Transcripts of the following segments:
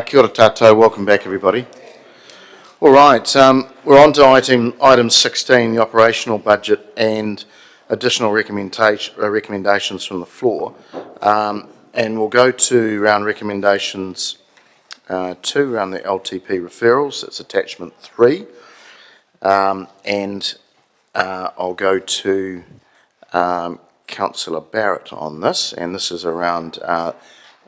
Kia ora tātou, welcome back everybody. All right, we're on to item 16, the operational budget and additional recommendations from the floor. And we'll go to round recommendations 2 around the LTP referrals. It's attachment 3. And I'll go to Councillor Barrett on this, and this is around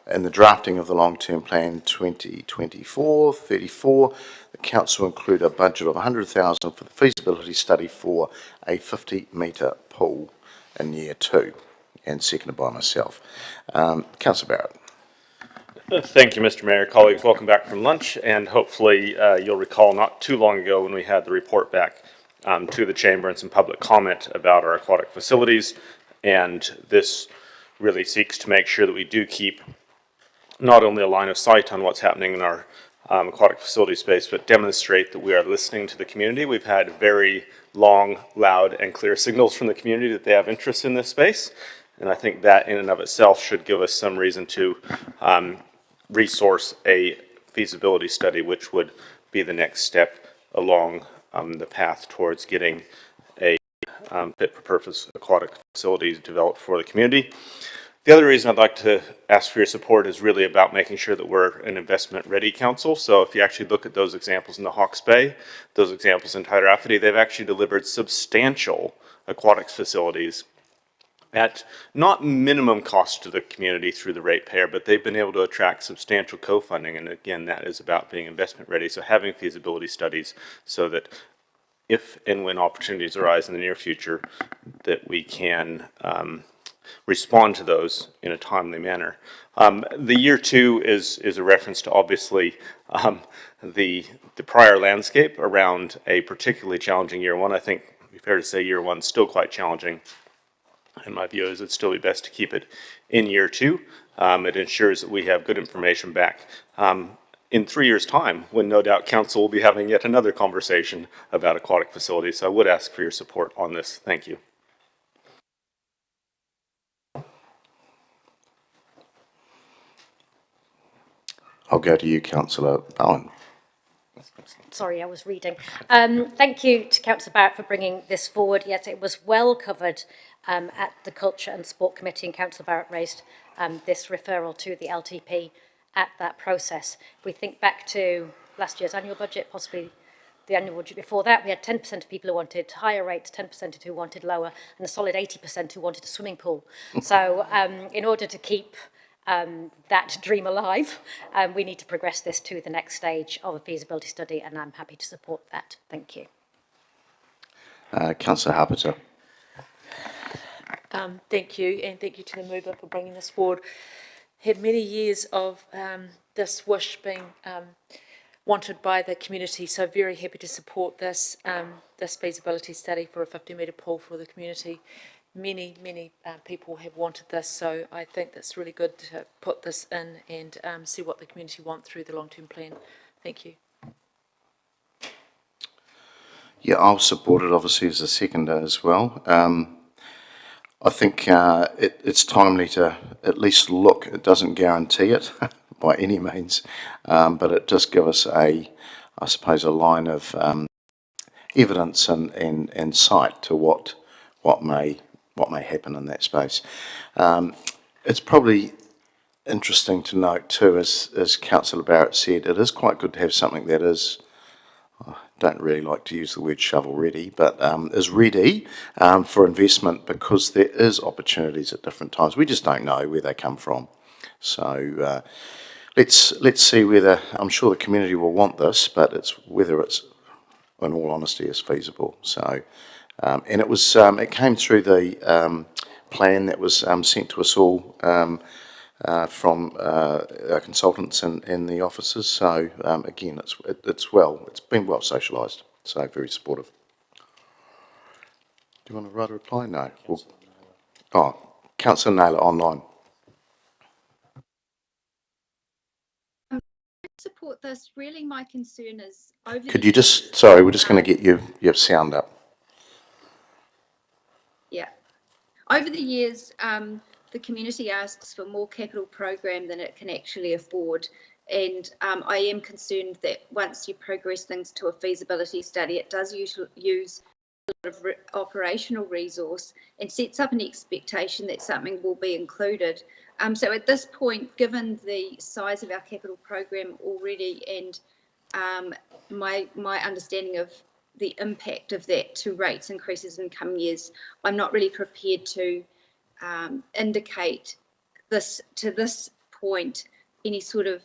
in the drafting of the long-term plan 2024-34, the council include a budget of 100,000 for the feasibility study for a 50-metre pool in year 2, and seconded by myself. Councillor Barrett. Thank you, Mr. Mayor. Colleagues, welcome back from lunch, and hopefully you'll recall not too long ago when we had the report back to the Chamber and some public comment about our aquatic facilities, and this really seeks to make sure that we do keep not only a line of sight on what's happening in our aquatic facility space, but demonstrate that we are listening to the community. We've had very long, loud, and clear signals from the community that they have interest in this space, and I think that in and of itself should give us some reason to resource a feasibility study, which would be the next step along the path towards getting a fit-for-purpose aquatic facilities developed for the community. The other reason I'd like to ask for your support is really about making sure that we're an investment-ready council. So if you actually look at those examples in the Hawke's Bay, those examples in Tairāwhiti, they've actually delivered substantial aquatics facilities at not minimum cost to the community through the ratepayer, but they've been able to attract substantial co-funding. And again, that is about being investment ready. So having feasibility studies so that if and when opportunities arise in the near future, that we can respond to those in a timely manner. The year 2 is a reference to obviously the prior landscape around a particularly challenging year 1. I think it'd be fair to say year 1 is still quite challenging. And my view is it'd still be best to keep it in year 2. It ensures that we have good information back in 3 years' time, when no doubt council will be having yet another conversation about aquatic facilities. So I would ask for your support on this. Thank you. I'll go to you, Councillor Bowen. Sorry, I was reading. Thank you to Councillor Barrett for bringing this forward. Yes, it was well covered at the Culture and Sport Committee, and Councillor Barrett raised this referral to the LTP at that process. If we think back to last year's annual budget, possibly the annual budget before that, we had 10% of people who wanted higher rates, 10% who wanted lower, and a solid 80% who wanted a swimming pool. So in order to keep that dream alive, we need to progress this to the next stage of a feasibility study, and I'm happy to support that. Thank you. Councillor Harpiter. Thank you, and thank you to the mover for bringing this forward. Had many years of this wish being wanted by the community, so very happy to support this this feasibility study for a 50-metre pool for the community. Many people have wanted this, so I think that's really good to put this in and see what the community want through the long-term plan. Thank you. Yeah, I'll support it obviously as a seconder as well. I think it's timely to at least look. It doesn't guarantee it by any means, but it does give us I suppose, a line of evidence and sight to what may happen in that space. It's probably interesting to note too, as Councillor Barrett said, it is quite good to have something that is, I don't really like to use the word shovel ready, but is ready for investment, because there is opportunities at different times. We just don't know where they come from. So let's see whether, I'm sure the community will want this, but it's whether it's, in all honesty, is feasible. So, and it was, it came through the plan that was sent to us all from our consultants and the officers. So again, it's been well socialised. So very supportive. Do you want to write a reply? No. Councillor Naylor online. Support this. Really, my concern is over. Could you just, sorry, we're just going to get your sound up. Yeah. Over the years, the community asks for more capital program than it can actually afford. And I am concerned that once you progress things to a feasibility study, it does use a lot of operational resource and sets up an expectation that something will be included. So at this point, given the size of our capital program already and my understanding of the impact of that to rates increases in coming years, I'm not really prepared to indicate this to this point any sort of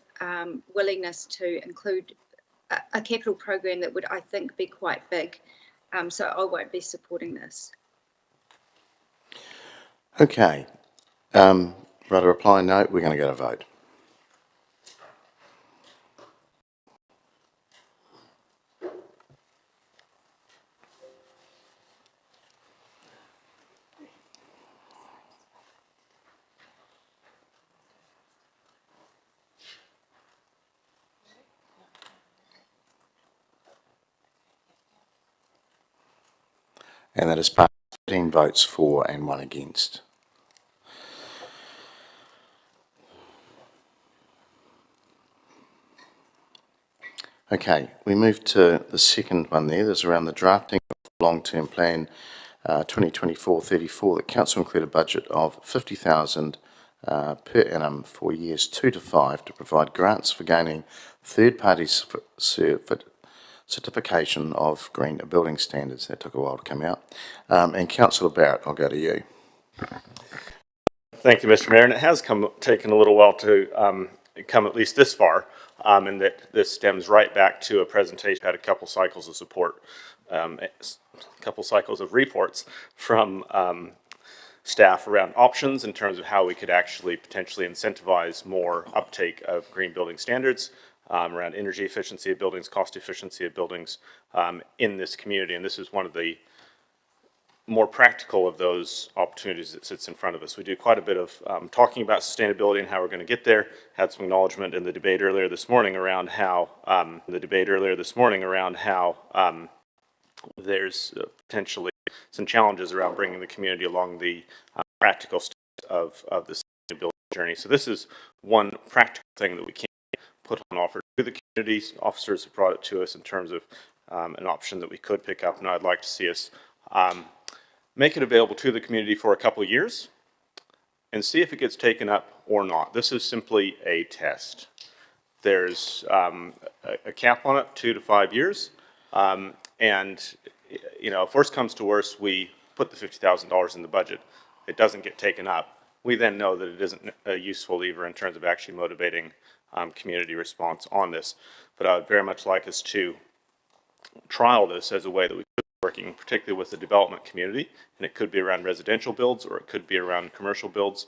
willingness to include a capital program that would, I think, be quite big. So I won't be supporting this. Okay. Write a reply? No. We're going to go to vote. And that is passed 15 votes for and 1 against. Okay, we move to the second one there. There's around the drafting of long-term plan 2024-34. The council include a budget of $50,000 per annum for years 2 to 5 to provide grants for gaining third-party certification of green building standards. That took a while to come out. And Councillor Barrett, I'll go to you. Thank you, Mr. Mayor. And it has taken a little while to come at least this far, and that this stems right back to a presentation. Had a couple cycles of support, a couple cycles of reports from staff around options in terms of how we could actually potentially incentivize more uptake of green building standards, around energy efficiency of buildings, cost efficiency of buildings in this community. And this is one of the more practical of those opportunities that sits in front of us. We do quite a bit of talking about sustainability and how we're going to get there. Had some acknowledgement in the debate earlier this morning around how there's potentially some challenges around bringing the community along the practical steps of the sustainability journey. So this is one practical thing that we can put on offer to the community. Officers have brought it to us in terms of an option that we could pick up, and I'd like to see us make it available to the community for a couple of years and see if it gets taken up or not. This is simply a test. There's a cap on it, 2 to 5 years, and you know, if worse comes to worse, we put the $50,000 in the budget. It doesn't get taken up. We then know that it isn't a useful lever in terms of actually motivating community response on this. But I would very much like us to trial this as a way that we could be working, particularly with the development community, and it could be around residential builds or it could be around commercial builds,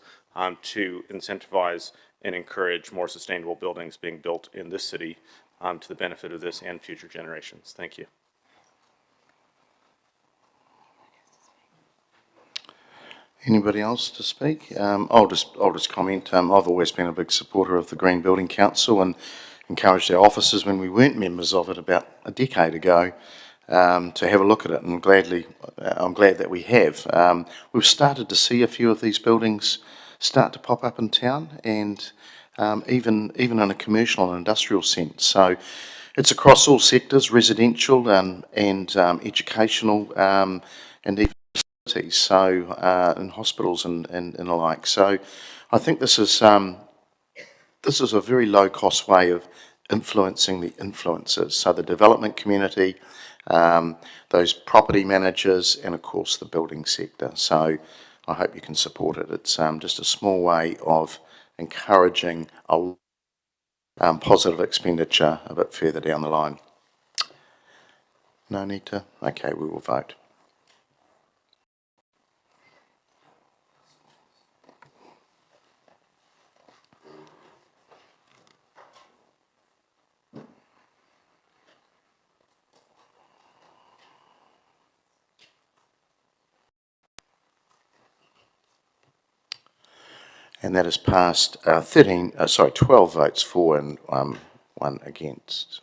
to incentivize and encourage more sustainable buildings being built in this city to the benefit of this and future generations. Thank you. Anybody else to speak? I'll just comment. I've always been a big supporter of the Green Building Council and encouraged our officers when we weren't members of it about a decade ago to have a look at it, and I'm glad that we have. We've started to see a few of these buildings start to pop up in town, and even in a commercial and industrial sense. So it's across all sectors, residential and educational, and even facilities, so in hospitals and the like. So I think this is a very low-cost way of influencing the influencers, so the development community, those property managers, and of course the building sector. So I hope you can support it. It's just a small way of encouraging a positive expenditure a bit further down the line. No need to? Okay, we will vote. And that has passed 12 votes for and 1 against.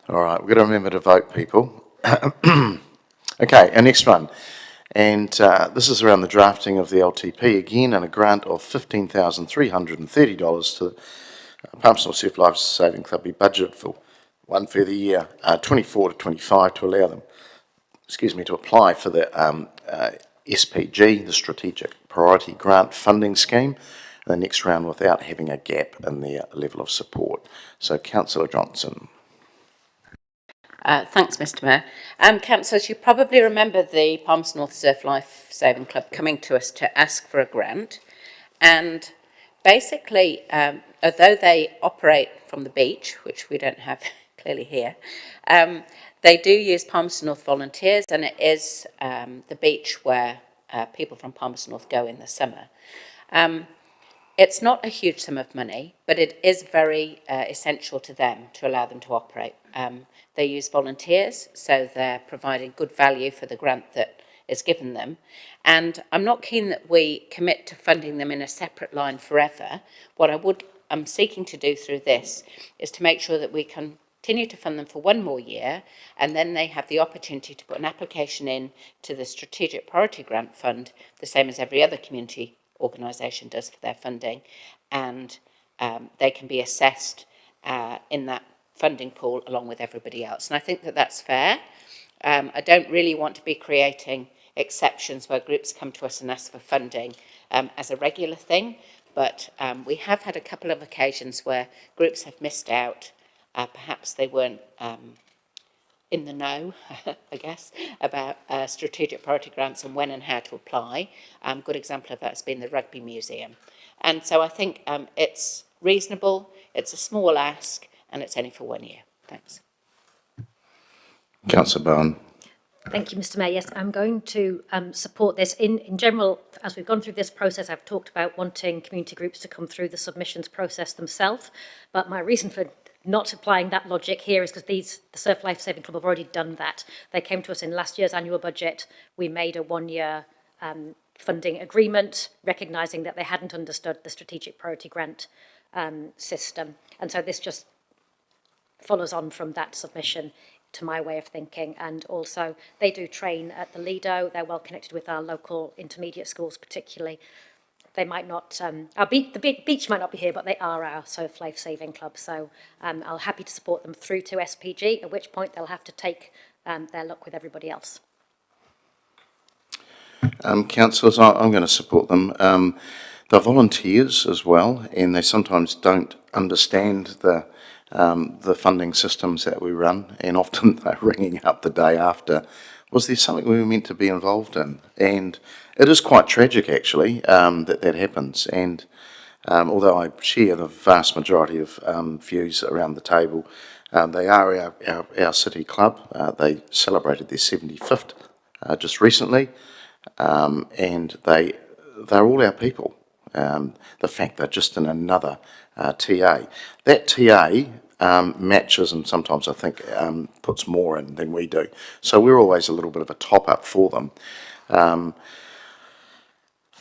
All right, we've got to remember to vote, people. Okay, our next one. And this is around the drafting of the LTP again, and a grant of $15,330 to the Palmerston North Surf Life Saving Club be budgeted for one further year, 24 to 25, to allow them, to apply for the SPG, the Strategic Priority Grant Funding Scheme, the next round without having a gap in their level of support. So, Councillor Johnson. Thanks, Mr Mayor. Councillors, you probably remember the Palmerston North Surf Life Saving Club coming to us to ask for a grant, and basically, although they operate from the beach, which we don't have clearly here, they do use Palmerston North volunteers, and it is the beach where people from Palmerston North go in the summer. It's not a huge sum of money, but it is very essential to them to allow them to operate. They use volunteers, so they're providing good value for the grant that is given them. And I'm not keen that we commit to funding them in a separate line forever. What I'm seeking to do through this is to make sure that we continue to fund them for one more year, and then they have the opportunity to put an application in to the Strategic Priority Grant Fund, the same as every other community organisation does for their funding, and they can be assessed in that funding pool along with everybody else. And I think that that's fair. I don't really want to be creating exceptions where groups come to us and ask for funding as a regular thing, but we have had a couple of occasions where groups have missed out. Perhaps they weren't in the know, I guess, about strategic priority grants and when and how to apply. Good example of that has been the Rugby Museum. And so I think it's reasonable, it's a small ask, and it's only for 1 year. Thanks. Councillor Bowen. Thank you, Mr Mayor. Yes, I'm going to support this. In general, as we've gone through this process, I've talked about wanting community groups to come through the submissions process themselves, but my reason for not applying that logic here is because the Surf Life Saving Club have already done that. They came to us in last year's annual budget. We made a 1 year funding agreement, recognising that they hadn't understood the strategic priority grant system. And so this just follows on from that submission, to my way of thinking. And also they do train at the Lido. They're well connected with our local intermediate schools particularly. They might not, the beach might not be here, but they are our Surf Life Saving Club. So I'm happy to support them through to SPG, at which point they'll have to take their luck with everybody else. Councillors, I'm going to support them. They're volunteers as well, and they sometimes don't understand the funding systems that we run, and often they're ringing up the day after. Was there something we were meant to be involved in? And it is quite tragic, actually, that happens. And although I share the vast majority of views around the table, they are our city club. They celebrated their 75th just recently, and they're all our people. The fact they're just in another TA. That TA matches and sometimes I think puts more in than we do. So we're always a little bit of a top-up for them.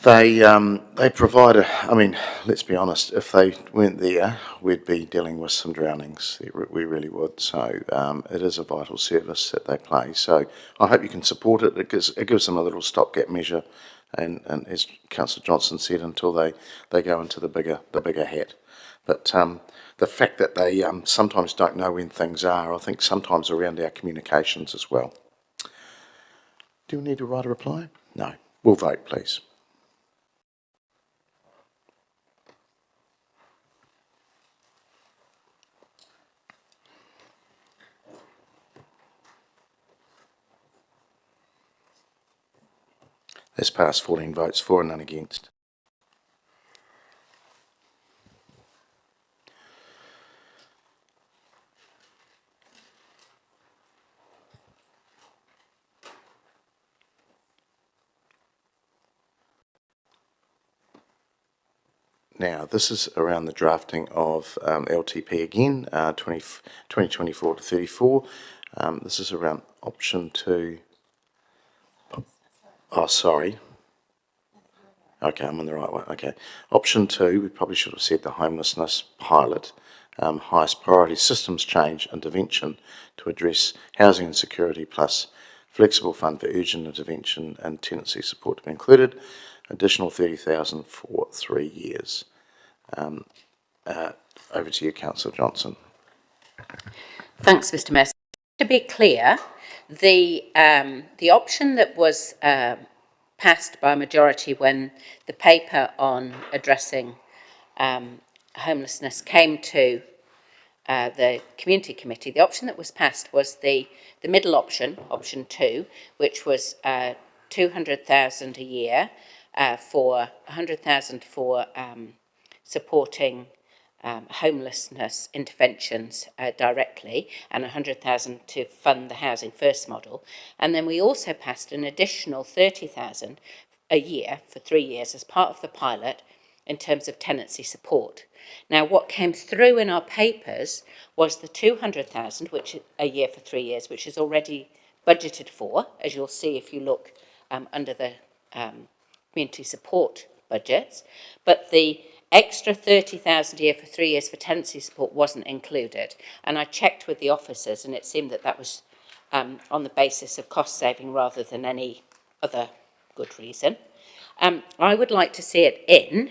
They provide I mean, let's be honest, if they weren't there, we'd be dealing with some drownings. We really would. So it is a vital service that they play. So I hope you can support it. It gives them a little stopgap measure, and as Councillor Johnson said, until they go into the bigger hat. But the fact that they sometimes don't know when things are, I think sometimes around our communications as well. Do we need to write a reply? No. We'll vote, please. That's passed, 14 votes for and none against. Now, this is around the drafting of LTP again, 2024 to 34. This is around option 2. Oh, sorry. Okay, I'm on the right one. Okay. Option 2, we probably should have said the homelessness pilot, highest priority systems change intervention to address housing insecurity plus flexible fund for urgent intervention and tenancy support to be included, additional 30,000 for 3 years. Over to you, Councillor Johnson. Thanks, Mr. Mayor. To be clear, the option that was passed by a majority when the paper on addressing homelessness came to the community committee, the option that was passed was the middle option, option 2, which was 200,000 a year for 100,000 for supporting homelessness interventions directly and 100,000 to fund the Housing First model. And then we also passed an additional 30,000 a year for 3 years as part of the pilot in terms of tenancy support. Now, what came through in our papers was the 200,000, which a year for 3 years, which is already budgeted for, as you'll see if you look under the community support budgets, but the extra 30,000 a year for 3 years for tenancy support wasn't included. And I checked with the officers and it seemed that that was on the basis of cost saving rather than any other good reason. I would like to see it in,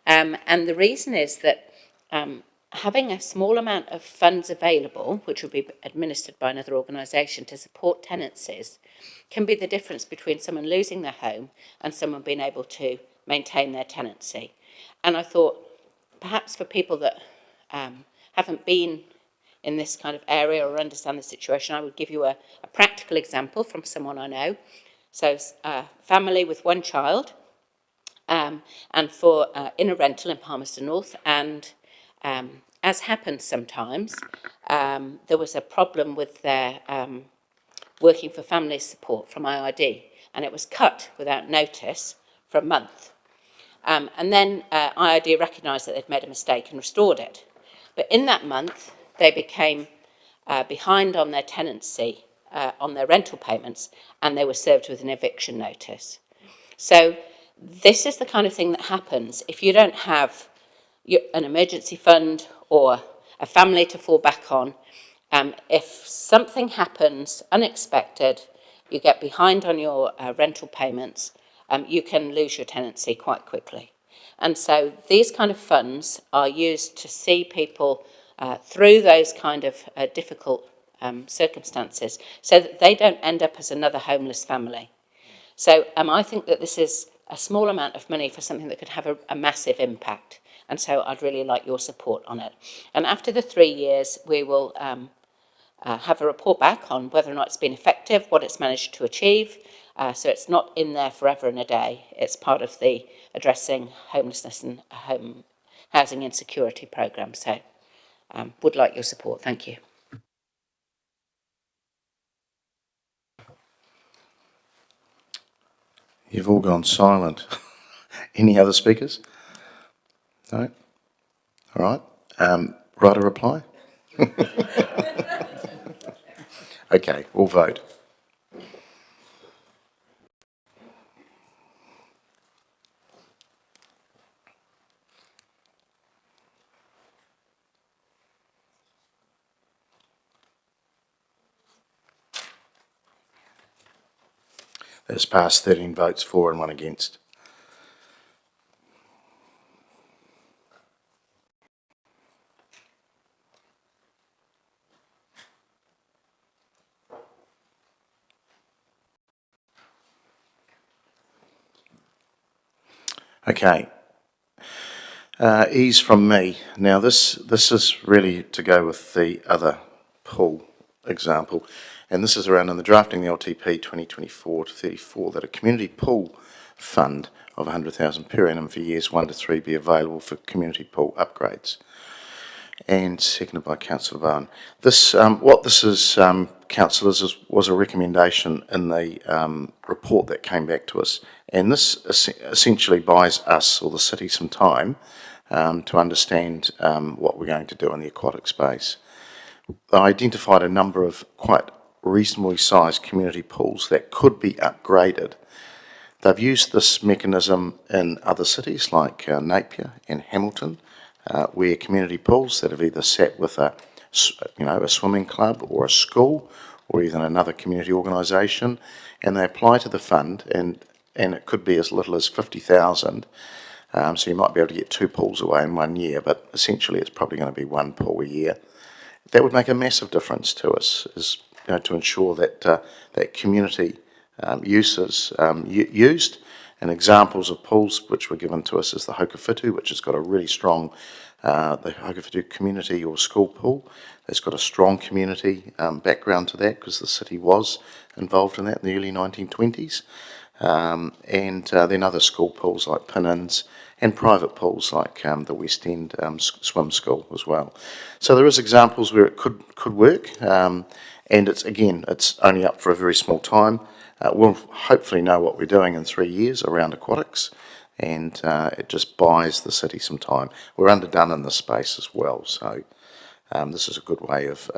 and the reason is that having a small amount of funds available, which will be administered by another organisation to support tenancies, can be the difference between someone losing their home and someone being able to maintain their tenancy. And I thought, perhaps for people that haven't been in this kind of area or understand the situation, I would give you a practical example from someone I know. So a family with one child, and for in a rental in Palmerston North, and as happens sometimes, there was a problem with their working for family support from IID, and it was cut without notice for a month. And then IID recognised that they'd made a mistake and restored it. But in that month, they became behind on their tenancy, on their rental payments, and they were served with an eviction notice. So this is the kind of thing that happens if you don't have an emergency fund or a family to fall back on. If something happens unexpected, you get behind on your rental payments, you can lose your tenancy quite quickly. And so these kind of funds are used to see people through those kind of difficult circumstances so that they don't end up as another homeless family. So I think that this is a small amount of money for something that could have a massive impact. And so I'd really like your support on it. And after the 3 years, we will have a report back on whether or not it's been effective, what it's managed to achieve. So it's not in there forever and a day. It's part of the addressing homelessness and housing insecurity programme. So would like your support. Thank you. You've all gone silent. Any other speakers? No? All right. Write a reply? Okay, we'll vote. That's passed, 13 votes for and 1 against. Okay. Ease from me. Now, this is really to go with the other pool example, and this is around in the drafting the LTP 2024 to 34 that a community pool fund of 100,000 per annum for years 1 to 3 be available for community pool upgrades. And seconded by Councillor Bowen. This, what this is, councillors, was a recommendation in the report that came back to us, and this essentially buys us or the city some time to understand what we're going to do in the aquatic space. I identified a number of quite reasonably sized community pools that could be upgraded. They've used this mechanism in other cities like Napier and Hamilton, where community pools that have either sat with a swimming club or a school or even another community organisation, and they apply to the fund, and it could be as little as 50,000. So you might be able to get 2 pools away in 1 year, but essentially it's probably going to be 1 pool a year. That would make a massive difference to us, to ensure that that community use is used. And examples of pools which were given to us is the Hokowhitu, which has got a really strong, the Hokowhitu community or school pool. It's got a strong community background to that because the city was involved in that in the early 1920s. And then other school pools like Pinnins and private pools like the West End Swim School as well. So there is examples where it could work, and it's only up for a very small time. We'll hopefully know what we're doing in 3 years around aquatics, and it just buys the city some time. We're underdone in this space as well, so this is a good way of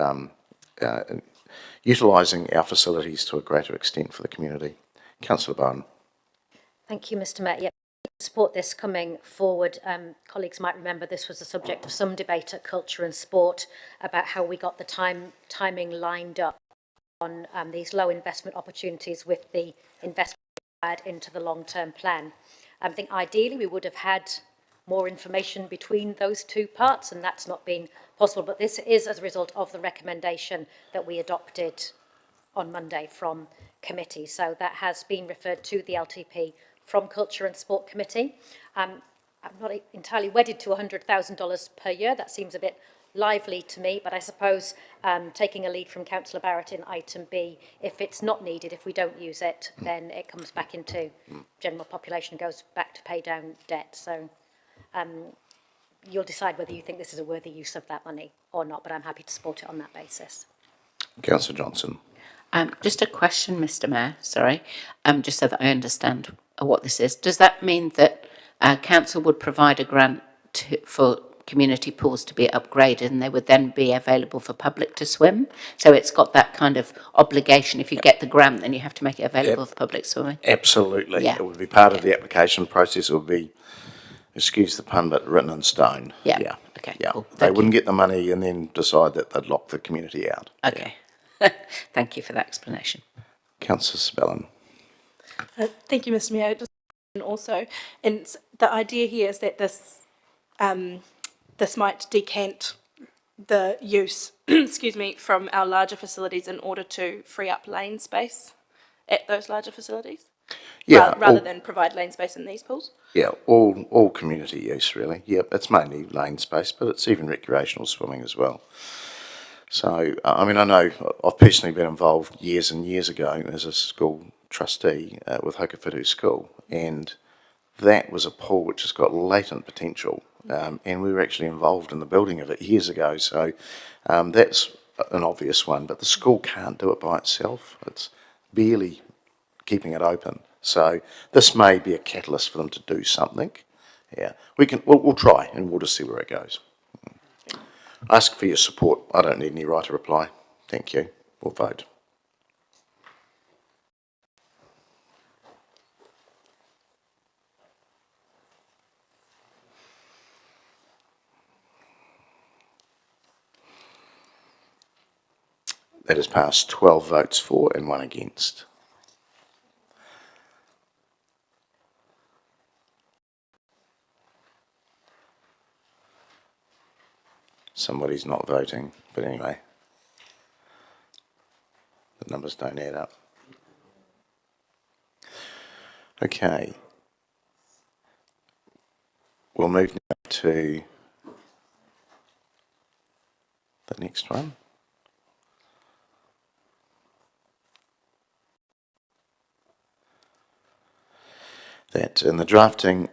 utilising our facilities to a greater extent for the community. Councillor Bowen. Thank you, Mr Mayor. Yep. Support this coming forward. Colleagues might remember this was the subject of some debate at Culture and Sport about how we got the timing lined up on these low investment opportunities with the investment required into the long-term plan. I think ideally we would have had more information between those two parts, and that's not been possible, but this is as a result of the recommendation that we adopted on Monday from committee. So that has been referred to the LTP from Culture and Sport Committee. I'm not entirely wedded to $100,000 per year. That seems a bit lively to me, but I suppose taking a lead from Councillor Barrett in item B, if it's not needed, if we don't use it, then it comes back into general population, goes back to pay down debt. So you'll decide whether you think this is a worthy use of that money or not, but I'm happy to support it on that basis. Councillor Johnson. Just a question, Mr Mayor, sorry, just so that I understand what this is. Does that mean that council would provide a grant for community pools to be upgraded and they would then be available for public to swim? So it's got that kind of obligation. If you get the grant, then you have to make it available for public swimming? Absolutely. Yeah. It would be part of the application process. It would be, excuse the pun, but written in stone. Yeah. Yeah. Okay, Yeah. cool. They Thank wouldn't get the money and then decide that they'd lock the community out. Okay. Thank you for that explanation. Councillor Spellin. Thank you, Mr Mayor. Just also, and the idea here is that this this might decant the use, excuse me, from our larger facilities in order to free up lane space at those larger facilities. Yeah. Rather than provide lane space in these pools. Yeah, all community use really. Yep, it's mainly lane space, but it's even recreational swimming as well. So, I mean, I know I've personally been involved years and years ago as a school trustee with Hokowhitu School, and that was a pool which has got latent potential, and we were actually involved in the building of it years ago. So that's an obvious one, but the school can't do it by itself. It's barely keeping it open. So this may be a catalyst for them to do something. Yeah, we'll try and we'll just see where it goes. Ask for your support. I don't need any right to reply. Thank you. We'll vote. That has passed 12 votes for and 1 against. Somebody's not voting, but anyway, the numbers don't add up. Okay. we'll move now to the next one. That in the drafting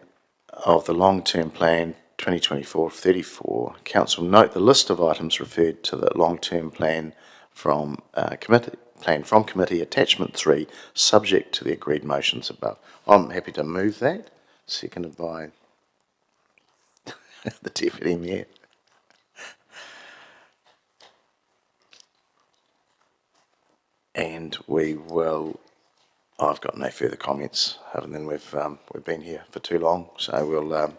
of the long-term plan 2024-34, Council note the list of items referred to the long-term plan from committee attachment 3, subject to the agreed motions above. I'm happy to move that, seconded by the Deputy Mayor. And we will. I've got no further comments other than we've been here for too long, so we'll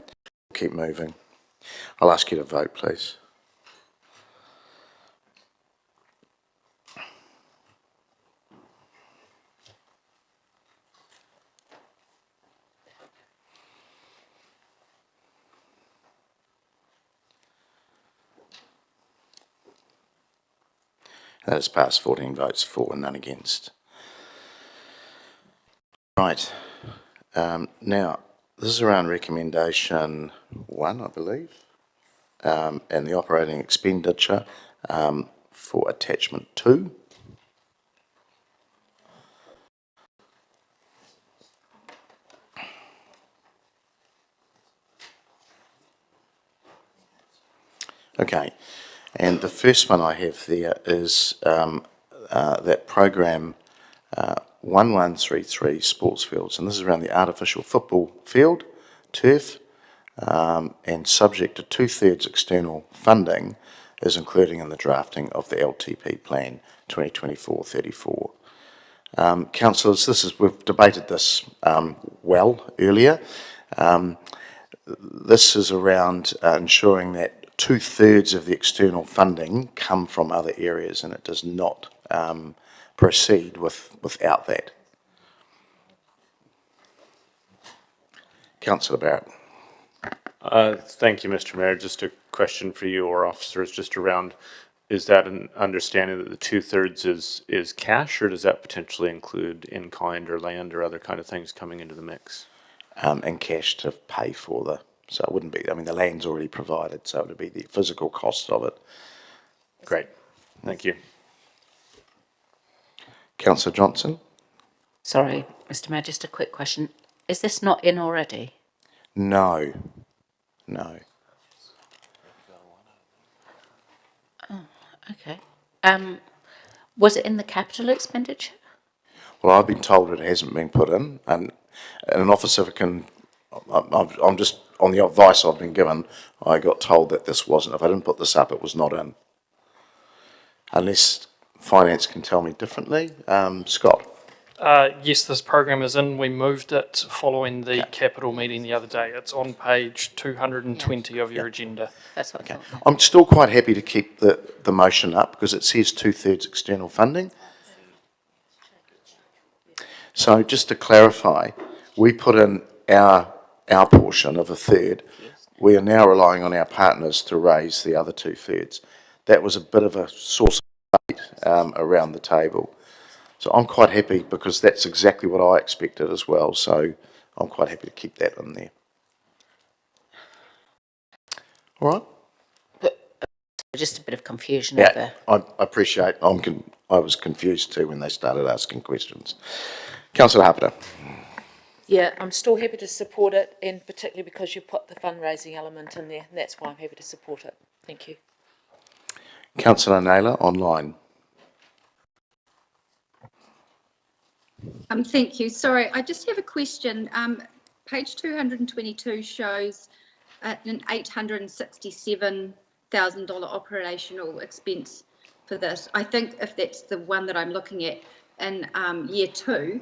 keep moving. I'll ask you to vote, please. That has passed 14 votes for and none against. Right. Now, this is around recommendation 1, I believe, and the operating expenditure for attachment 2. Okay, and the first one I have there is that program 1133 sports fields, and this is around the artificial football field, turf, and subject to 2/3 external funding is including in the drafting of the LTP plan 2024-34. Councillors, we've debated this well earlier. This is around ensuring that 2/3 of the external funding come from other areas, and it does not proceed without that. Councillor Barrett. Thank you, Mr. Mayor. Just a question for you or officers, just around, is that an understanding that the 2/3 is cash, or does that potentially include in-kind or land or other kind of things coming into the mix? And cash to pay for so it wouldn't be, I mean, the land's already provided, so it would be the physical cost of it. Great, thank you. Councillor Johnson? Sorry, Mr. Mayor, just a quick question. Is this not in already? No. Okay. Was it in the capital expenditure? Well, I've been told it hasn't been put in, and an officer can, I'm just, on the advice I've been given, I got told that this wasn't, if I didn't put this up, it was not in. Unless finance can tell me differently. Scott? Yes, this program is in. We moved it following the capital meeting the other day. It's on page 220 of your agenda. That's what I thought. I'm still quite happy to keep the motion up because it says 2/3 external funding. So just to clarify, we put in our portion of 1/3. We are now relying on our partners to raise the other 2/3. That was a bit of a source of debate around the table. So I'm quite happy because that's exactly what I expected as well. So I'm quite happy to keep that in there. All right. Just a bit of confusion Yeah, over. I appreciate. I was confused too when they started asking questions. Councillor Harper. Yeah, I'm still happy to support it, and particularly because you put the fundraising element in there, and that's why I'm happy to support it. Thank you. Councillor Naylor, online. Thank you. Sorry, I just have a question. Page 222 shows an $867,000 operational expense for this. I think if that's the one that I'm looking at in year 2,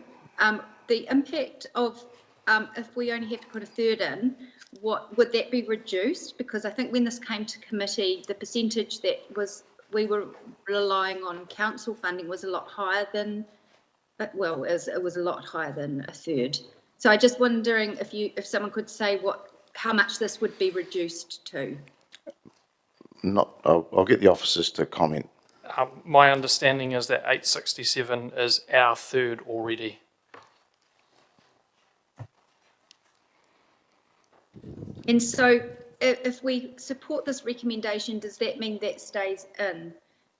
the impact of if we only have to put 1/3 in, what would that be reduced? Because I think when this came to committee, the percentage that we were relying on council funding was a lot higher than, it was a lot higher than 1/3. So I just wondering if someone could say how much this would be reduced to. I'll get the officers to comment. My understanding is that 867 is our third already. And so if we support this recommendation, does that mean that stays in?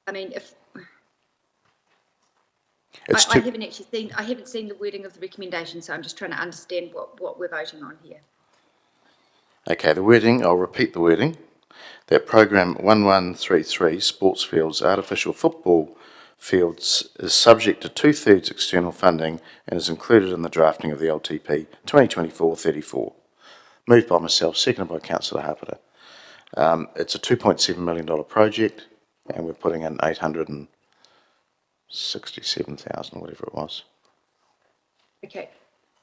I mean, if I haven't actually seen, I haven't seen the wording of the recommendation, so I'm just trying to understand what we're voting on here. Okay, the wording, I'll repeat the wording, that program 1133, sports fields, artificial football fields, is subject to 2/3 external funding and is included in the drafting of the LTP 2024-34. Moved by myself, seconded by Councillor Hapeta. It's a $2.7 million project, and we're putting in 867,000, whatever it was. Okay,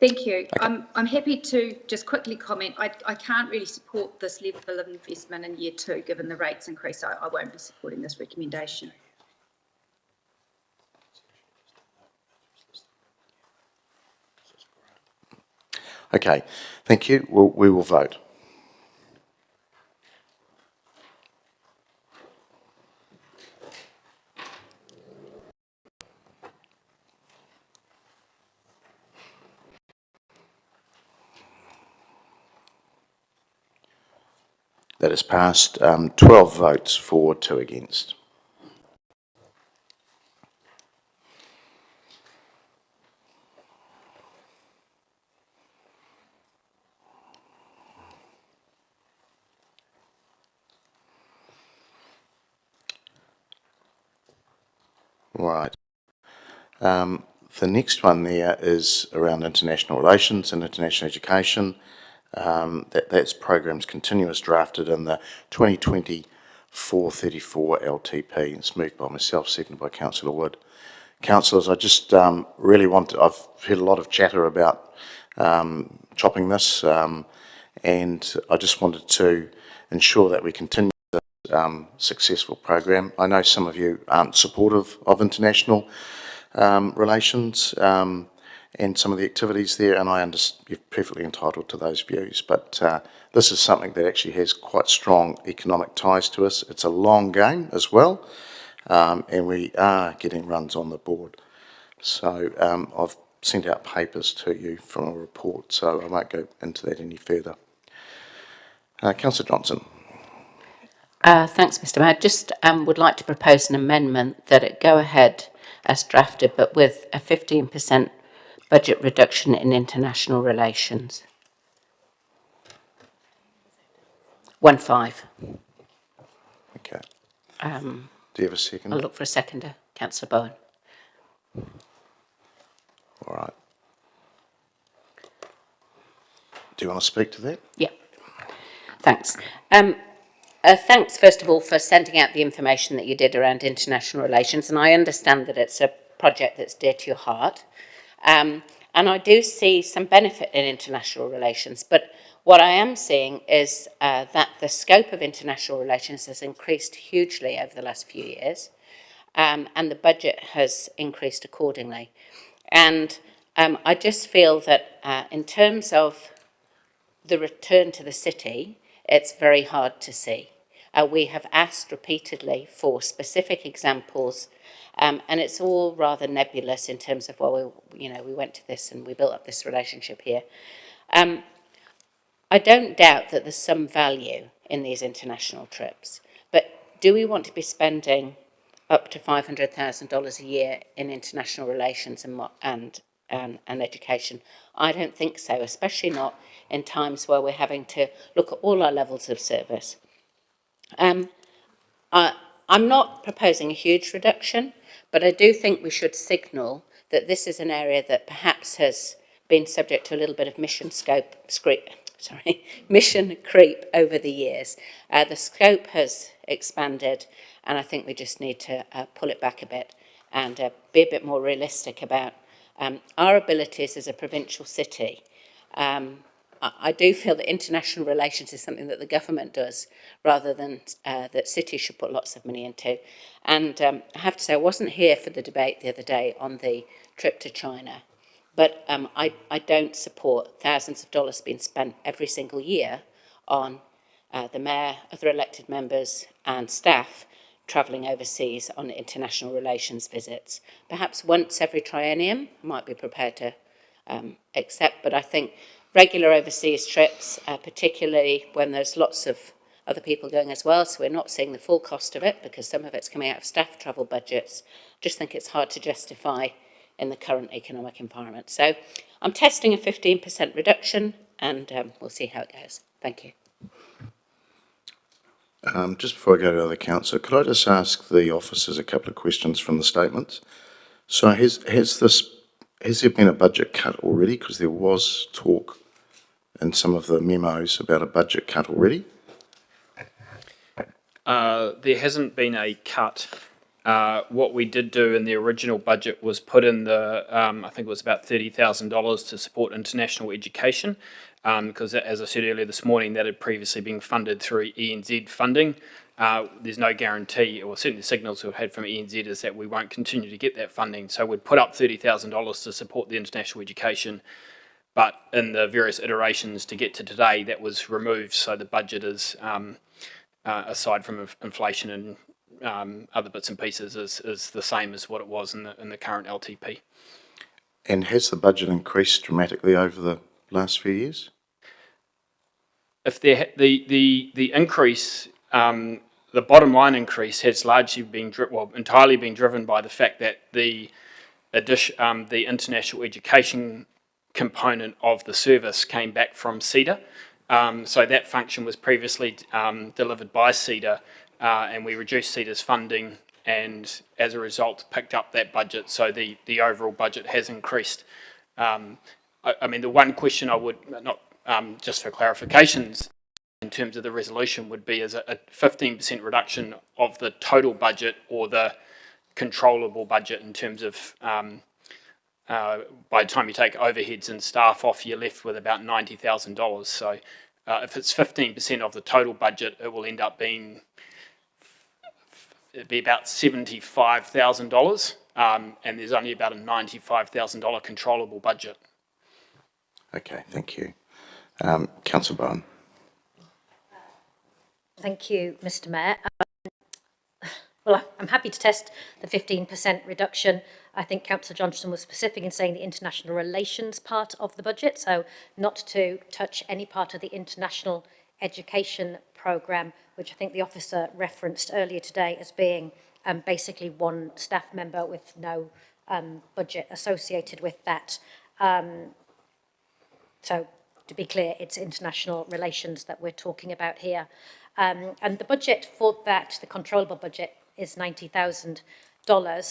thank you. Okay. I'm happy to just quickly comment. I can't really support this level of investment in year 2, given the rates increase. I won't be supporting this recommendation. Okay, thank you. We will vote. That is passed, 12 votes for, 2 against. Right. The next one there is around international relations and international education. That's programs continuous drafted in the 2020-434 LTP. It's moved by myself, seconded by Councillor Wood. Councillors, I just really I've heard a lot of chatter about chopping this, and I just wanted to ensure that we continue this successful program. I know some of you aren't supportive of international relations and some of the activities there, and I understand you're perfectly entitled to those views, but this is something that actually has quite strong economic ties to us. It's a long game as well, and we are getting runs on the board. So I've sent out papers to you from a report, so I won't go into that any further. Councillor Johnson. Thanks, Mr. Mayor. Just would like to propose an amendment that it go ahead as drafted, but with a 15% budget reduction in international relations. 15. Okay. Do you have a second? I'll look for a seconder. Councillor Bowen. All right. Do you want to speak to that? Yeah. Thanks. Thanks, first of all, for sending out the information that you did around international relations, and I understand that it's a project that's dear to your heart. And I do see some benefit in international relations, but what I am seeing is that the scope of international relations has increased hugely over the last few years, and the budget has increased accordingly. And I just feel that in terms of the return to the city, it's very hard to see. We have asked repeatedly for specific examples, and it's all rather nebulous in terms of, well, we went to this and we built up this relationship here. I don't doubt that there's some value in these international trips, but do we want to be spending up to $500,000 a year in international relations and education? I don't think so, especially not in times where we're having to look at all our levels of service. I'm not proposing a huge reduction, but I do think we should signal that this is an area that perhaps has been subject to a little bit of mission creep over the years. The scope has expanded, and I think we just need to pull it back a bit and be a bit more realistic about our abilities as a provincial city. I do feel that international relations is something that the government does rather than that cities should put lots of money into. And I have to say, I wasn't here for the debate the other day on the trip to China, but I don't support thousands of dollars being spent every single year on the mayor, other elected members and staff travelling overseas on international relations visits. Perhaps once every triennium, I might be prepared to accept, but I think regular overseas trips, particularly when there's lots of other people going as well, so we're not seeing the full cost of it because some of it's coming out of staff travel budgets. Just think it's hard to justify in the current economic environment. So I'm testing a 15% reduction, and we'll see how it goes. Thank you. Just before I go to the other councillor, could I just ask the officers a couple of questions from the statements? So has there been a budget cut already? Because there was talk in some of the memos about a budget cut already. There hasn't been a cut. What we did do in the original budget was put in the, I think it was about $30,000 to support international education, because as I said earlier this morning, that had previously been funded through ENZ funding. There's no guarantee, or certainly the signals we've had from ENZ is that we won't continue to get that funding. So we'd put up $30,000 to support the international education, but in the various iterations to get to today, that was removed. So the budget is, aside from inflation and other bits and pieces, is the same as what it was in the current LTP. And has the budget increased dramatically over the last few years? If the increase, the bottom line increase has largely been entirely been driven by the fact that the international education component of the service came back from CEDA. So that function was previously delivered by CEDA, and we reduced CEDA's funding, and as a result picked up that budget. So the overall budget has increased. I mean, the one question I would, not just for clarifications, in terms of the resolution would be, is a 15% reduction of the total budget or the controllable budget in terms of by the time you take overheads and staff off, you're left with about $90,000. So if it's 15% of the total budget, it will end up being about $75,000, and there's only about a $95,000 controllable budget. Okay, thank you. Councillor Bowen. Thank you, Mr Mayor. Well, I'm happy to test the 15% reduction. I think Councillor Johnston was specific in saying the international relations part of the budget, so not to touch any part of the international education programme, which I think the officer referenced earlier today as being basically one staff member with no budget associated with that. So to be clear, it's international relations that we're talking about here. And the budget for that, the controllable budget, is $90,000.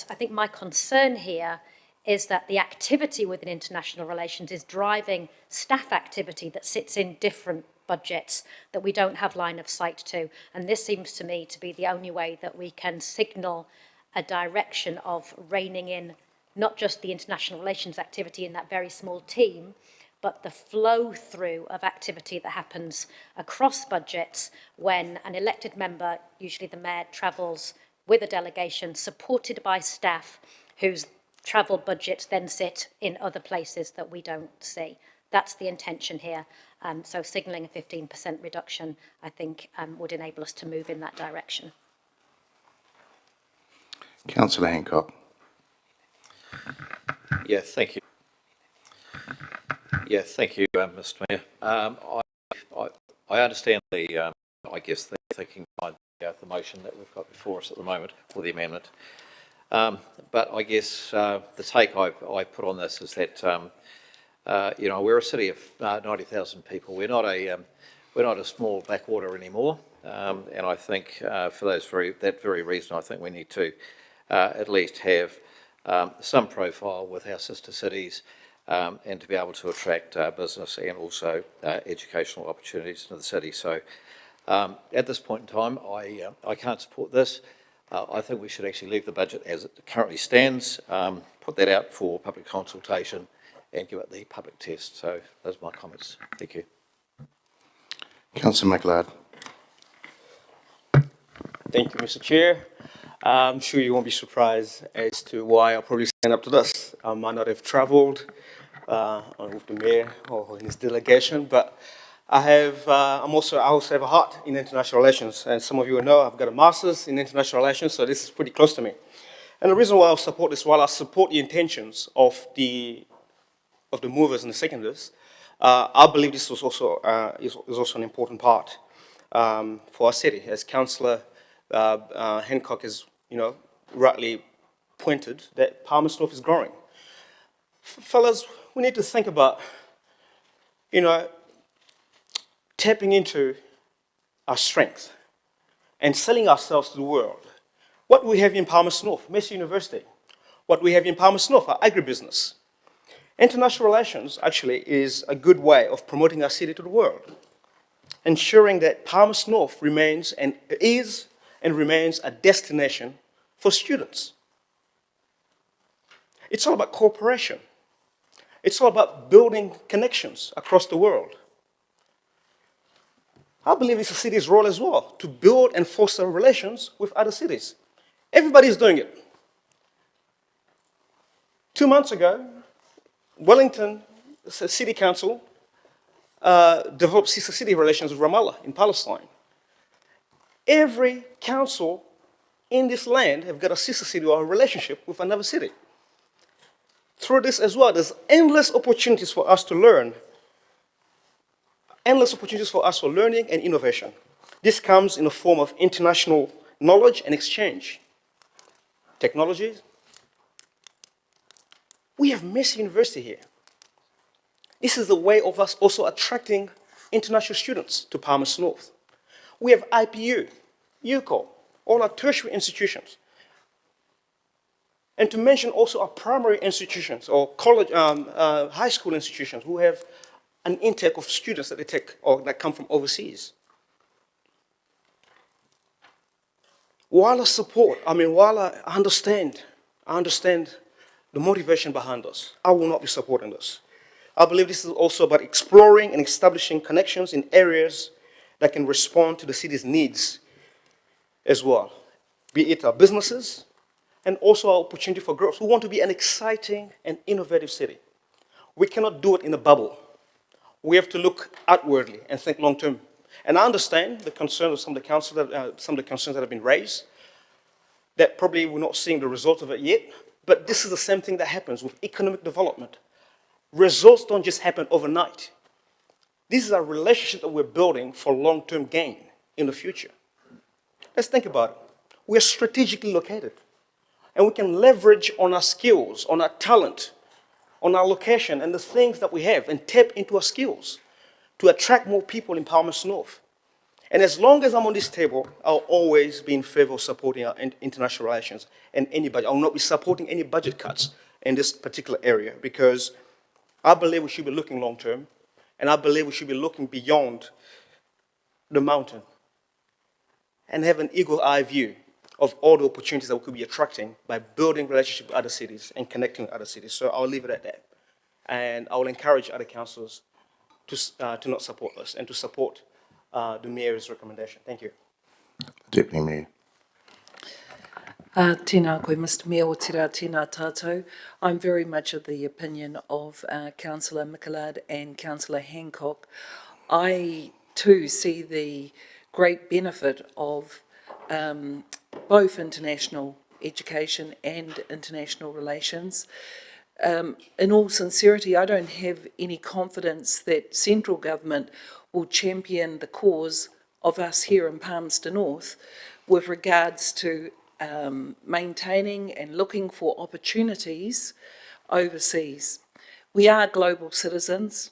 I think my concern here is that the activity within international relations is driving staff activity that sits in different budgets that we don't have line of sight to. And this seems to me to be the only way that we can signal a direction of reining in not just the international relations activity in that very small team, but the flow through of activity that happens across budgets when an elected member, usually the mayor, travels with a delegation supported by staff whose travel budgets then sit in other places that we don't see. That's the intention here. So signalling a 15% reduction, I think, would enable us to move in that direction. Councillor Hancock. Yeah, thank you. Yeah, thank you, Mr Mayor. I understand the, I guess, the thinking behind the motion that we've got before us at the moment, or the amendment. But I guess the take I put on this is that, you know, we're a city of 90,000 people. We're not a small backwater anymore. And I think for that very reason, I think we need to at least have some profile with our sister cities, and to be able to attract business and also educational opportunities into the city. So at this point in time, I can't support this. I think we should actually leave the budget as it currently stands, put that out for public consultation and give it the public test. So those are my comments. Thank you. Councillor McLeod. Thank you, Mr Chair. I'm sure you won't be surprised as to why I'll probably stand up to this. I might not have travelled with the mayor or in his delegation, but I also have a heart in international relations, and some of you will know I've got a master's in international relations, so this is pretty close to me. And the reason why I support this, while I support the intentions of the movers and the seconders, I believe this was also, is also an important part for our city, as Councillor Hancock has, rightly pointed that Palmerston North is growing. Fellas, we need to think about, tapping into our strength and selling ourselves to the world. What we have in Palmerston North, Massey University. What we have in Palmerston North, our agribusiness. International relations actually is a good way of promoting our city to the world, ensuring that Palmerston North remains and remains a destination for students. It's all about cooperation. It's all about building connections across the world. I believe it's the city's role as well to build and foster relations with other cities. Everybody's doing it. 2 months ago, Wellington City Council developed sister city relations with Ramallah in Palestine. Every council in this land have got a sister city or a relationship with another city. Through this as well, there's endless opportunities for us to learn, endless opportunities for us for learning and innovation. This comes in the form of international knowledge and exchange. Technologies. We have Massey University here. This is a way of us also attracting international students to Palmerston North. We have IPU, UCO, all our tertiary institutions. And to mention also our primary institutions or college, high school institutions who have an intake of students that they take or that come from overseas. While I understand the motivation behind us, I will not be supporting this. I believe this is also about exploring and establishing connections in areas that can respond to the city's needs as well, be it our businesses and also our opportunity for growth. We want to be an exciting and innovative city. We cannot do it in a bubble. We have to look outwardly and think long term. And I understand the concerns of some of the concerns that have been raised, that probably we're not seeing the result of it yet, but this is the same thing that happens with economic development. Results don't just happen overnight. This is a relationship that we're building for long-term gain in the future. Let's think about it. We're strategically located, and we can leverage on our skills, on our talent, on our location, and the things that we have, and tap into our skills to attract more people in Palmerston North. And as long as I'm on this table, I'll always be in favor of supporting our international relations and any budget. I will not be supporting any budget cuts in this particular area, because I believe we should be looking long term, and I believe we should be looking beyond the mountain and have an eagle-eye view of all the opportunities that we could be attracting by building relationships with other cities and connecting with other cities. So I'll leave it at that. And I will encourage other councillors to not support us and to support the Mayor's recommendation. Thank you. Deputy Mayor. Tēnā koe, Mr Mayor, o te rā tēnā tātou. I'm very much of the opinion of Councillor Mickelard and Councillor Hancock. I too see the great benefit of both international education and international relations. In all sincerity, I don't have any confidence that central government will champion the cause of us here in Palmerston North with regards to maintaining and looking for opportunities overseas. We are global citizens,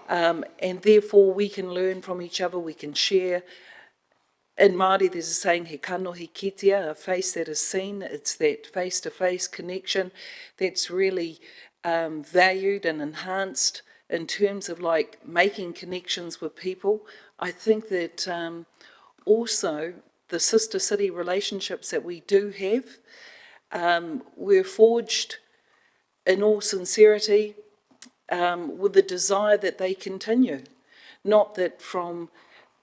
and therefore we can learn from each other, we can share. In Māori, there's a saying, he kanohi kitea, a face that is seen. It's that face-to-face connection that's really valued and enhanced in terms of like making connections with people. I think that also the sister city relationships that we do have were forged in all sincerity with the desire that they continue, not that from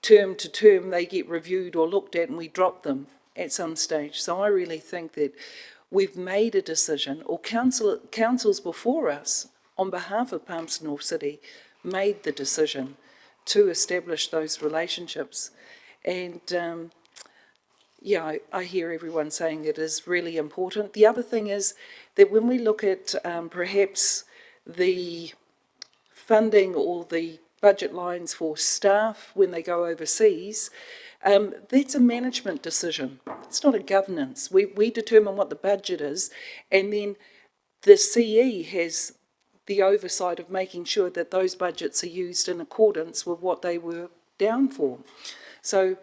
term to term they get reviewed or looked at and we drop them at some stage. So I really think that we've made a decision, or councils before us on behalf of Palmerston North City made the decision to establish those relationships. And yeah, I hear everyone saying it is really important. The other thing is that when we look at perhaps the funding all the budget lines for staff when they go overseas, that's a management decision. It's not a governance. We determine what the budget is, and then the CE has the oversight of making sure that those budgets are used in accordance with what they were down for. So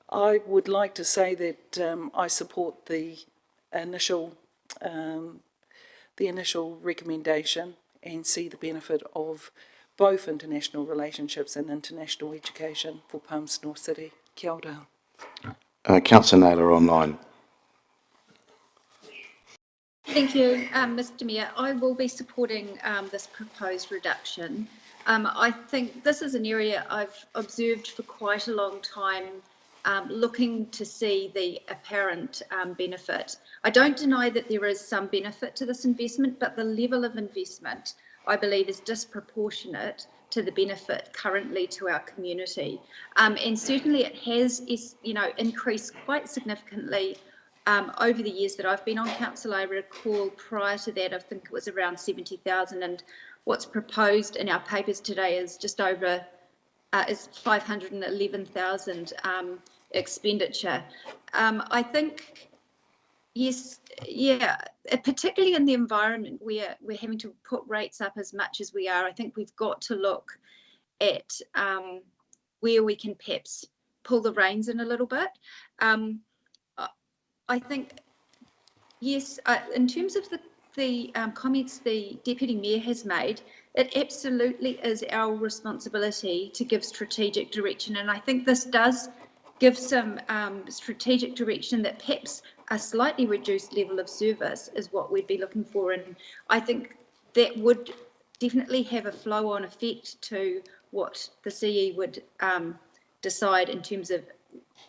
I would like to say that I support the initial recommendation and see the benefit of both international relationships and international education for Palms North City. Kia ora. Councillor Naylor online. Thank you, Mr. Mayor. I will be supporting this proposed reduction. I think this is an area I've observed for quite a long time, looking to see the apparent benefit. I don't deny that there is some benefit to this investment, but the level of investment, I believe, is disproportionate to the benefit currently to our community. And certainly it has, increased quite significantly over the years that I've been on council. I recall prior to that, I think it was around 70,000, and what's proposed in our papers today is just over is 511,000 expenditure. I think, yes, yeah, particularly in the environment where we're having to put rates up as much as we are, I think we've got to look at where we can perhaps pull the reins in a little bit. I think, yes, in terms of the comments the Deputy Mayor has made, it absolutely is our responsibility to give strategic direction. And I think this does give some strategic direction that perhaps a slightly reduced level of service is what we'd be looking for. And I think that would definitely have a flow-on effect to what the CE would decide in terms of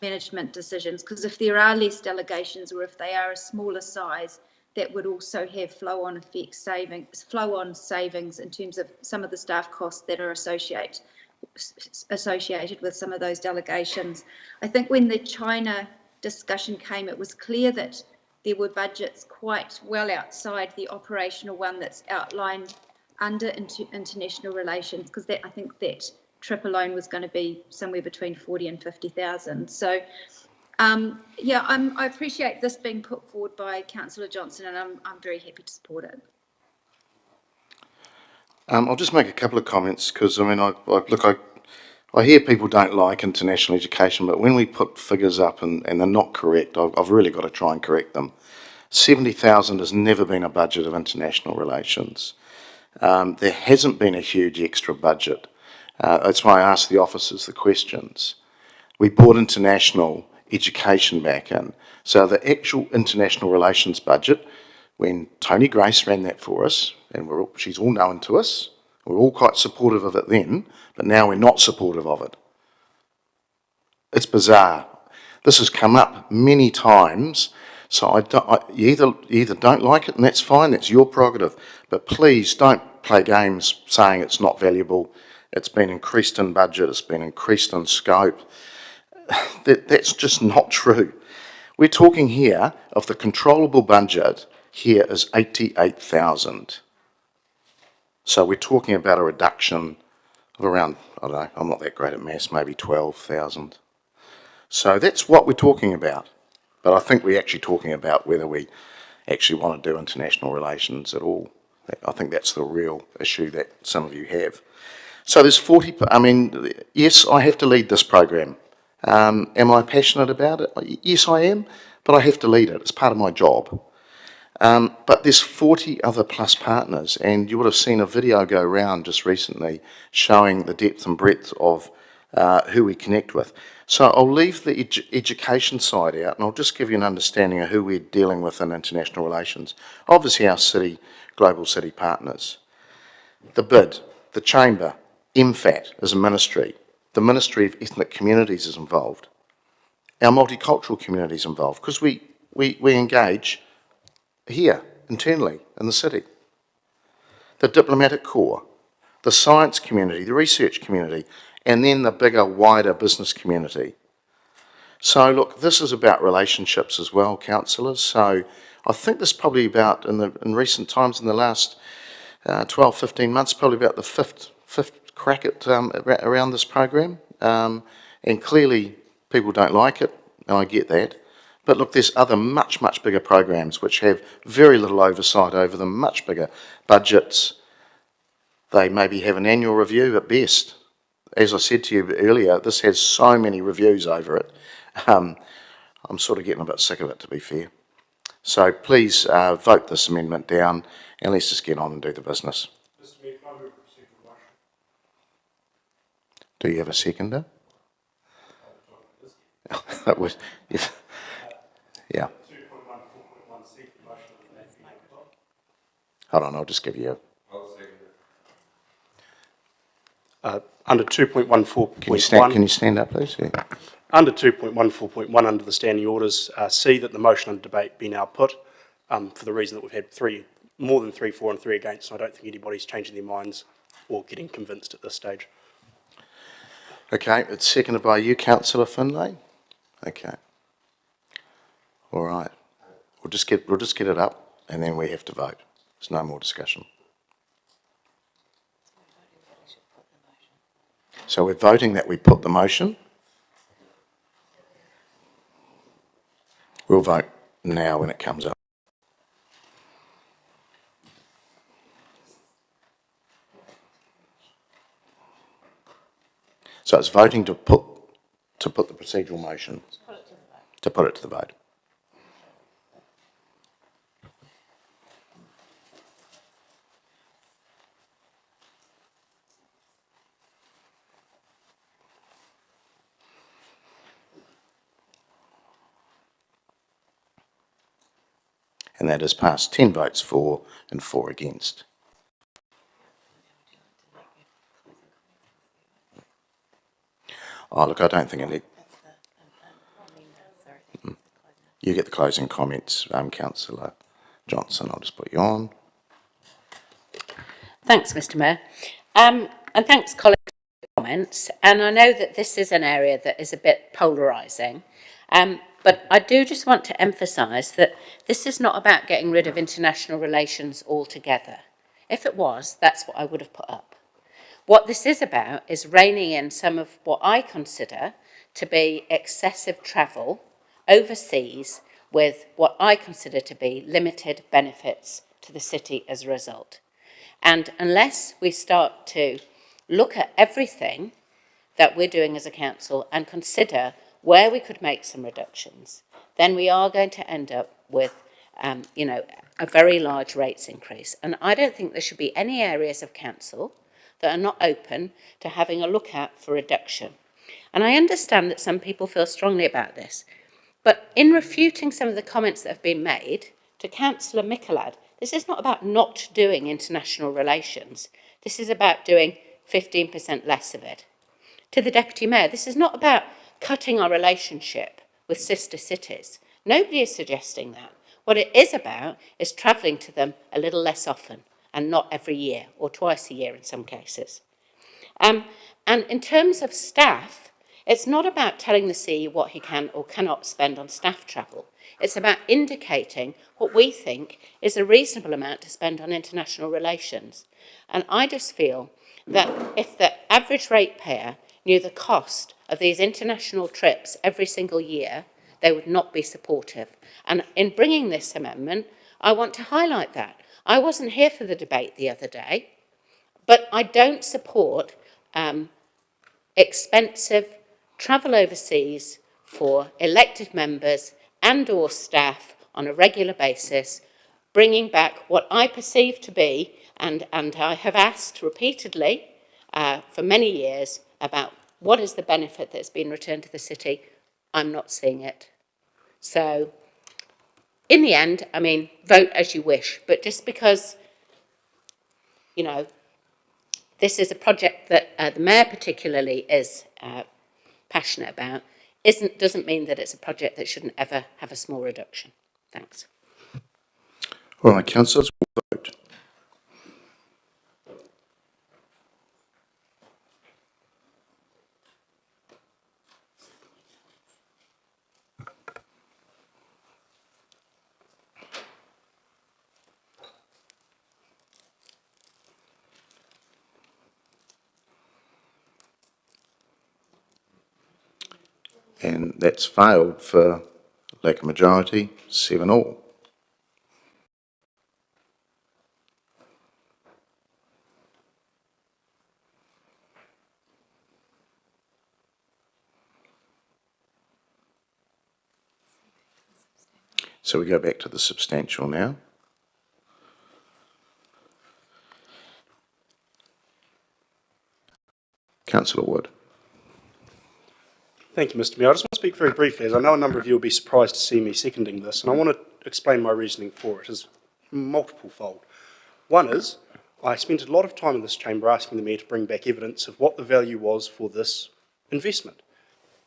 management decisions, because if there are less delegations or if they are a smaller size, that would also have flow-on savings in terms of some of the staff costs that are associated with some of those delegations. I think when the China discussion came, it was clear that there were budgets quite well outside the operational one that's outlined under international relations, because I think that trip alone was going to be somewhere between 40 and 50,000. So, yeah, I appreciate this being put forward by Councillor Johnson, and I'm very happy to support it. I'll just make a couple of comments, because I mean, I hear people don't like international education, but when we put figures up and they're not correct, I've really got to try and correct them. 70,000 has never been a budget of international relations. There hasn't been a huge extra budget. That's why I asked the officers the questions. We brought international education back in. So the actual international relations budget, when Tony Grace ran that for us, and she's all known to us, we're all quite supportive of it then, but now we're not supportive of it. It's bizarre. This has come up many times, so you either don't like it, and that's fine, that's your prerogative, but please don't play games saying it's not valuable. It's been increased in budget, it's been increased in scope. That's just not true. We're talking here of the controllable budget here is 88,000. So we're talking about a reduction of around, I don't know, I'm not that great at maths, maybe 12,000. So that's what we're talking about. But I think we're actually talking about whether we actually want to do international relations at all. I think that's the real issue that some of you have. So there's 40, I mean, yes, I have to lead this program. Am I passionate about it? Yes, I am, but I have to lead it. It's part of my job. But there's 40 other plus partners, and you would have seen a video go around just recently showing the depth and breadth of who we connect with. So I'll leave the education side out, and I'll just give you an understanding of who we're dealing with in international relations. Obviously our city, global city partners. The BID, the Chamber, MFAT is a ministry. The Ministry of Ethnic Communities is involved. Our multicultural community is involved, because we engage here, internally, in the city. The diplomatic corps, the science community, the research community, and then the bigger, wider business community. So look, this is about relationships as well, councillors. So I think this is probably about, in recent times, in the last 12, 15 months, probably about the fifth fifth crack at around this program, and clearly people don't like it, and I get that. But look, there's other much bigger programs which have very little oversight over them, much bigger budgets. They maybe have an annual review at best. As I said to you earlier, this has so many reviews over it. I'm sort of getting a bit sick of it, to be fair. So please vote this amendment down, and let's just get on and do the business. Do you have a seconder? That was, yeah. Hold on, I'll just give you Under 2.14.1. Can you stand up, please? Yeah. Under 2.14.1, under the standing orders, see that the motion under debate be now put, for the reason that we've had more than 3 for and 3 against, and I don't think anybody's changing their minds or getting convinced at this stage. Okay, it's seconded by you, Councillor Finlay. Okay. All right. We'll just get it up, and then we have to vote. There's no more discussion. So we're voting that we put the motion. We'll vote now when it comes up. So it's voting to put the procedural motion. To put it to the vote. And that has passed 10 votes for and 4 against. Oh, look, I don't think I need... You get the closing comments, Councillor Johnson. I'll just put you on. Thanks, Mr Mayor. And thanks, colleagues, for your comments. And I know that this is an area that is a bit polarising. But I do just want to emphasise that this is not about getting rid of international relations altogether. If it was, that's what I would have put up. What this is about is reining in some of what I consider to be excessive travel overseas with what I consider to be limited benefits to the city as a result. And unless we start to look at everything that we're doing as a council and consider where we could make some reductions, then we are going to end up with, a very large rates increase. And I don't think there should be any areas of council that are not open to having a look at for reduction. And I understand that some people feel strongly about this, but in refuting some of the comments that have been made to Councillor Michalad, this is not about not doing international relations. This is about doing 15% less of it. To the Deputy Mayor, this is not about cutting our relationship with sister cities. Nobody is suggesting that. What it is about is travelling to them a little less often, and not every year, or twice a year in some cases. And in terms of staff, it's not about telling the CE what he can or cannot spend on staff travel. It's about indicating what we think is a reasonable amount to spend on international relations. And I just feel that if the average ratepayer knew the cost of these international trips every single year, they would not be supportive. And in bringing this amendment, I want to highlight that. I wasn't here for the debate the other day, but I don't support expensive travel overseas for elected members and or staff on a regular basis, bringing back what I perceive to be, and I have asked repeatedly for many years about what is the benefit that's been returned to the city. I'm not seeing it. So, in the end, I mean, vote as you wish, but just because, this is a project that the Mayor particularly is passionate about, doesn't mean that it's a project that shouldn't ever have a small reduction. Thanks. All right, councillors, we'll vote. And that's failed for lack of majority, 7-all. So we go back to the substantial now. Councillor Wood. Thank you, Mr Mayor. I just want to speak very briefly, as I know a number of you will be surprised to see me seconding this, and I want to explain my reasoning for it as multiple-fold. One is, I spent a lot of time in this chamber asking the Mayor to bring back evidence of what the value was for this investment.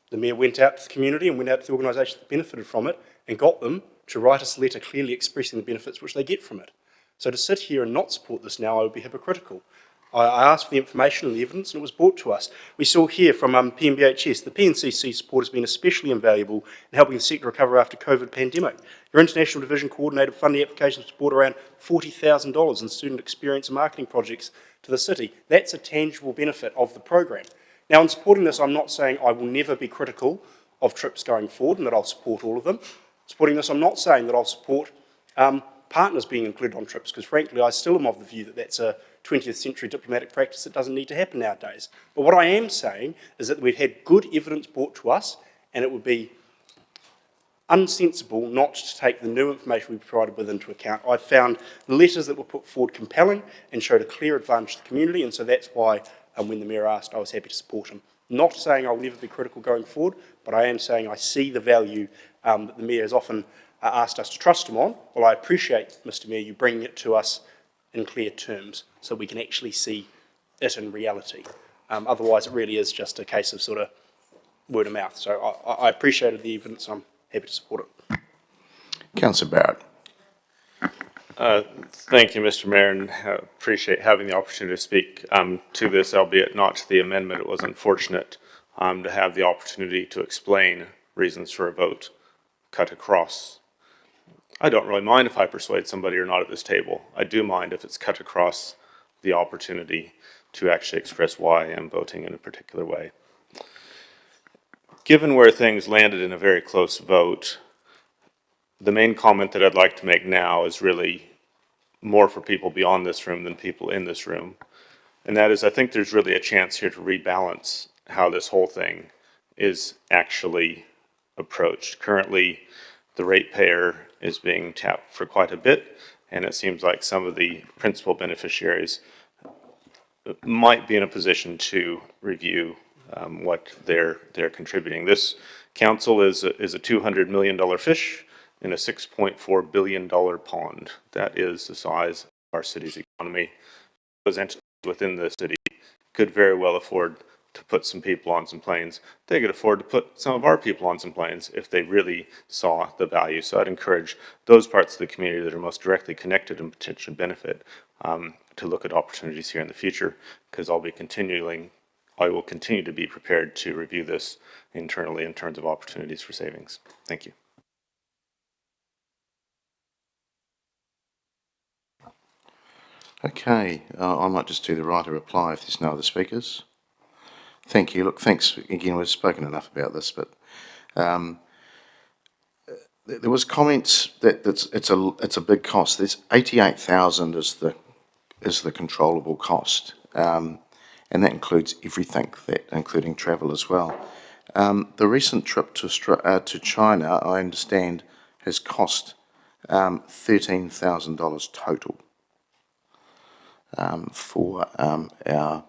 The Mayor went out to the community and went out to the organisations that benefited from it and got them to write us a letter clearly expressing the benefits which they get from it. So to sit here and not support this now, I would be hypocritical. I asked for the information and the evidence, and it was brought to us. We saw here from PNBHS, the PNCC support has been especially invaluable in helping the sector recover after COVID pandemic. Your International Division coordinated funding applications support around $40,000 in student experience and marketing projects to the city. That's a tangible benefit of the program. Now, in supporting this, I'm not saying I will never be critical of trips going forward and that I'll support all of them. Supporting this, I'm not saying that I'll support partners being included on trips, because frankly, I still am of the view that that's a 20th century diplomatic practice that doesn't need to happen nowadays. But what I am saying is that we've had good evidence brought to us, and it would be unsensible not to take the new information we've provided with into account. I found the letters that were put forward compelling and showed a clear advantage to the community, and so that's why when the Mayor asked, I was happy to support him. Not saying I'll never be critical going forward, but I am saying I see the value that the Mayor has often asked us to trust him on. Well, I appreciate, Mr Mayor, you bringing it to us in clear terms so we can actually see it in reality. Otherwise, it really is just a case of sort of word of mouth. So I appreciated the evidence. I'm happy to support it. Councillor Barrett. Thank you, Mr Mayor, and appreciate having the opportunity to speak to this, albeit not to the amendment. It was unfortunate to have the opportunity to explain reasons for a vote cut across. I don't really mind if I persuade somebody or not at this table. I do mind if it's cut across the opportunity to actually express why I'm voting in a particular way. Given where things landed in a very close vote, the main comment that I'd like to make now is really more for people beyond this room than people in this room. And that is, I think there's really a chance here to rebalance how this whole thing is actually approached. Currently, the ratepayer is being tapped for quite a bit, and it seems like some of the principal beneficiaries might be in a position to review what they're contributing. This council is a $200 million fish in a $6.4 billion pond. That is the size of our city's economy. Those entities within the city could very well afford to put some people on some planes. They could afford to put some of our people on some planes if they really saw the value. So I'd encourage those parts of the community that are most directly connected and potentially benefit to look at opportunities here in the future, because I will continue to be prepared to review this internally in terms of opportunities for savings. Thank you. Okay, I might just do the right of reply if there's no other speakers. Thank you. Look, thanks again. We've spoken enough about this, but there was comments that it's a big cost. There's 88,000 is the controllable cost, and that includes everything, including travel as well. The recent trip to China, I understand, has cost $13,000 total for our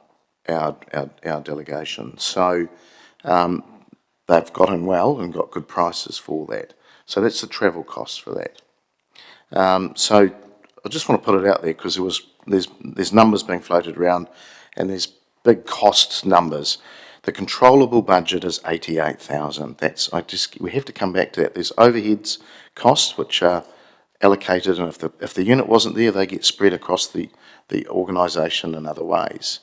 delegation. So they've got in well and got good prices for that. So that's the travel cost for that. So I just want to put it out there because there's numbers being floated around, and there's big cost numbers. The controllable budget is 88,000. We have to come back to that. There's overheads costs which are allocated, and if the unit wasn't there, they get spread across the organisation in other ways.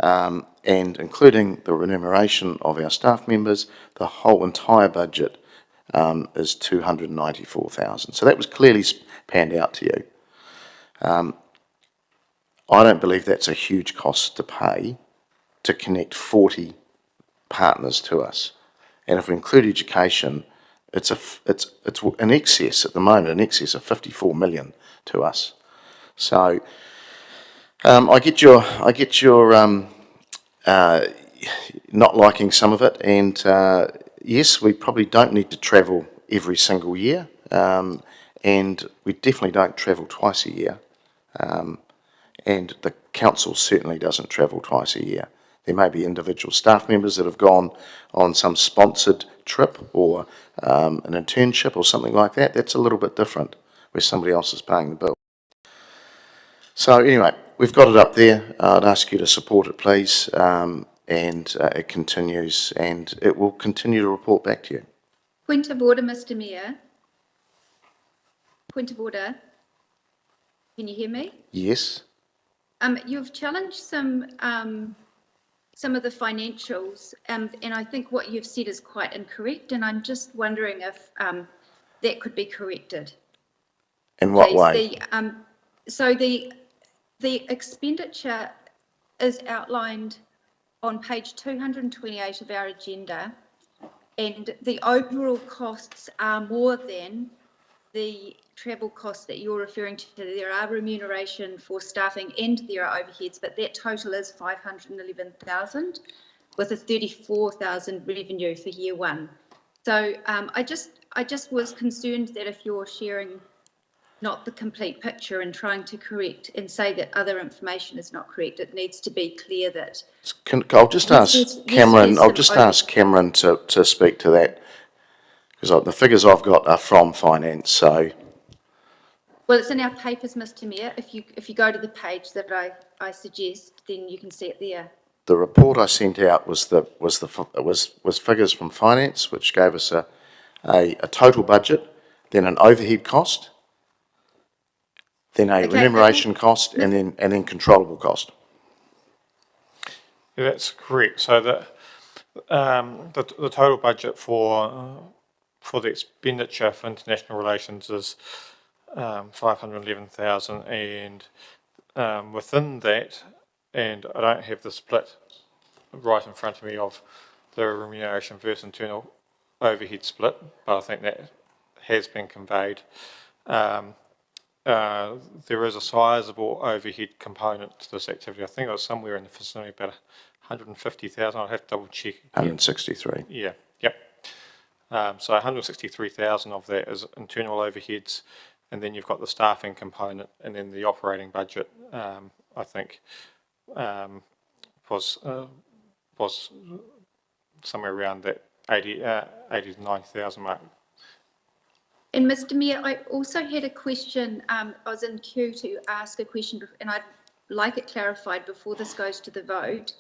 And including the remuneration of our staff members, the whole entire budget is 294,000. So that was clearly panned out to you. I don't believe that's a huge cost to pay to connect 40 partners to us. And if we include education, it's in excess at the moment, in excess of 54 million to us. So I get your not liking some of it, and yes, we probably don't need to travel every single year, and we definitely don't travel twice a year, and the council certainly doesn't travel twice a year. There may be individual staff members that have gone on some sponsored trip or an internship or something like that. That's a little bit different, where somebody else is paying the bill. So anyway, we've got it up there. I'd ask you to support it, please. And it continues, and it will continue to report back to you. Point of order, Mr. Mayor. Point of order. Can you hear me? Yes. You've challenged some of the financials, and I think what you've said is quite incorrect, and I'm just wondering if that could be corrected. In what Please. way? So the expenditure is outlined on page 228 of our agenda, and the overall costs are more than the travel costs that you're referring to. There are remuneration for staffing and there are overheads, but that total is 511,000 with a 34,000 revenue for year one. So I just was concerned that if you're sharing not the complete picture and trying to correct and say that other information is not correct, it needs to be clear that. I'll just ask Cameron. I'll just ask Cameron to speak to that, because the figures I've got are from finance. So. Well, it's in our papers, Mr. Mayor. If you go to the page that I suggest, then you can see it there. The report I sent out was figures from finance, which gave us a total budget, then an overhead cost, then a remuneration cost, and then controllable cost. Yeah, that's correct. So the total budget for the expenditure for international relations is 511,000, and within that, and I don't have the split right in front of me of the remuneration versus internal overhead split, but I think that has been conveyed. There is a sizable overhead component to this activity. I think it was somewhere in the vicinity of about 150,000. I'll have to double check. 163. Yeah, yep. So 163,000 of that is internal overheads, and then you've got the staffing component, and then the operating budget, I think, was somewhere around that 80 to 90,000 mark. And Mr. Mayor, I also had a question. I was in queue to ask a question, and I'd like it clarified before this goes to the vote.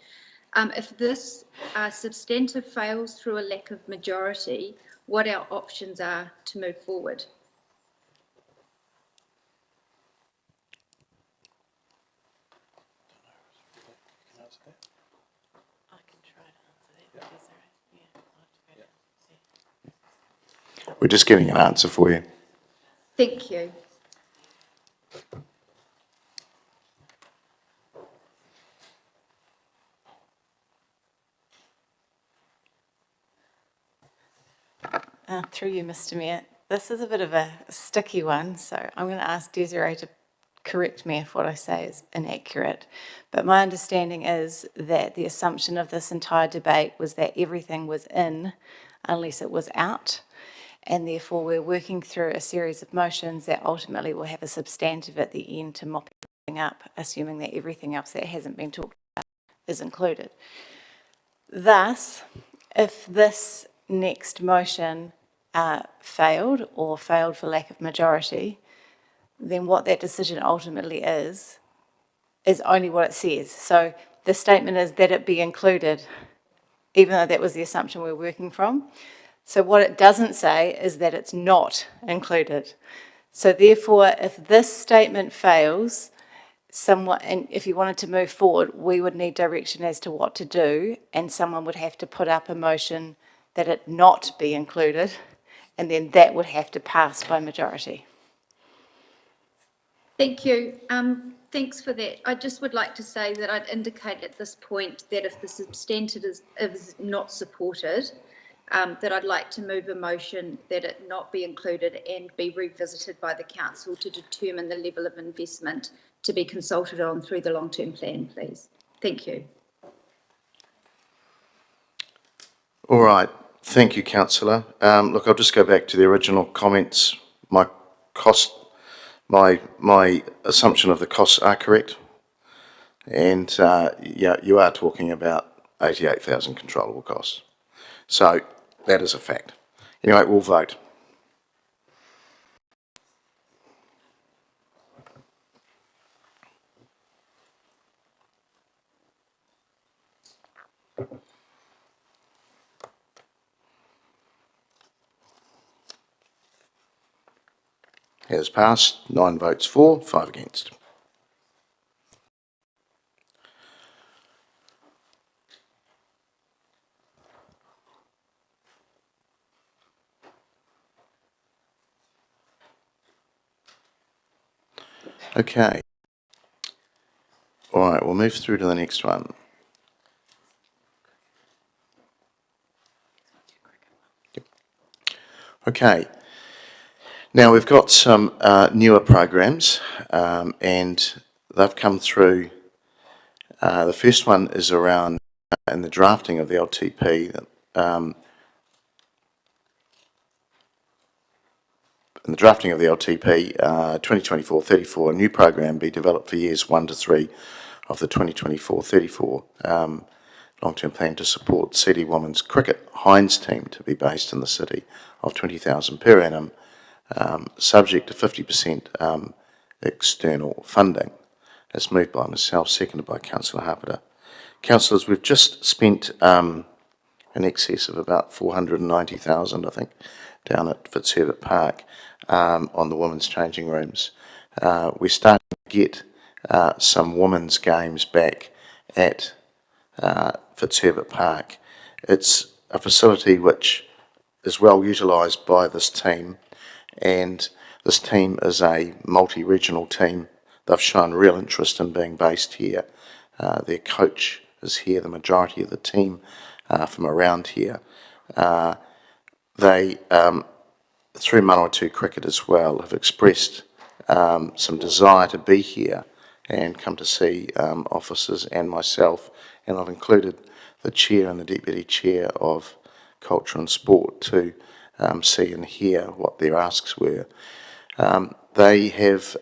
If this substantive fails through a lack of majority, what our options are to move forward? We're just getting an answer for you. Thank you. Through you, Mr. Mayor. This is a bit of a sticky one, so I'm going to ask Desiree to correct me if what I say is inaccurate. But my understanding is that the assumption of this entire debate was that everything was in unless it was out, and therefore we're working through a series of motions that ultimately will have a substantive at the end to mop everything up, assuming that everything else that hasn't been talked about is included. Thus, if this next motion failed for lack of majority, then what that decision ultimately is only what it says. So the statement is that it be included, even though that was the assumption we're working from. So what it doesn't say is that it's not included. So therefore, if this statement fails, and if you wanted to move forward, we would need direction as to what to do, and someone would have to put up a motion that it not be included, and then that would have to pass by majority. Thank you. Thanks for that. I just would like to say that I'd indicate at this point that if the substantive is not supported, that I'd like to move a motion that it not be included and be revisited by the council to determine the level of investment to be consulted on through the long-term plan, please. Thank you. All right, thank you, councillor. Look, I'll just go back to the original comments. My assumption of the costs are correct. And, yeah, you are talking about 88,000 controllable costs. So that is a fact. Anyway, we'll vote. Has passed, 9 votes for, 5 against. Okay. All right, we'll move through to the next one. Yep. Okay. Now we've got some newer programs, and they've come through. The first one is around in the drafting of the LTP. In the drafting of the LTP 2024-34, a new program be developed for years 1 to 3 of the 2024-34 long-term plan to support City Women's Cricket Hinds team to be based in the city of 20,000 per annum, subject to 50% external funding. It's moved by myself, seconded by Councillor Hapeta. Councillors, we've just spent in excess of about 490,000, I think, down at Fitzherbert Park on the women's changing rooms. We're starting to get some women's games back at Fitzherbert Park. It's a facility which is well utilised by this team, and this team is a multi-regional team. They've shown real interest in being based here. Their coach is here, the majority of the team from around here. They, through Manawatu Cricket as well, have expressed some desire to be here and come to see officers and myself, and I've included the chair and the deputy chair of Culture and Sport to see and hear what their asks were. They have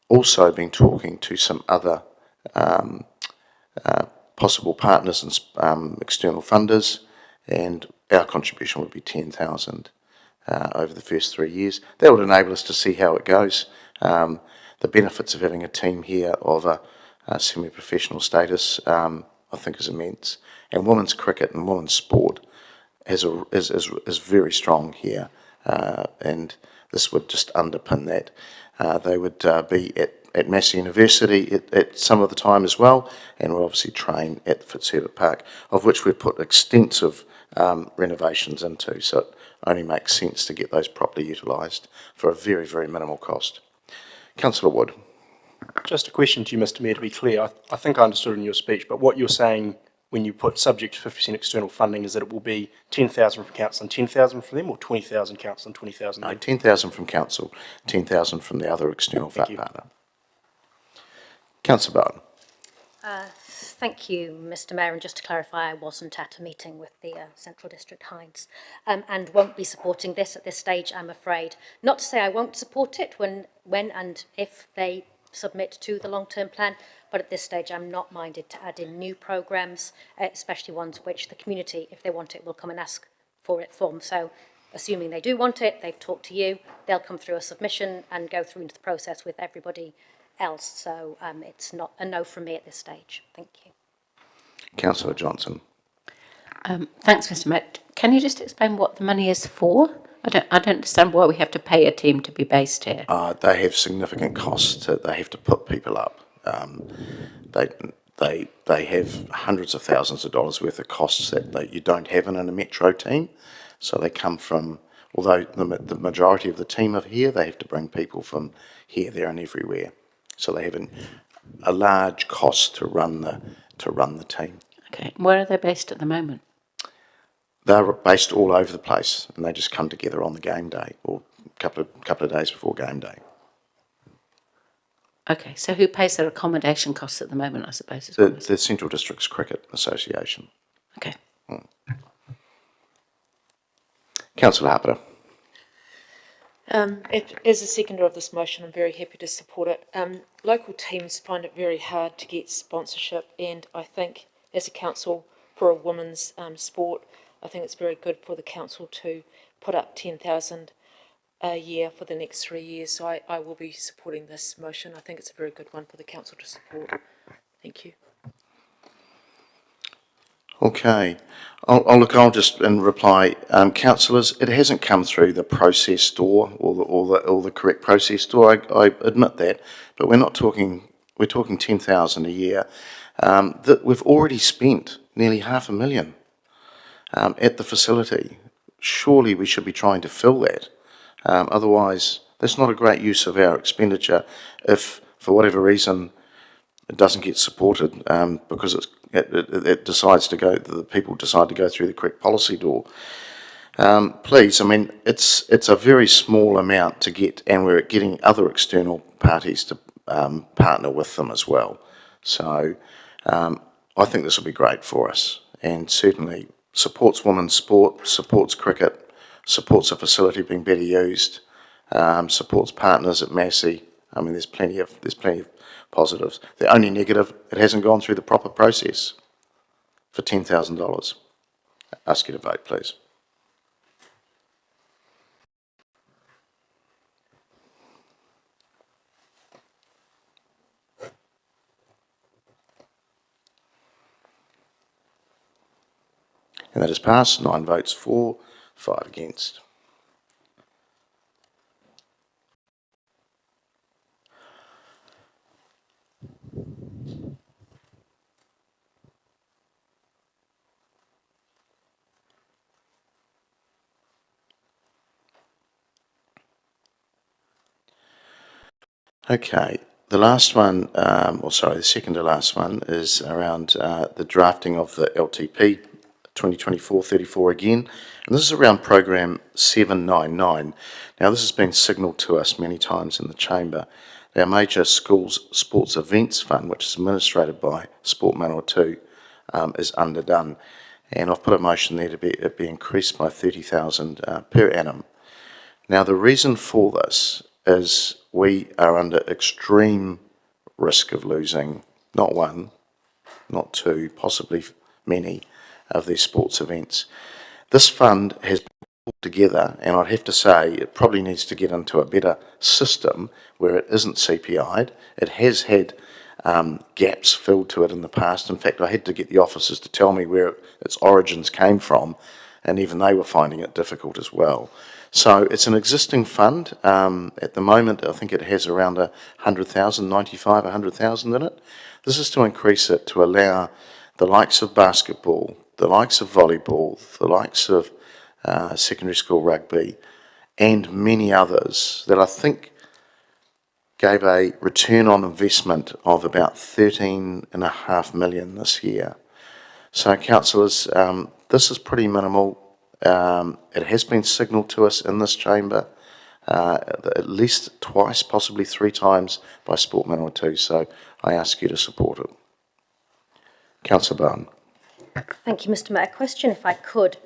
also been talking to some other possible partners and external funders, and our contribution would be 10,000 over the first 3 years. That would enable us to see how it goes. The benefits of having a team here of a semi-professional status, I think, is immense. And women's cricket and women's sport is very strong here, and this would just underpin that. They would be at Massey University at some of the time as well, and will obviously train at Fitzherbert Park, of which we've put extensive renovations into, so it only makes sense to get those properly utilised for a very, very minimal cost. Councillor Wood. Just a question to you, Mr Mayor, to be clear. I think I understood in your speech, but what you're saying when you put subject to 50% external funding is that it will be 10,000 from council and 10,000 from them, or 20,000 council and 20,000? No, 10,000 from council, 10,000 from the other external partner. Councillor Barton. Thank you, Mr Mayor, and just to clarify, I wasn't at a meeting with the Central District Hinds and won't be supporting this at this stage, I'm afraid. Not to say I won't support it when and if they submit to the long-term plan, but at this stage I'm not minded to add in new programmes, especially ones which the community, if they want it, will come and ask for it from. So assuming they do want it, they've talked to you, they'll come through a submission and go through into the process with everybody else. So it's not a no from me at this stage. Thank you. Councillor Johnson. Thanks, Mr Mayor. Can you just explain what the money is for? I don't understand why we have to pay a team to be based here. They have significant costs. They have to put people up. They have hundreds of thousands of dollars worth of costs that you don't have in a metro team. So they come from, although the majority of the team are here, they have to bring people from here, there and everywhere. So they have a large cost to run the team. Okay, where are they based at the moment? they're based all over the place, and they just come together on the game day or couple of days before game day. Okay, so who pays their accommodation costs at the moment, I suppose? Is The Central Districts Cricket Association. Okay. Councillor Harper. As a seconder of this motion, I'm very happy to support it. Local teams find it very hard to get sponsorship, and I think as a council for a women's sport, I think it's very good for the council to put up 10,000 a year for the next 3 years. So I will be supporting this motion. I think it's a very good one for the council to support. Thank you. Okay. I'll just in reply, councillors, it hasn't come through the process door or the correct process door. I admit that, but we're talking 10,000 a year. That we've already spent nearly $500,000 at the facility. Surely we should be trying to fill that. Otherwise, that's not a great use of our expenditure if, for whatever reason, it doesn't get supported because it decides to go. The people decide to go through the correct policy door. Please, I mean, it's a very small amount to get, and we're getting other external parties to partner with them as well. So I think this will be great for us, and certainly supports women's sport, supports cricket, supports a facility being better used, supports partners at Massey. I mean, there's plenty of positives. The only negative, it hasn't gone through the proper process for $10,000. Ask you to vote, please. And that is passed. 9 votes for, 5 against. Okay, the last one, the second to last one is around the drafting of the LTP 2024-34 again, and this is around program 799. Now this has been signalled to us many times in the chamber. Our major schools sports events fund, which is administrated by Sport Manawatu, is underdone, and I've put a motion there to it be increased by 30,000 per annum. Now the reason for this is we are under extreme risk of losing not one, not two, possibly many of these sports events. This fund has been pulled together, and I'd have to say it probably needs to get into a better system where it isn't CPI'd. It has had gaps filled to it in the past. In fact, I had to get the officers to tell me where its origins came from, and even they were finding it difficult as well. So it's an existing fund. At the moment, I think it has around 100,000, 95, 100,000 in it. This is to increase it to allow the likes of basketball, the likes of volleyball, the likes of secondary school rugby, and many others that I think gave a return on investment of about $13.5 million this year. So, councillors, this is pretty minimal. It has been signalled to us in this chamber at least twice, possibly 3 times by Sport Manawatu, so I ask you to support it. Councillor Bowen. Thank you, Mr Mayor. Question, if I could.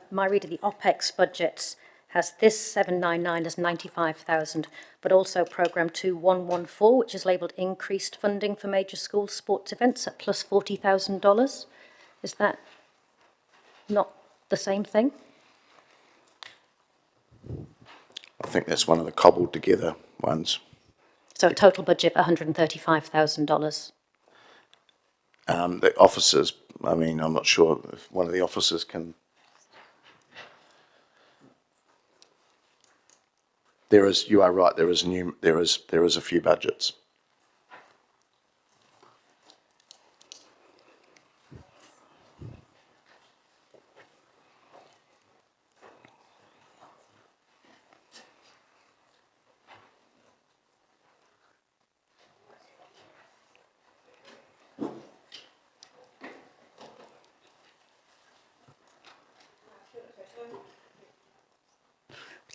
My read of the OPEX budgets has this 799 as 95,000, but also programme 2114, which is labelled increased funding for major school sports events at plus $40,000. Is that not the same thing? I think that's one of the cobbled together ones. So a total budget of $135,000. The officers, I mean, I'm not sure if one of the officers can. You are right, there is a few budgets.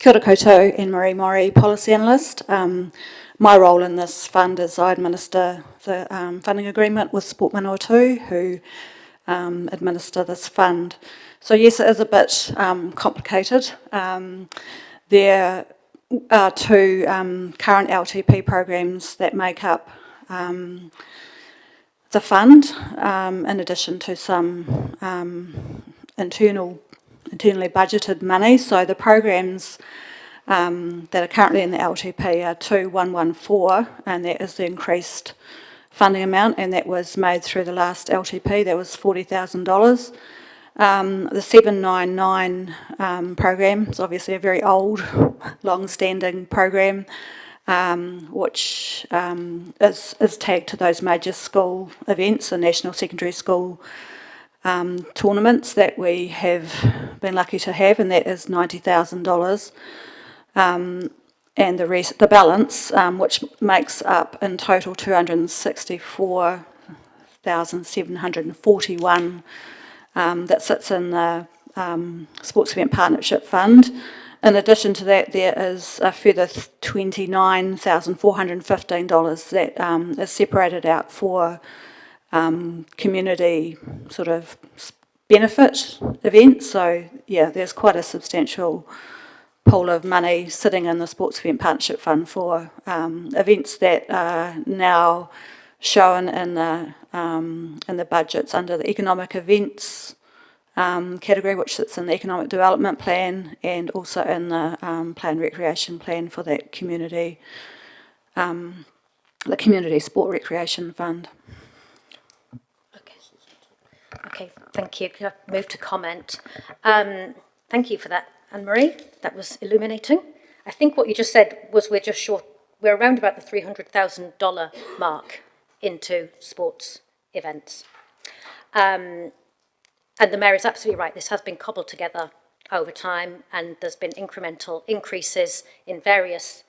Kia ora koutou, Anne-Marie Maury, Policy Analyst. My role in this fund is I administer the funding agreement with Sport Manawatu, who administer this fund. So yes, it is a bit complicated. There are two current LTP programs that make up the fund, in addition to some internally budgeted money. So the programs that are currently in the LTP are 2114, and that is the increased funding amount, and that was made through the last LTP. That was $40,000. The 799 program is obviously a very old, long-standing program, which is tagged to those major school events, the National Secondary School tournaments that we have been lucky to have, and that is $90,000. And the balance, which makes up in total 264,741, that sits in the Sports Event Partnership Fund. In addition to that, there is a further $29,415 that is separated out for community sort of benefit events. So yeah, there's quite a substantial pool of money sitting in the Sports Event Partnership Fund for events that are now shown in the budgets under the economic events category, which sits in the economic development plan, and also in the planned recreation plan for that community, the community sport recreation fund. Okay, thank you. Can I move to comment? Thank you for that, Anne-Marie. That was illuminating. I think what you just said was we're around about the $300,000 mark into sports events. And the Mayor is absolutely right. This has been cobbled together over time, and there's been incremental increases in various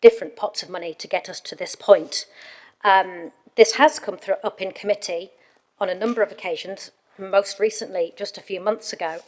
different pots of money to get us to this point. This has come up in committee on a number of occasions, most recently just a few months ago.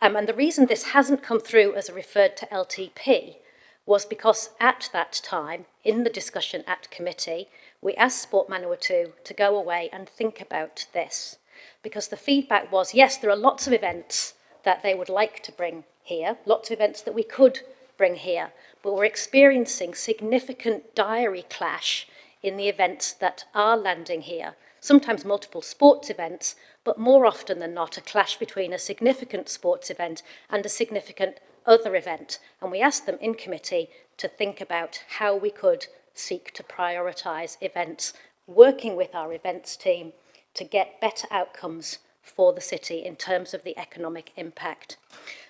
And the reason this hasn't come through as a referred to LTP was because at that time, in the discussion at committee, we asked Sport Manawatu to go away and think about this. Because the feedback was, yes, there are lots of events that they would like to bring here, lots of events that we could bring here, but we're experiencing significant diary clash in the events that are landing here. Sometimes multiple sports events, but more often than not a clash between a significant sports event and a significant other event. And we asked them in committee to think about how we could seek to prioritise events, working with our events team to get better outcomes for the city in terms of the economic impact.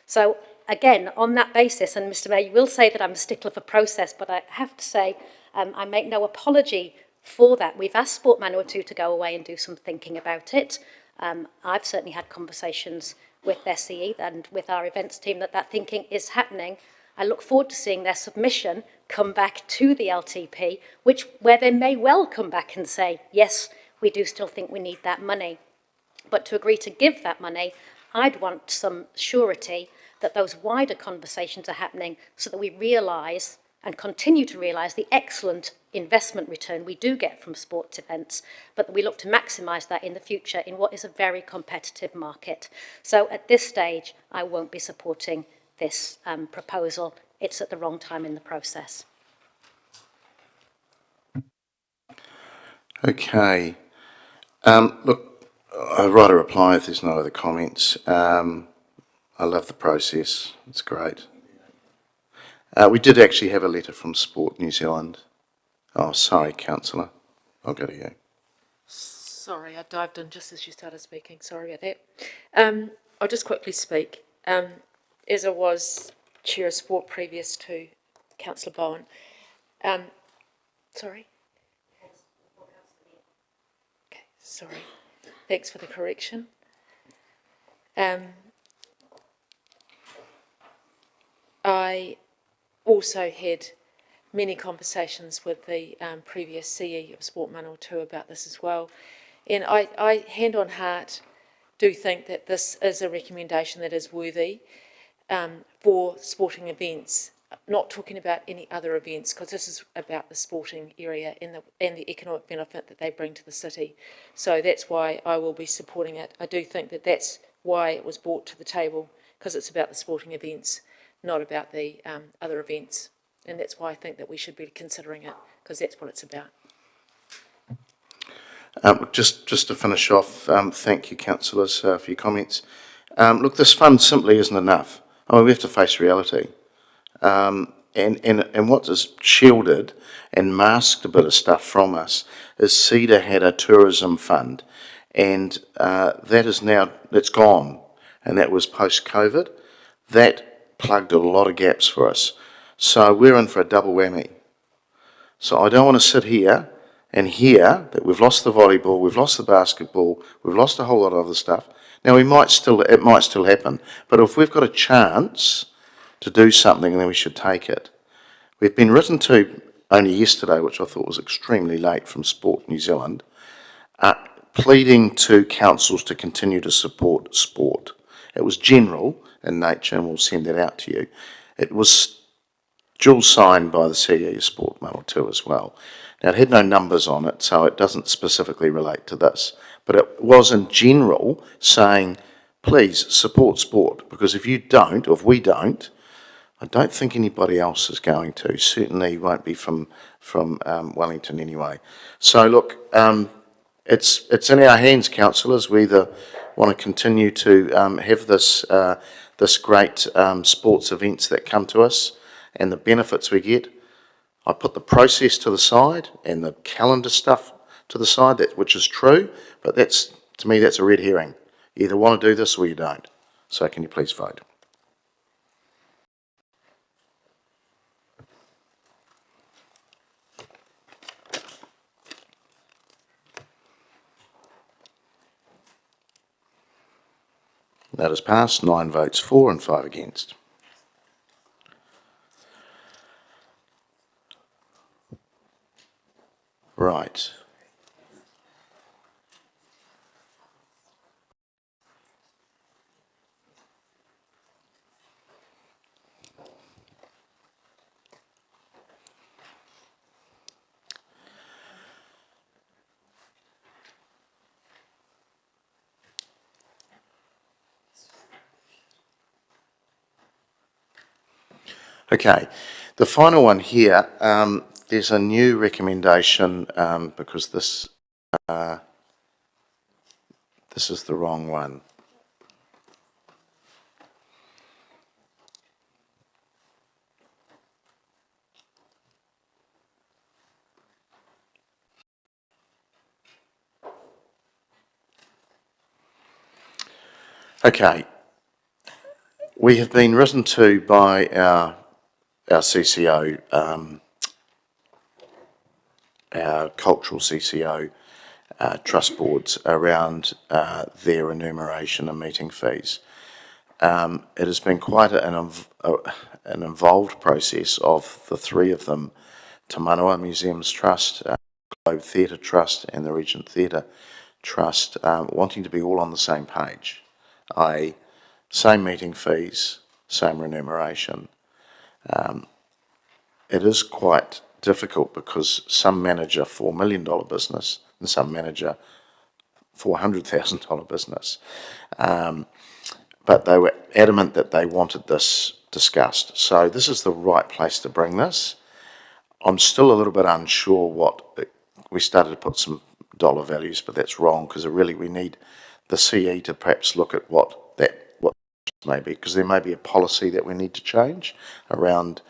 So again, on that basis, and Mr Mayor, you will say that I'm a stickler for process, but I have to say I make no apology for that. We've asked Sport Manawatu to go away and do some thinking about it. I've certainly had conversations with SCE and with our events team that thinking is happening. I look forward to seeing their submission come back to the LTP, where they may well come back and say, yes, we do still think we need that money. But to agree to give that money, I'd want some surety that those wider conversations are happening so that we realise and continue to realise the excellent investment return we do get from sports events, but that we look to maximise that in the future in what is a very competitive market. So at this stage, I won't be supporting this proposal. It's at the wrong time in the process. Okay. Look, I'll write a reply if there's no other comments. I love the process. It's great. We did actually have a letter from Sport New Zealand. Oh, sorry, Councillor. I'll go to you. Sorry, I dived in just as you started speaking. Sorry about that. I'll just quickly speak. As I was Chair of Sport previous to Councillor Bowen. Sorry? Okay, sorry. Thanks for the correction. I also had many conversations with the previous CE of Sport Manawatu about this as well. And I, hand on heart, do think that this is a recommendation that is worthy. for sporting events. Not talking about any other events, because this is about the sporting area and the economic benefit that they bring to the city. So that's why I will be supporting it. I do think that that's why it was brought to the table, because it's about the sporting events, not about the other events. And that's why I think that we should be considering it, because that's what it's about. Just to finish off, thank you, councillors, for your comments. Look, this fund simply isn't enough. I mean, we have to face reality. And what is shielded and masked a bit of stuff from us is CEDA had a tourism fund, and that is now, it's gone, and that was post-COVID. That plugged a lot of gaps for us. So we're in for a double whammy. So I don't want to sit here and hear that we've lost the volleyball, we've lost the basketball, we've lost a whole lot of other stuff. Now it might still happen, but if we've got a chance to do something, then we should take it. We've been written to only yesterday, which I thought was extremely late, from Sport New Zealand, pleading to councils to continue to support sport. It was general in nature, and we'll send that out to you. It was dual signed by the CEO of Sport Manawatu as well. Now, it had no numbers on it, so it doesn't specifically relate to this, but it was in general saying, please support sport, because if you don't, or if we don't, I don't think anybody else is going to. Certainly won't be from Wellington anyway. So look, it's in our hands, councillors. We either want to continue to have this this great sports events that come to us and the benefits we get. I put the process to the side and the calendar stuff to the side, which is true, but that's, to me, that's a red herring. You either want to do this or you don't. So can you please vote? That is passed, 9 votes for and 5 against. Right. Okay, the final one here, there's a new recommendation because this is the wrong one. Okay, we have been written to by our CCO, our cultural CCO trust boards around their remuneration and meeting fees. It has been quite an involved process of the three of them, Te Manawa Museums Trust, Globe Theatre Trust and the Regent Theatre Trust, wanting to be all on the same page, i.e. same meeting fees, same remuneration. It is quite difficult because some manage a $4 million business and some manage a $400,000 business. But they were adamant that they wanted this discussed. So this is the right place to bring this. I'm still a little bit unsure we started to put some dollar values, but that's wrong because really we need the CE to perhaps look at what may be, because there may be a policy that we need to change around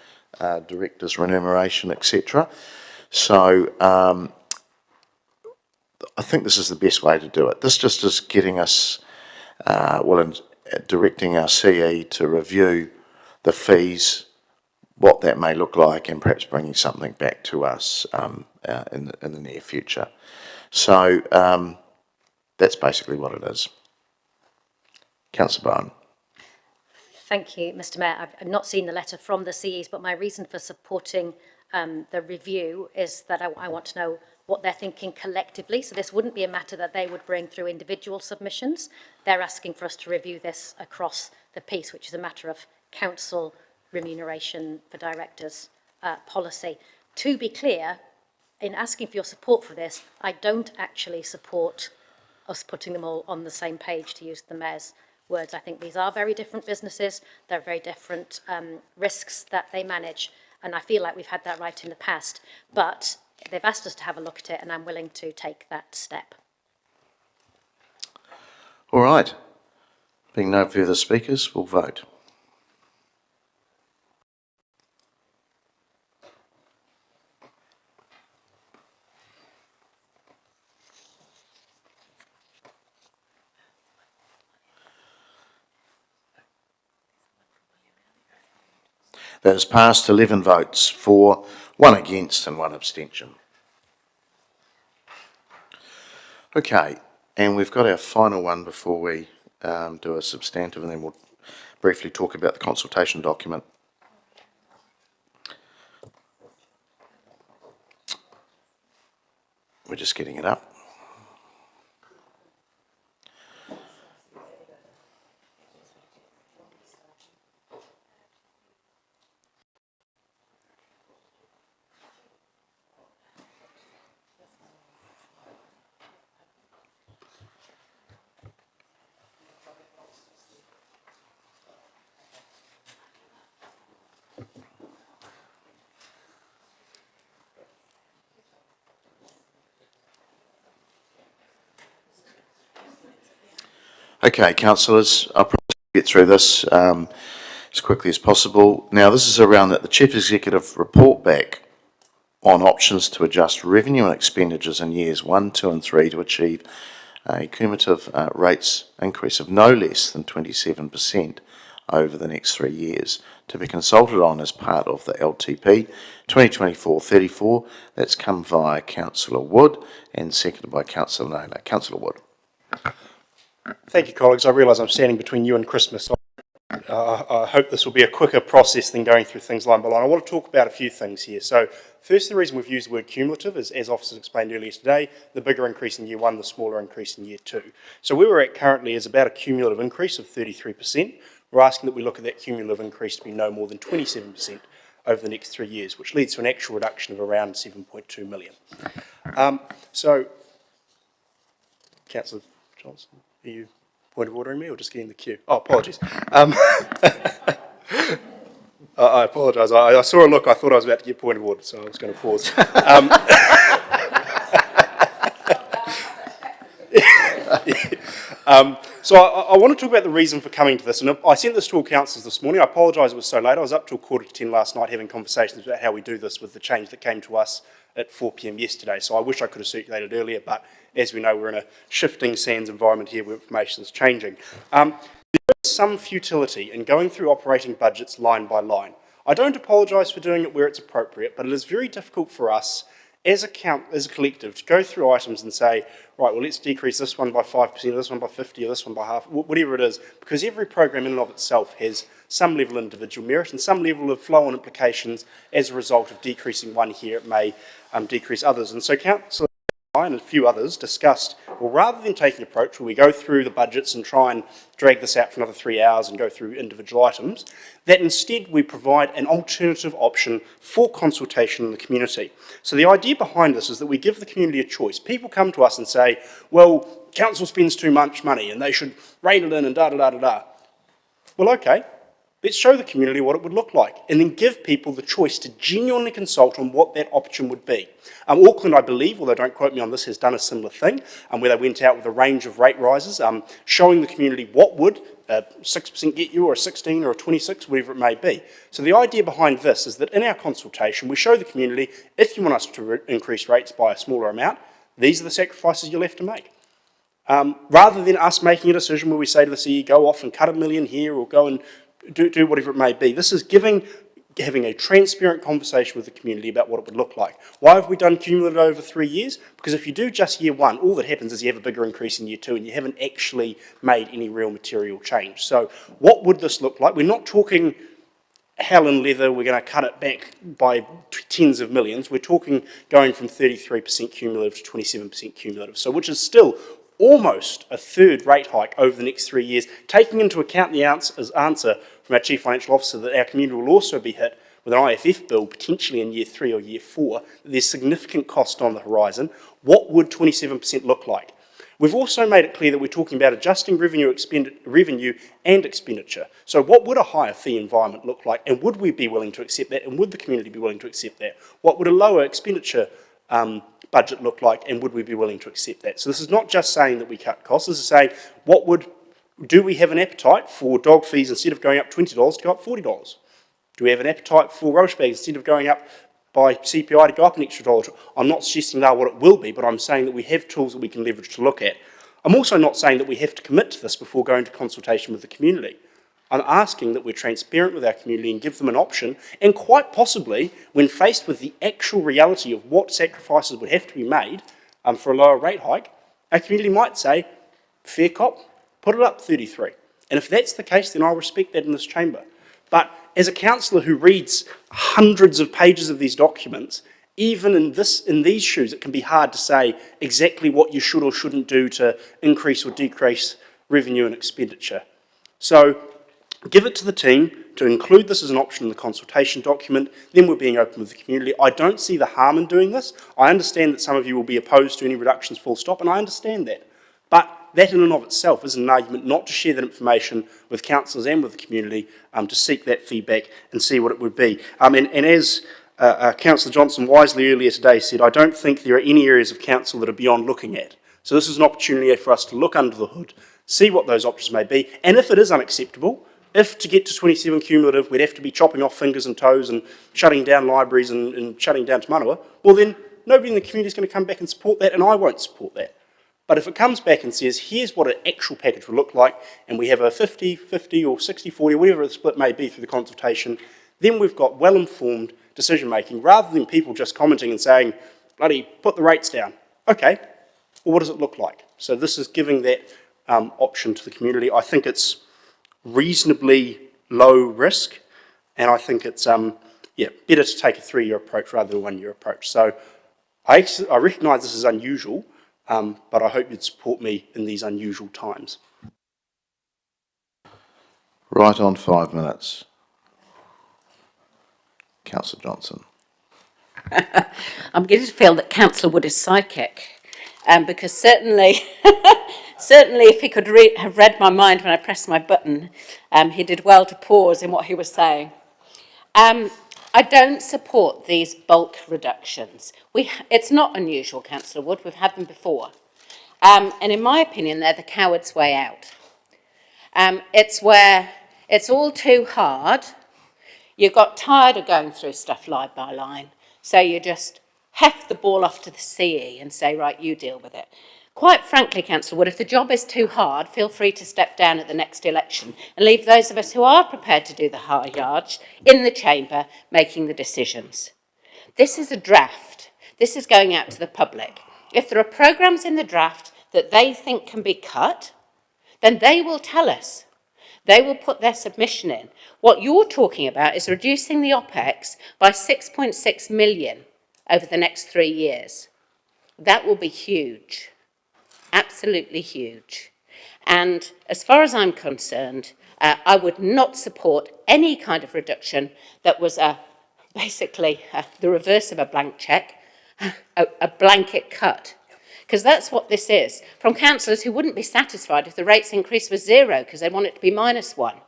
directors' remuneration, etc. So I think this is the best way to do it. This just is getting us, directing our CE to review the fees, what that may look like, and perhaps bringing something back to us in the near future. So that's basically what it is. Councillor Bowen. Thank you, Mr. Mayor. I've not seen the letter from the CEs, but my reason for supporting the review is that I want to know what they're thinking collectively. So this wouldn't be a matter that they would bring through individual submissions. They're asking for us to review this across the piece, which is a matter of council remuneration for directors policy. To be clear, in asking for your support for this, I don't actually support us putting them all on the same page, to use the Mayor's words. I think these are very different businesses. They're very different risks that they manage. And I feel like we've had that right in the past. But they've asked us to have a look at it, and I'm willing to take that step. All right. Being no further speakers, we'll vote. That has passed 11 votes for, 1 against and 1 abstention. Okay, and we've got our final one before we do a substantive, and then we'll briefly talk about the consultation document. We're just getting it up. Okay, councillors, I'll probably get through this as quickly as possible. Now, this is around that the Chief Executive report back on options to adjust revenue and expenditures in years 1, 2 and 3 to achieve a cumulative rates increase of no less than 27% over the next 3 years, to be consulted on as part of the LTP 2024-34. That's come via Councillor Wood and seconded by Councillor Naylor. Councillor Wood. Thank you, colleagues. I realise I'm standing between you and Christmas. I hope this will be a quicker process than going through things line by line. I want to talk about a few things here. So, first, the reason we've used the word cumulative is, as officers explained earlier today, the bigger increase in year 1, the smaller increase in year 2. So where we're at currently is about a cumulative increase of 33%. We're asking that we look at that cumulative increase to be no more than 27% over the next 3 years, which leads to an actual reduction of around 7.2 million. So, Councillor Johnson, are you point of ordering me or just getting the queue? Oh, apologies. I apologise. I saw a look. I thought I was about to get point of order, so I was going to pause. So I want to talk about the reason for coming to this. And I sent this to all councillors this morning. I apologise it was so late. I was up till 9:45 last night having conversations about how we do this with the change that came to us at 4 p.m. yesterday. So I wish I could have circulated earlier, but as we know, we're in a shifting sands environment here where information is changing. There is some futility in going through operating budgets line by line. I don't apologise for doing it where it's appropriate, but it is very difficult for us as a collective to go through items and say, right, well, let's decrease this one by 5%, this one by 50%, or this one by half, whatever it is, because every program in and of itself has some level of individual merit and some level of flow-on implications. As a result of decreasing one here, it may decrease others. And so Councillor and a few others discussed, well, rather than taking an approach where we go through the budgets and try and drag this out for another 3 hours and go through individual items, that instead we provide an alternative option for consultation in the community. So the idea behind this is that we give the community a choice. People come to us and say, well, council spends too much money and they should rein it in and da-da-da-da-da. Well, okay. Let's show the community what it would look like and then give people the choice to genuinely consult on what that option would be. Auckland, I believe, although don't quote me on this, has done a similar thing where they went out with a range of rate rises, showing the community what would a 6% get you or a 16 or a 26, whatever it may be. So the idea behind this is that in our consultation, we show the community, if you want us to increase rates by a smaller amount, these are the sacrifices you'll have to make. Rather than us making a decision where we say to the CE, go off and cut $1 million here or go and do whatever it may be. This is having a transparent conversation with the community about what it would look like. Why have we done cumulative over 3 years? Because if you do just year 1, all that happens is you have a bigger increase in year 2 and you haven't actually made any real material change. So what would this look like? We're not talking hell and leather, we're going to cut it back by tens of millions. We're talking going from 33% cumulative to 27% cumulative, so which is still almost a third rate hike over the next 3 years, taking into account the answer from our Chief Financial Officer that our community will also be hit with an IFF bill potentially in year 3 or year 4, that there's significant cost on the horizon. What would 27% look like? We've also made it clear that we're talking about adjusting revenue and expenditure. So what would a higher fee environment look like, and would we be willing to accept that, and would the community be willing to accept that? What would a lower expenditure budget look like, and would we be willing to accept that? So this is not just saying that we cut costs, this is saying do we have an appetite for dog fees instead of going up $20 to go up $40? Do we have an appetite for rubbish bags instead of going up by CPI to go up an extra $1? I'm not suggesting now what it will be, but I'm saying that we have tools that we can leverage to look at. I'm also not saying that we have to commit to this before going to consultation with the community. I'm asking that we're transparent with our community and give them an option, and quite possibly, when faced with the actual reality of what sacrifices would have to be made for a lower rate hike, our community might say, fair cop, put it up 33. And if that's the case, then I'll respect that in this chamber. But as a councillor who reads hundreds of pages of these documents, even in these shoes, it can be hard to say exactly what you should or shouldn't do to increase or decrease revenue and expenditure. So give it to the team to include this as an option in the consultation document, then we're being open with the community. I don't see the harm in doing this. I understand that some of you will be opposed to any reductions full stop, and I understand that. But that in and of itself is an argument not to share that information with councillors and with the community, to seek that feedback and see what it would be. And as Councillor Johnson wisely earlier today said, I don't think there are any areas of council that are beyond looking at. So this is an opportunity for us to look under the hood, see what those options may be, and if it is unacceptable, if to get to 27 cumulative we'd have to be chopping off fingers and toes and shutting down libraries and shutting down Te Manawa, well then nobody in the community is going to come back and support that, and I won't support that. But if it comes back and says, here's what an actual package will look like, and we have a 50-50 or 60-40, whatever the split may be through the consultation, then we've got well-informed decision-making, rather than people just commenting and saying, bloody, put the rates down. Okay, well, what does it look like? So this is giving that option to the community. I think it's reasonably low risk, and I think it's better to take a 3-year approach rather than a 1-year approach. So I recognise this is unusual, but I hope you'd support me in these unusual times. Right on 5 minutes. Councillor Johnson. I'm beginning to feel that Councillor Wood is psychic, because certainly if he could have read my mind when I pressed my button, he did well to pause in what he was saying. I don't support these bulk reductions. It's not unusual, Councillor Wood, we've had them before. And in my opinion, they're the coward's way out. It's where it's all too hard. You got tired of going through stuff line by line, so you just heft the ball off to the CE and say, right, you deal with it. Quite frankly, Councillor Wood, if the job is too hard, feel free to step down at the next election and leave those of us who are prepared to do the hard yards in the chamber making the decisions. This is a draft. This is going out to the public. If there are programmes in the draft that they think can be cut, then they will tell us. They will put their submission in. What you're talking about is reducing the OPEX by 6.6 million over the next 3 years. That will be huge. Absolutely huge. And as far as I'm concerned, I would not support any kind of reduction that was basically the reverse of a blank cheque, a blanket cut. Because that's what this is, from councillors who wouldn't be satisfied if the rates increase was 0 because they want it to be -1.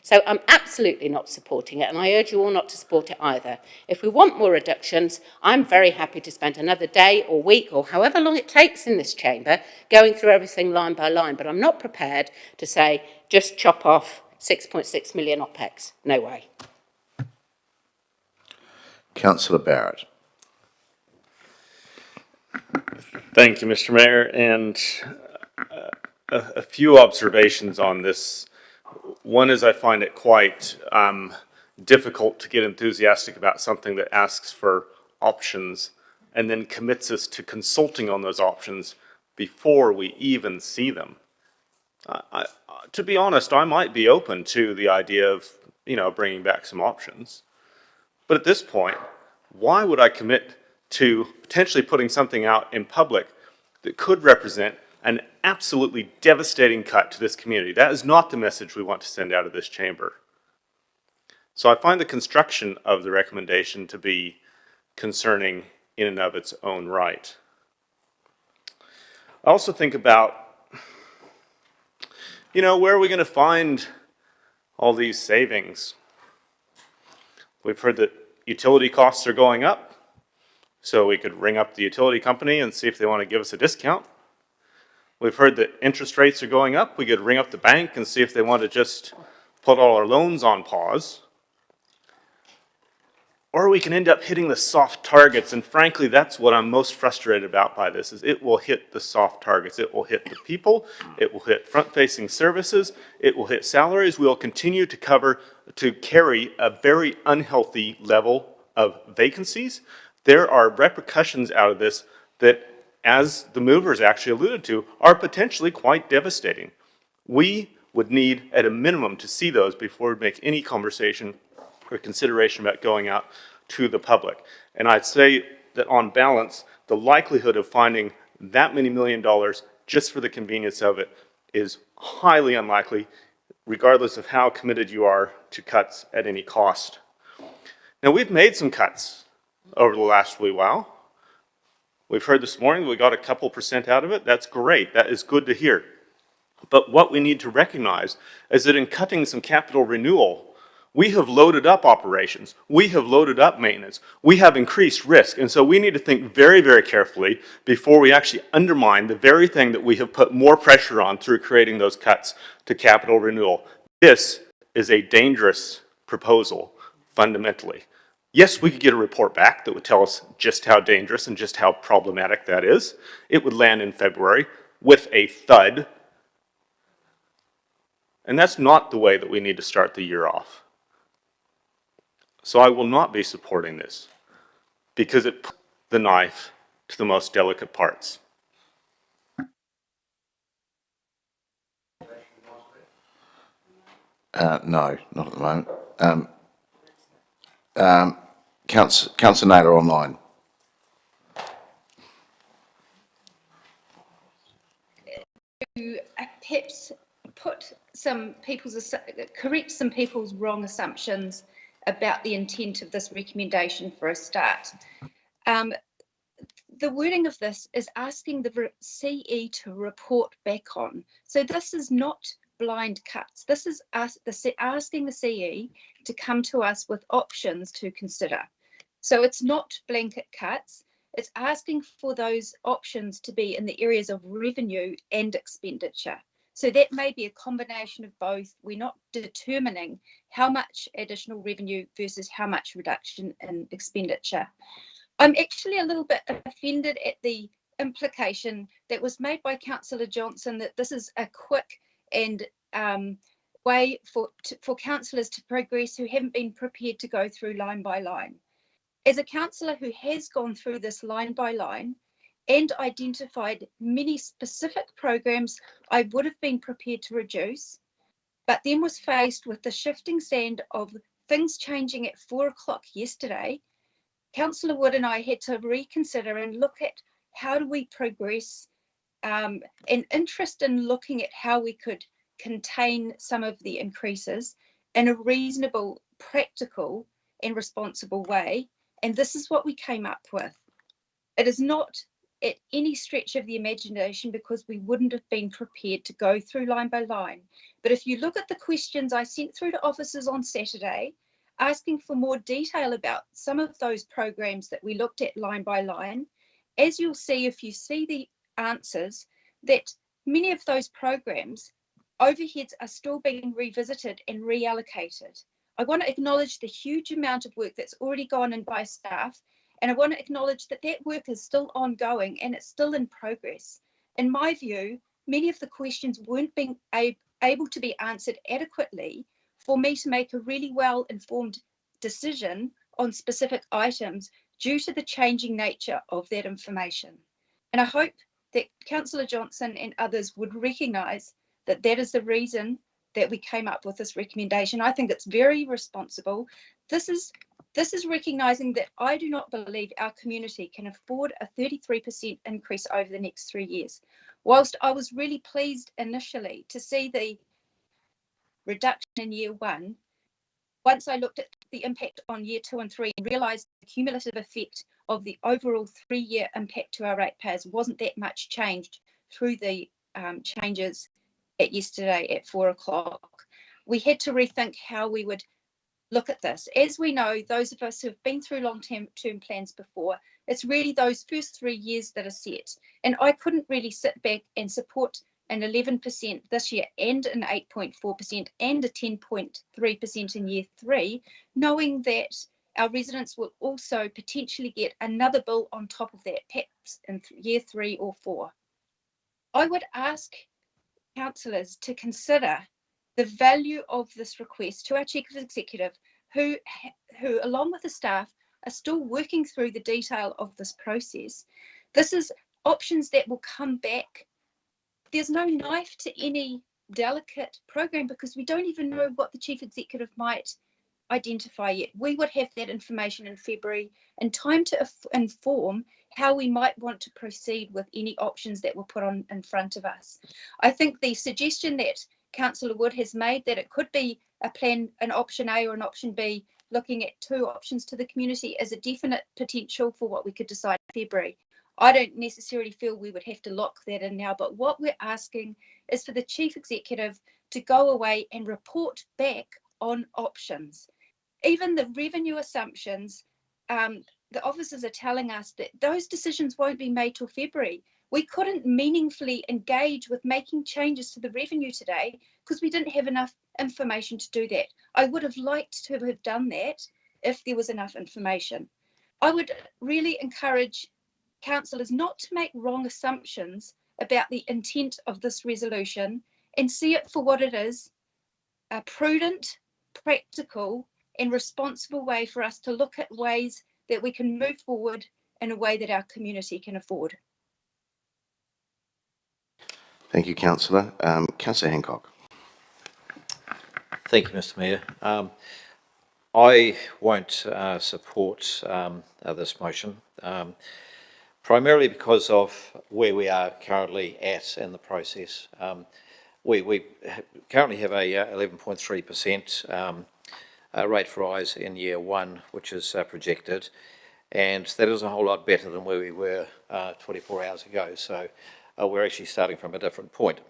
So I'm absolutely not supporting it, and I urge you all not to support it either. If we want more reductions, I'm very happy to spend another day or week or however long it takes in this chamber going through everything line by line, but I'm not prepared to say just chop off 6.6 million OPEX. No way. Councillor Barrett. Thank you, Mr. Mayor, and a few observations on this. One is I find it quite difficult to get enthusiastic about something that asks for options and then commits us to consulting on those options before we even see them. To be honest, I might be open to the idea of, bringing back some options. But at this point, why would I commit to potentially putting something out in public that could represent an absolutely devastating cut to this community? That is not the message we want to send out of this chamber. So I find the construction of the recommendation to be concerning in and of its own right. I also think about, where are we going to find all these savings? We've heard that utility costs are going up, so we could ring up the utility company and see if they want to give us a discount. We've heard that interest rates are going up. We could ring up the bank and see if they want to just put all our loans on pause. Or we can end up hitting the soft targets, and frankly, that's what I'm most frustrated about by this, is it will hit the soft targets. It will hit the people, it will hit front-facing services, it will hit salaries. We will continue to carry a very unhealthy level of vacancies. There are repercussions out of this that, as the movers actually alluded to, are potentially quite devastating. We would need, at a minimum, to see those before we make any conversation or consideration about going out to the public. And I'd say that on balance, the likelihood of finding that many $1 million just for the convenience of it is highly unlikely, regardless of how committed you are to cuts at any cost. Now, we've made some cuts over the last wee while. We've heard this morning that we got a couple % out of it. That's great. That is good to hear. But what we need to recognize is that in cutting some capital renewal, we have loaded up operations. We have loaded up maintenance. We have increased risk. And so we need to think very, very carefully before we actually undermine the very thing that we have put more pressure on through creating those cuts to capital renewal. This is a dangerous proposal, fundamentally. Yes, we could get a report back that would tell us just how dangerous and just how problematic that is. It would land in February with a thud. And that's not the way that we need to start the year off. So I will not be supporting this because it puts the knife to the most delicate parts. No, not at the moment. Councillor Naylor online. Perhaps correct some people's wrong assumptions about the intent of this recommendation for a start. The wording of this is asking the CE to report back on. So this is not blind cuts. This is asking the CE to come to us with options to consider. So it's not blanket cuts. It's asking for those options to be in the areas of revenue and expenditure. So that may be a combination of both. We're not determining how much additional revenue versus how much reduction in expenditure. I'm actually a little bit offended at the implication that was made by Councillor Johnson that this is a quick and way for councillors to progress who haven't been prepared to go through line by line. As a councillor who has gone through this line by line and identified many specific programs I would have been prepared to reduce, but then was faced with the shifting sand of things changing at 4 o'clock yesterday, Councillor Wood and I had to reconsider and look at how do we progress, and interest in looking at how we could contain some of the increases in a reasonable, practical and responsible way. And this is what we came up with. It is not at any stretch of the imagination because we wouldn't have been prepared to go through line by line. But if you look at the questions I sent through to officers on Saturday, asking for more detail about some of those programs that we looked at line by line, as you'll see if you see the answers, that many of those programs, overheads are still being revisited and reallocated. I want to acknowledge the huge amount of work that's already gone in by staff, and I want to acknowledge that that work is still ongoing and it's still in progress. In my view, many of the questions weren't being able to be answered adequately for me to make a really well-informed decision on specific items due to the changing nature of that information. And I hope that Councillor Johnson and others would recognise that that is the reason that we came up with this recommendation. I think it's very responsible. This is recognising that I do not believe our community can afford a 33% increase over the next 3 years. Whilst I was really pleased initially to see the reduction in year one, once I looked at the impact on year 2 and 3 and realised the cumulative effect of the overall 3-year impact to our ratepayers wasn't that much changed through the changes at yesterday at 4 o'clock, we had to rethink how we would look at this. As we know, those of us who have been through long-term plans before, it's really those first 3 years that are set. And I couldn't really sit back and support an 11% this year and an 8.4% and a 10.3% in year 3, knowing that our residents will also potentially get another bill on top of that, perhaps in year 3 or 4. I would ask councillors to consider the value of this request to our Chief Executive, who along with the staff are still working through the detail of this process. This is options that will come back. There's no knife to any delicate program because we don't even know what the Chief Executive might identify yet. We would have that information in February in time to inform how we might want to proceed with any options that were put on in front of us. I think the suggestion that Councillor Wood has made that it could be a plan, an option A or an option B, looking at 2 options to the community is a definite potential for what we could decide in February. I don't necessarily feel we would have to lock that in now, but what we're asking is for the Chief Executive to go away and report back on options. Even the revenue assumptions, the officers are telling us that those decisions won't be made till February. We couldn't meaningfully engage with making changes to the revenue today because we didn't have enough information to do that. I would have liked to have done that if there was enough information. I would really encourage councillors not to make wrong assumptions about the intent of this resolution and see it for what it is, a prudent, practical and responsible way for us to look at ways that we can move forward in a way that our community can afford. Thank you, Councillor. Councillor Hancock. Thank you, Mr Mayor. I won't support this motion, primarily because of where we are currently at in the process. We currently have a 11.3% rate for rise in year 1, which is projected, and that is a whole lot better than where we were 24 hours ago. So we're actually starting from a different point.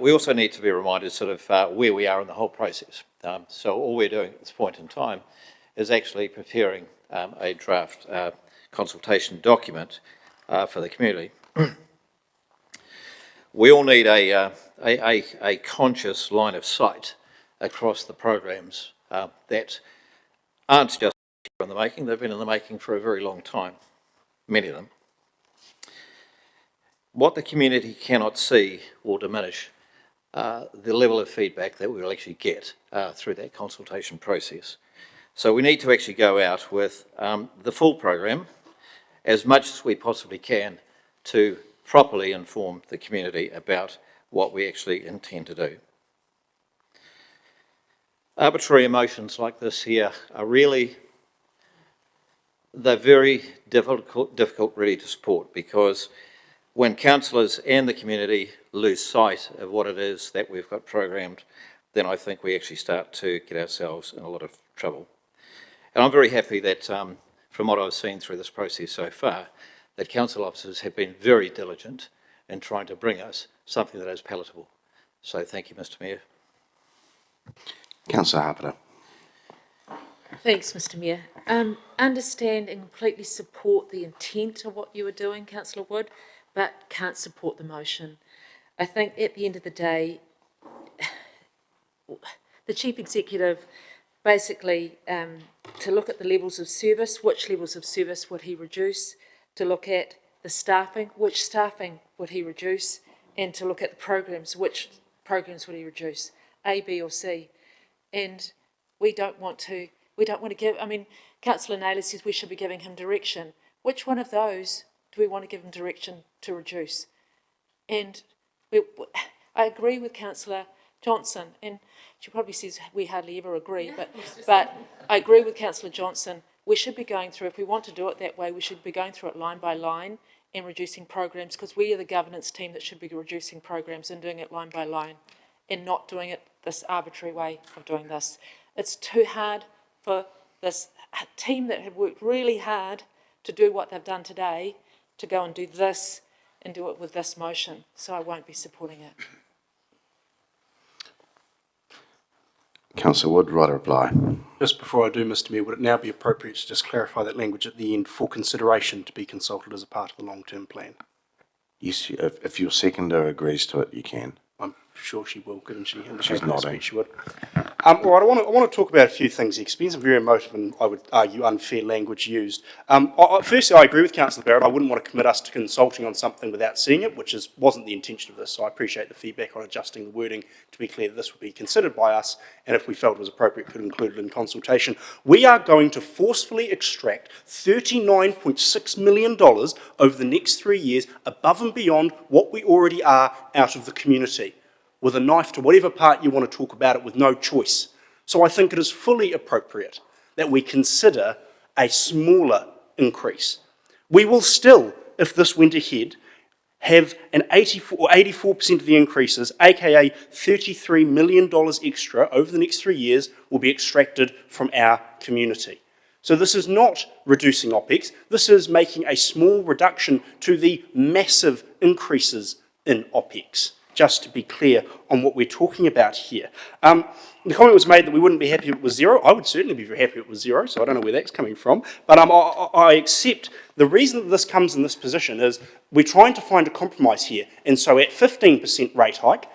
We also need to be reminded sort of where we are in the whole process. So all we're doing at this point in time is actually preparing a draft consultation document for the community. We all need a conscious line of sight across the programs that aren't just in the making, they've been in the making for a very long time, many of them. What the community cannot see will diminish the level of feedback that we will actually get through that consultation process. So we need to actually go out with the full program as much as we possibly can to properly inform the community about what we actually intend to do. Arbitrary emotions like this here are really, they're very difficult really to support, because when councillors and the community lose sight of what it is that we've got programmed, then I think we actually start to get ourselves in a lot of trouble. And I'm very happy that from what I've seen through this process so far, that council officers have been very diligent in trying to bring us something that is palatable. So thank you, Mr Mayor. Councillor Harper. Thanks, Mr Mayor. Understand and completely support the intent of what you were doing, Councillor Wood, but can't support the motion. I think at the end of the day, the Chief Executive basically to look at the levels of service, which levels of service would he reduce, to look at the staffing, which staffing would he reduce, and to look at the programs, which programs would he reduce, A, B or C. And we don't want to give, I mean, Councillor Naylor says we should be giving him direction. Which one of those do we want to give him direction to reduce? And I agree with Councillor Johnson, and she probably says we hardly ever agree, but I agree with Councillor Johnson. We should be going through, if we want to do it that way, we should be going through it line by line and reducing programs, because we are the governance team that should be reducing programs and doing it line by line and not doing it this arbitrary way of doing this. It's too hard for this team that have worked really hard to do what they've done today to go and do this and do it with this motion. So I won't be supporting it. Councillor Wood, right to reply. Just before I do, Mr Mayor, would it now be appropriate to just clarify that language at the end, for consideration to be consulted as a part of the long-term plan? Yes, if your seconder agrees to it, you can. I'm sure she will, couldn't she? She's nodding. She would. All right, I want to talk about a few things here, because there's some very emotive and, I would argue, unfair language used. Firstly, I agree with Councillor Barrett. I wouldn't want to commit us to consulting on something without seeing it, which wasn't the intention of this, so I appreciate the feedback on adjusting the wording to be clear that this would be considered by us, and if we felt it was appropriate, could include it in consultation. We are going to forcefully extract $39.6 million over the next 3 years, above and beyond what we already are, out of the community, with a knife to whatever part you want to talk about it, with no choice. So I think it is fully appropriate that we consider a smaller increase. We will still, if this went ahead, have an 84% of the increases, aka $33 million extra over the next 3 years, will be extracted from our community. So this is not reducing OPEX, this is making a small reduction to the massive increases in OPEX. Just to be clear on what we're talking about here. The comment was made that we wouldn't be happy if it was zero. I would certainly be very happy if it was zero, so I don't know where that's coming from. But I accept the reason that this comes in this position is we're trying to find a compromise here. And so at 15% rate hike,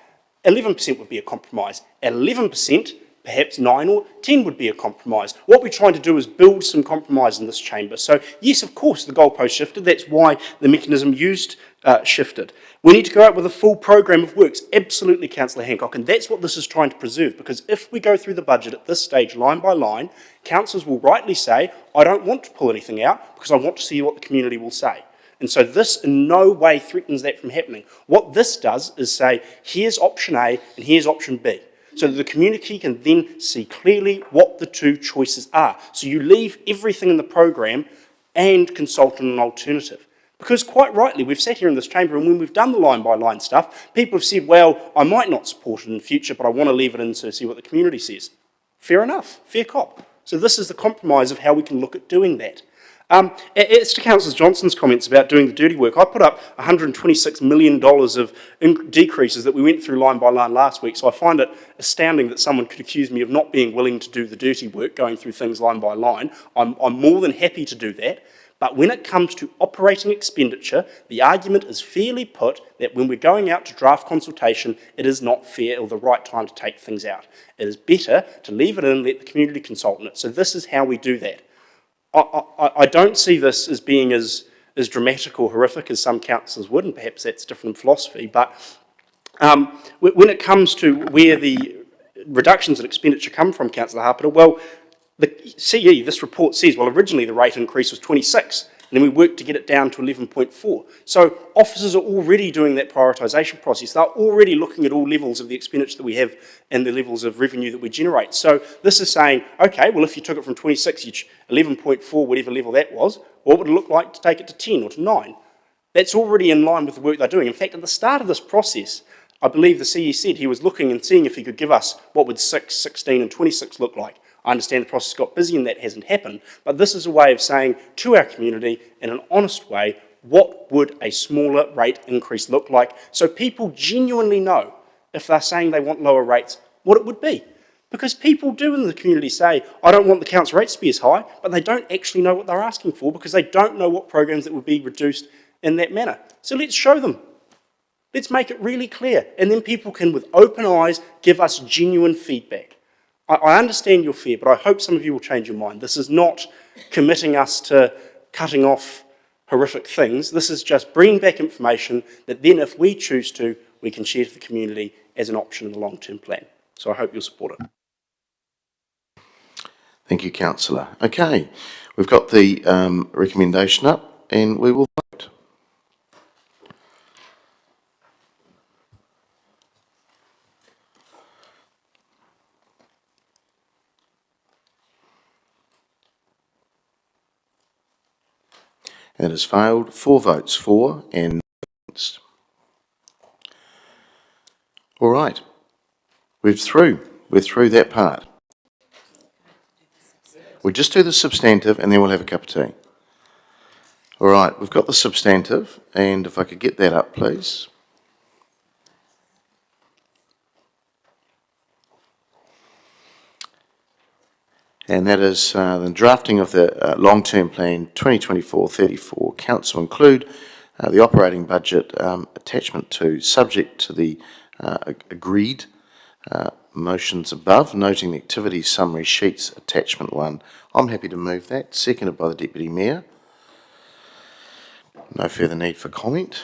11% would be a compromise. At 11%, perhaps 9 or 10 would be a compromise. What we're trying to do is build some compromise in this chamber. So yes, of course, the goalpost shifted. That's why the mechanism used shifted. We need to go out with a full program of works. Absolutely, Councillor Hancock, and that's what this is trying to preserve, because if we go through the budget at this stage, line by line, councillors will rightly say, I don't want to pull anything out because I want to see what the community will say. And so this in no way threatens that from happening. What this does is say, here's option A and here's option B, so that the community can then see clearly what the two choices are. So you leave everything in the program and consult on an alternative. Because quite rightly, we've sat here in this chamber and when we've done the line-by-line stuff, people have said, well, I might not support it in the future, but I want to leave it in to see what the community says. Fair enough, fair cop. So this is the compromise of how we can look at doing that. As to Councillor Johnson's comments about doing the dirty work, I put up $126 million of decreases that we went through line by line last week, so I find it astounding that someone could accuse me of not being willing to do the dirty work, going through things line by line. I'm more than happy to do that. But when it comes to operating expenditure, the argument is fairly put that when we're going out to draft consultation, it is not fair or the right time to take things out. It is better to leave it in and let the community consult on it. So this is how we do that. I don't see this as being as dramatic or horrific as some councillors would, and perhaps that's different philosophy, but when it comes to where the reductions in expenditure come from, Councillor Harper, well, the CE, this report says, well, originally the rate increase was 26, and then we worked to get it down to 11.4. So officers are already doing that prioritisation process. They're already looking at all levels of the expenditure that we have and the levels of revenue that we generate. So this is saying, okay, well, if you took it from 26, 11.4, whatever level that was, what would it look like to take it to 10 or to 9? That's already in line with the work they're doing. In fact, at the start of this process, I believe the CE said he was looking and seeing if he could give us what would 6, 16 and 26 look like. I understand the process got busy and that hasn't happened, but this is a way of saying to our community in an honest way, what would a smaller rate increase look like, so people genuinely know, if they're saying they want lower rates, what it would be. Because people do in the community say, I don't want the council rates to be as high, but they don't actually know what they're asking for because they don't know what programs that would be reduced in that manner. So let's show them. Let's make it really clear, and then people can, with open eyes, give us genuine feedback. I understand your fear, but I hope some of you will change your mind. This is not committing us to cutting off horrific things. This is just bringing back information that then, if we choose to, we can share to the community as an option in the long-term plan. So I hope you'll support it. Thank you, Councillor. Okay, we've got the recommendation up and we will vote. It has failed. 4 votes for and against. All right, we're through that part. We'll just do the substantive and then we'll have a cup of tea. All right, we've got the substantive, and if I could get that up, please. And that is the drafting of the long-term plan 2024-34. Council include the operating budget attachment 2, subject to the agreed motions above, noting the activity summary sheets attachment 1. I'm happy to move that, seconded by the Deputy Mayor. No further need for comment?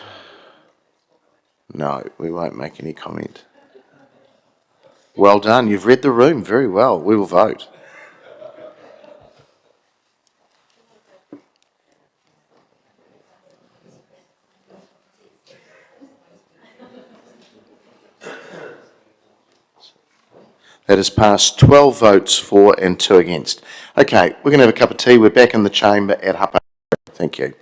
No, we won't make any comment. Well done, you've read the room very well. We will vote. That has passed 12 votes for and 2 against. Okay, we're going to have a cup of tea. We're back in the chamber at Hapa. Thank you.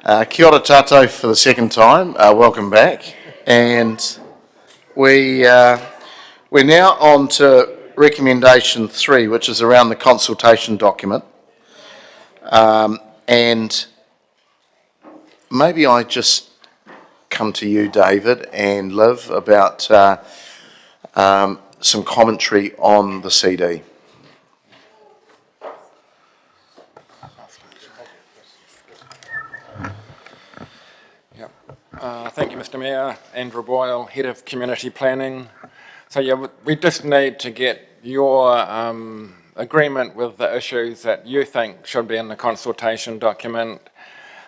Kia ora tātou for the second time. Welcome back. And we're now on to recommendation 3, which is around the consultation document. And maybe I just come to you, David, and Liv, about some commentary on the CD. Thank you, Mr. Mayor. Andrew Boyle, Head of Community Planning. So yeah, we just need to get your agreement with the issues that you think should be in the consultation document.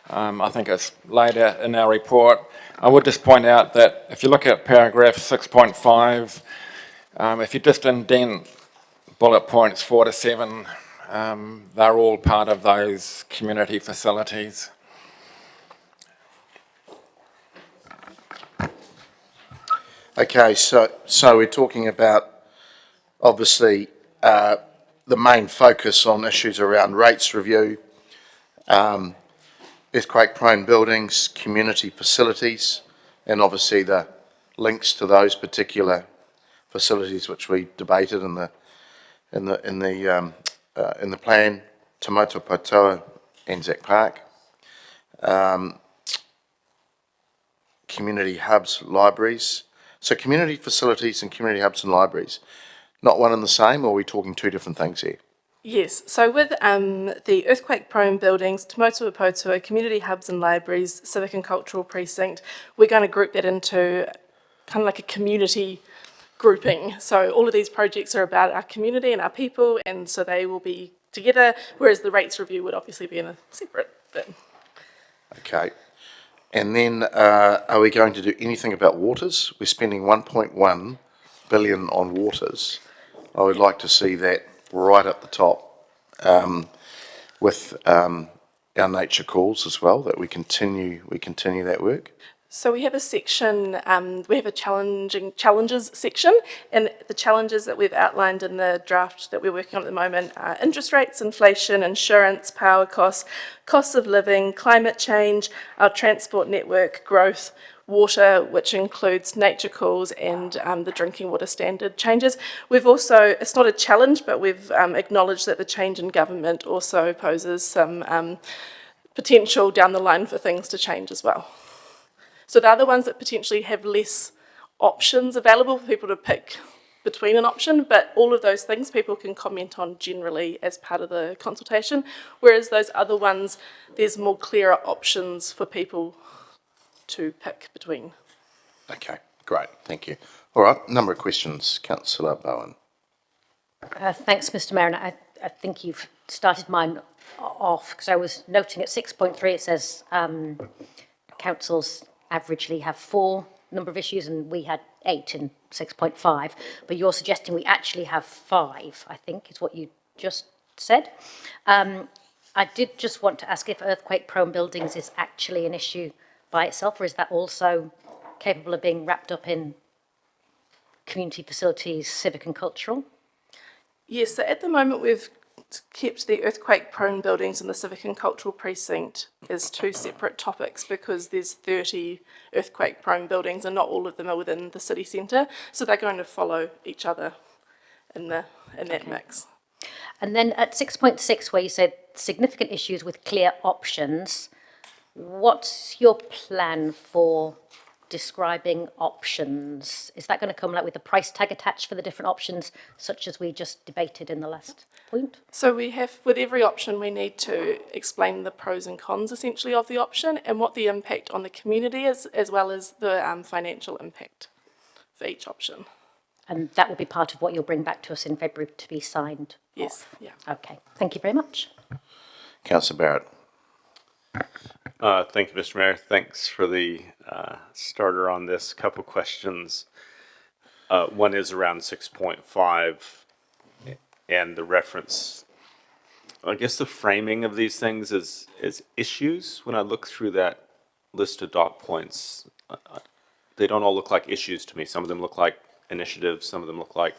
I think it's laid out in our report. I would just point out that if you look at paragraph 6.5, if you just indent bullet points 4 to 7, they're all part of those community facilities. Okay, so we're talking about, obviously, the main focus on issues around rates review, earthquake-prone buildings, community facilities, and obviously the links to those particular facilities which we debated in the plan, Te Mautopotoa, Anzac Park, community hubs, libraries. So community facilities and community hubs and libraries, not one and the same, or are we talking two different things here? Yes, so with the earthquake-prone buildings, Te Mautopotoa, community hubs and libraries, civic and cultural precinct, we're going to group that into kind of like a community grouping. So all of these projects are about our community and our people, and so they will be together, whereas the rates review would obviously be in a separate bit. Okay. And then are we going to do anything about waters? We're spending 1.1 billion on waters. I would like to see that right at the top with our nature calls as well, that we continue that work. So we have a section, we have a challenges section, and the challenges that we've outlined in the draft that we're working on at the moment are interest rates, inflation, insurance, power costs, costs of living, climate change, our transport network growth, water, which includes nature calls and the drinking water standard changes. We've also, it's not a challenge, but we've acknowledged that the change in government also poses some potential down the line for things to change as well. So they're the ones that potentially have less options available for people to pick between an option, but all of those things people can comment on generally as part of the consultation, whereas those other ones, there's more clearer options for people to pick between. Okay, great, thank you. All right, number of questions. Councillor Bowen. Thanks, Mr. Mayor. And I think you've started mine off, because I was noting at 6.3 it says councils averagely have 4 number of issues, and we had 8 in 6.5, but you're suggesting we actually have 5, I think, is what you just said. I did just want to ask if earthquake-prone buildings is actually an issue by itself, or is that also capable of being wrapped up in community facilities, civic and cultural? Yes, so at the moment we've kept the earthquake-prone buildings and the civic and cultural precinct as 2 separate topics because there's 30 earthquake-prone buildings and not all of them are within the city centre, so they're going to follow each other in that mix. And then at 6.6, where you said significant issues with clear options, what's your plan for describing options? Is that going to come like with a price tag attached for the different options, such as we just debated in the last point? So we have, with every option, we need to explain the pros and cons essentially of the option and what the impact on the community is, as well as the financial impact for each option. And that will be part of what you'll bring back to us in February to be signed? Yes, yeah. Okay, thank you very much. Councillor Barrett. Thank you, Mr. Mayor. Thanks for the starter on this. Couple questions. One is around 6.5 and the reference. I guess the framing of these things is issues. When I look through that list of dot points, they don't all look like issues to me. Some of them look like initiatives. Some of them look like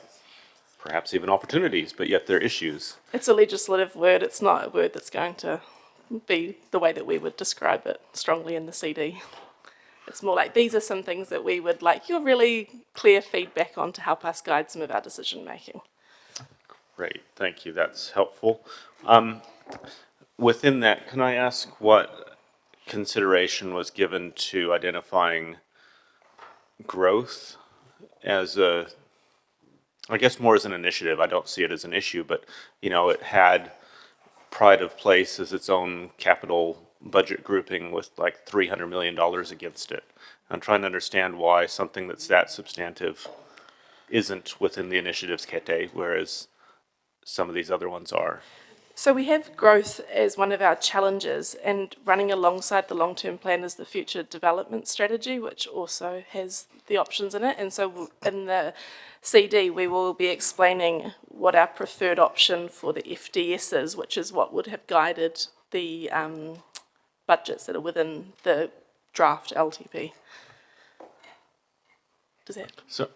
perhaps even opportunities, but yet they're issues. It's a legislative word. It's not a word that's going to be the way that we would describe it strongly in the CD. It's more like these are some things that we would like your really clear feedback on to help us guide some of our decision making. Great, thank you, that's helpful. Within that, can I ask what consideration was given to identifying growth as a, I guess more as an initiative? I don't see it as an issue, but, you know, it had pride of place as its own capital budget grouping with like $300 million against it. I'm trying to understand why something that's that substantive isn't within the initiatives kete, whereas some of these other ones are. So we have growth as one of our challenges, and running alongside the long-term plan is the future development strategy, which also has the options in it. And so in the CD, we will be explaining what our preferred option for the FDS is, which is what would have guided the budgets that are within the draft LTP. Does that? So,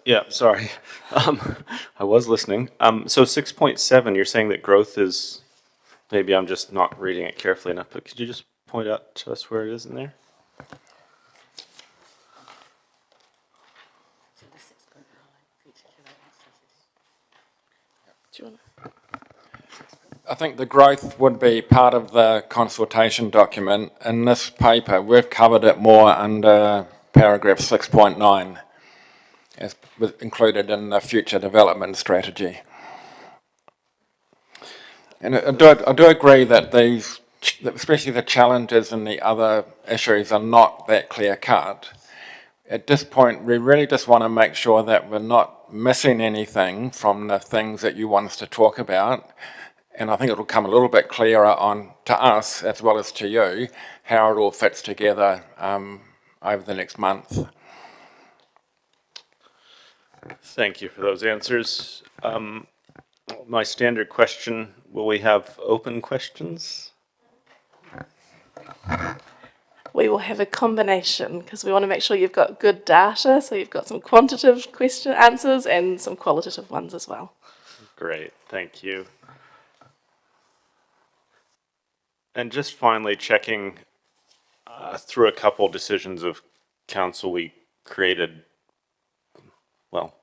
yeah, sorry. I was listening. So 6.7, you're saying that growth is, maybe I'm just not reading it carefully enough, but could you just point out to us where it is in there? Do you want to? I think the growth would be part of the consultation document. In this paper, we've covered it more under paragraph 6.9, as included in the future development strategy. And I do agree that these, especially the challenges and the other issues, are not that clear cut. At this point, we really just want to make sure that we're not missing anything from the things that you want us to talk about. And I think it will come a little bit clearer on to us as well as to you how it all fits together over the next month. Thank you for those answers. My standard question, will we have open questions? We will have a combination because we want to make sure you've got good data, so you've got some quantitative question answers and some qualitative ones as well. Great, thank you. And just finally checking through a couple decisions of council, we created, well,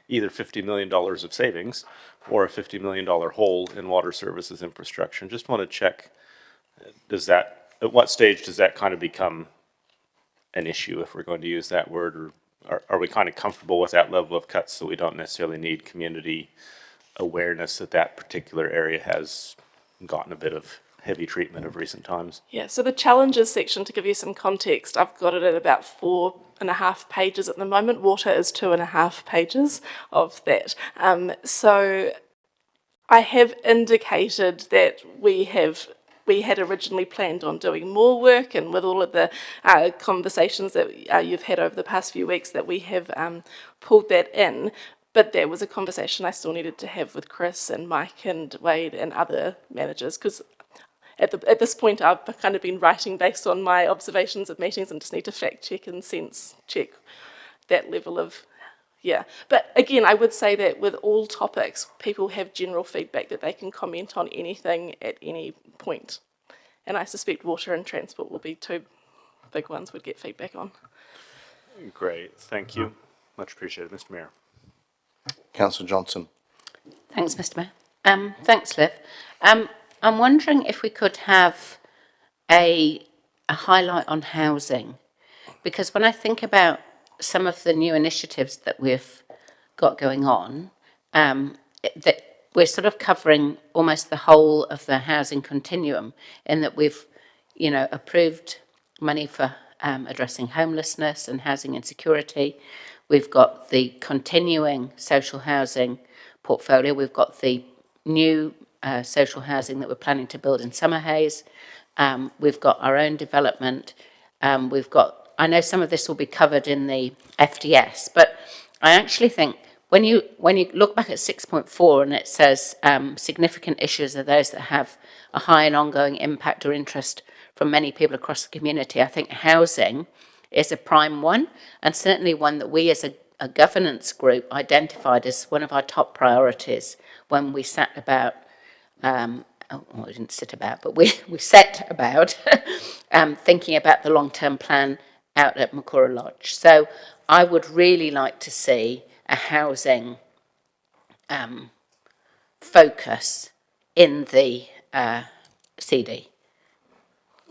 either $50 million of savings or a $50 million hole in water services infrastructure. And just want to check, does that, at what stage does that kind of become an issue, if we're going to use that word, or are we kind of comfortable with that level of cuts so we don't necessarily need community awareness that that particular area has gotten a bit of heavy treatment of recent times? Yeah, so the challenges section, to give you some context, I've got it at about 4.5 pages at the moment. Water is 2.5 pages of that. So I have indicated that we had originally planned on doing more work, and with all of the conversations that you've had over the past few weeks, that we have pulled that in. But there was a conversation I still needed to have with Chris and Mike and Wade and other managers, because at this point I've kind of been writing based on my observations of meetings and just need to fact check and sense check that level of, yeah. But again, I would say that with all topics, people have general feedback that they can comment on anything at any point. And I suspect water and transport will be two big ones we'd get feedback on. Great, thank you. Much appreciated, Mr. Mayor. Councillor Johnson. Thanks, Mr. Mayor. Thanks, Liv. I'm wondering if we could have a highlight on housing, because when I think about some of the new initiatives that we've got going on, that we're sort of covering almost the whole of the housing continuum, in that we've, you know, approved money for addressing homelessness and housing insecurity. We've got the continuing social housing portfolio. We've got the new social housing that we're planning to build in Summerhays. We've got our own development. We've got, I know some of this will be covered in the FDS, but I actually think when you look back at 6.4 and it says significant issues are those that have a high and ongoing impact or interest from many people across the community, I think housing is a prime one, and certainly one that we as a governance group identified as one of our top priorities when we sat about well, we didn't sit about, but we set about thinking about the long-term plan out at Makura Lodge. So I would really like to see a housing focus in the CD.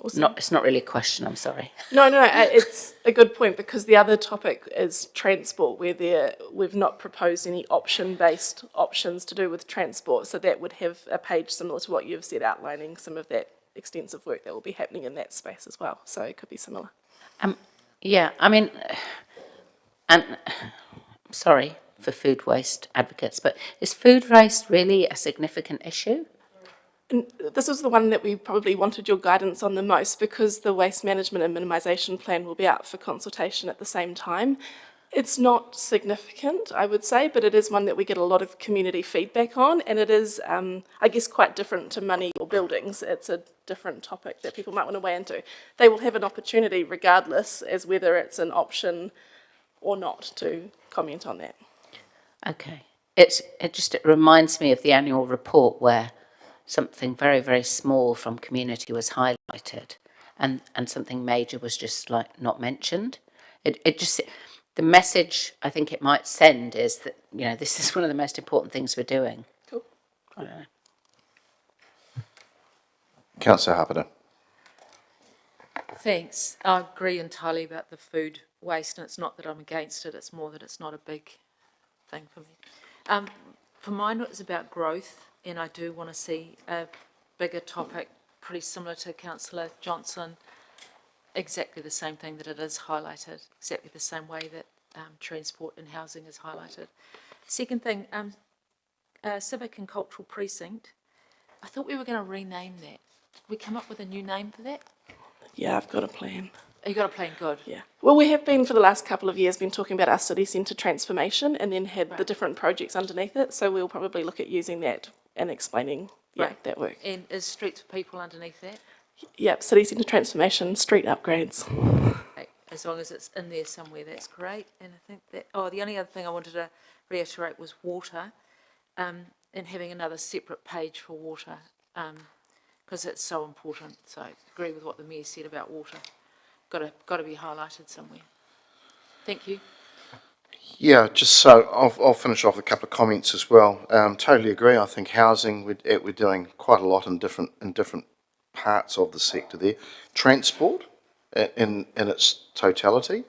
Awesome. It's not really a question, I'm sorry. No, it's a good point, because the other topic is transport, where we've not proposed any option-based options to do with transport, so that would have a page similar to what you've said, outlining some of that extensive work that will be happening in that space as well, so it could be similar. Yeah, I mean, and I'm sorry for food waste advocates, but is food waste really a significant issue? And this was the one that we probably wanted your guidance on the most, because the waste management and minimisation plan will be out for consultation at the same time. It's not significant, I would say, but it is one that we get a lot of community feedback on, and it is, I guess, quite different to money or buildings. It's a different topic that people might want to weigh into. They will have an opportunity regardless as whether it's an option or not to comment on that. Okay. It reminds me of the annual report where something very, very small from community was highlighted and something major was just like not mentioned. The message I think it might send is that, you know, this is one of the most important things we're doing. Cool. I don't know. Councillor Harpiter. Thanks. I agree entirely about the food waste, and it's not that I'm against it, it's more that it's not a big thing for me. For mine, it's about growth, and I do want to see a bigger topic, pretty similar to Councillor Johnson, exactly the same thing that it is highlighted, exactly the same way that transport and housing is highlighted. Second thing, civic and cultural precinct. I thought we were going to rename that. Did we come up with a new name for that? Yeah, I've got a plan. Oh, you got a plan, good. Yeah. Well, we have been for the last couple of years been talking about our city centre transformation, and then had the different projects underneath it. So we'll probably look at using that and explaining that work. And is Streets for People underneath that? Yep, city centre transformation, street upgrades. As long as it's in there somewhere, that's great. And I think that, the only other thing I wanted to reiterate was water, and having another separate page for water, because it's so important. So I agree with what the Mayor said about water. Got to be highlighted somewhere. Thank you. Yeah, just so I'll finish off with a couple of comments as well. Totally agree. I think housing, we're doing quite a lot in different parts of the sector there. Transport in its totality.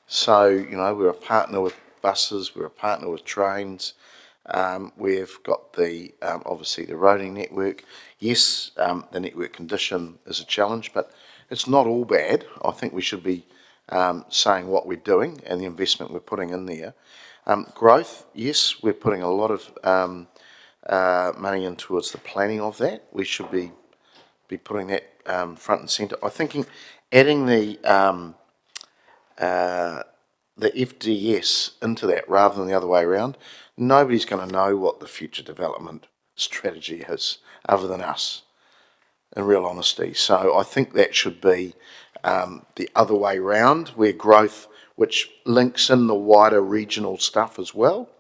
So, you know, we're a partner with buses, we're a partner with trains. We've got the obviously the roading network. Yes, the network condition is a challenge, but it's not all bad. I think we should be saying what we're doing and the investment we're putting in there. Growth, yes, we're putting a lot of money in towards the planning of that. We should be putting that front and centre. I'm thinking adding the FDS into that rather than the other way around. Nobody's going to know what the future development strategy is other than us, in real honesty. So I think that should be the other way round, where growth, which links in the wider regional stuff as well,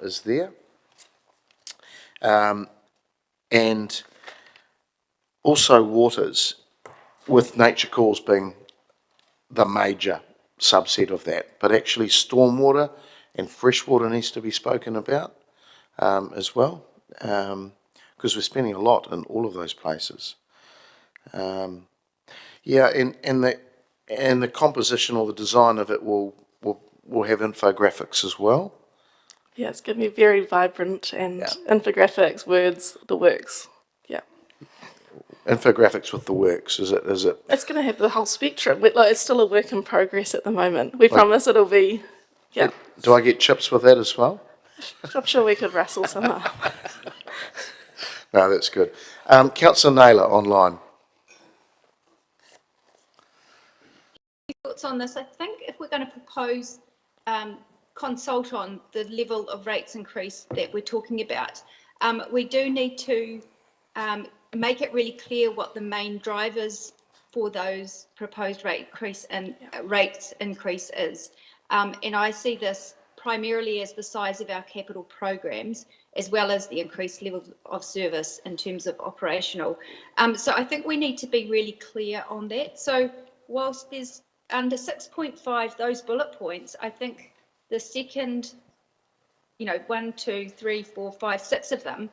is there. And also waters, with nature calls being the major subset of that, but actually stormwater and freshwater needs to be spoken about as well, because we're spending a lot in all of those places. Yeah, and the composition or the design of it will have infographics as well. Yeah, it's going to be very vibrant and infographics, words, the works. Yeah. Infographics with the works, is it? It's going to have the whole spectrum. It's still a work in progress at the moment. We promise it'll be, yeah. Do I get chips with that as well? I'm sure we could wrestle some up. No, that's good. Councillor Naylor online. Thoughts on this? I think if we're going to propose consult on the level of rates increase that we're talking about, we do need to make it really clear what the main drivers for those proposed rate increase and rates increase is. And I see this primarily as the size of our capital programs as well as the increased level of service in terms of operational. So I think we need to be really clear on that. So whilst there's under 6.5, those bullet points, I think the second, 1, 2, 3, 4, 5, 6 of them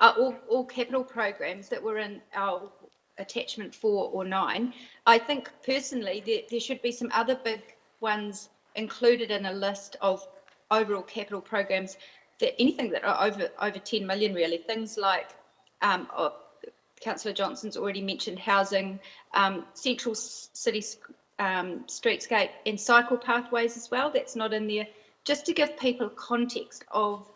are all capital programs that were in our attachment 4 or 9. I think personally there should be some other big ones included in a list of overall capital programs, that anything that are over 10 million really, things like Councillor Johnson's already mentioned housing, central city streetscape and cycle pathways as well. That's not in there, just to give people context of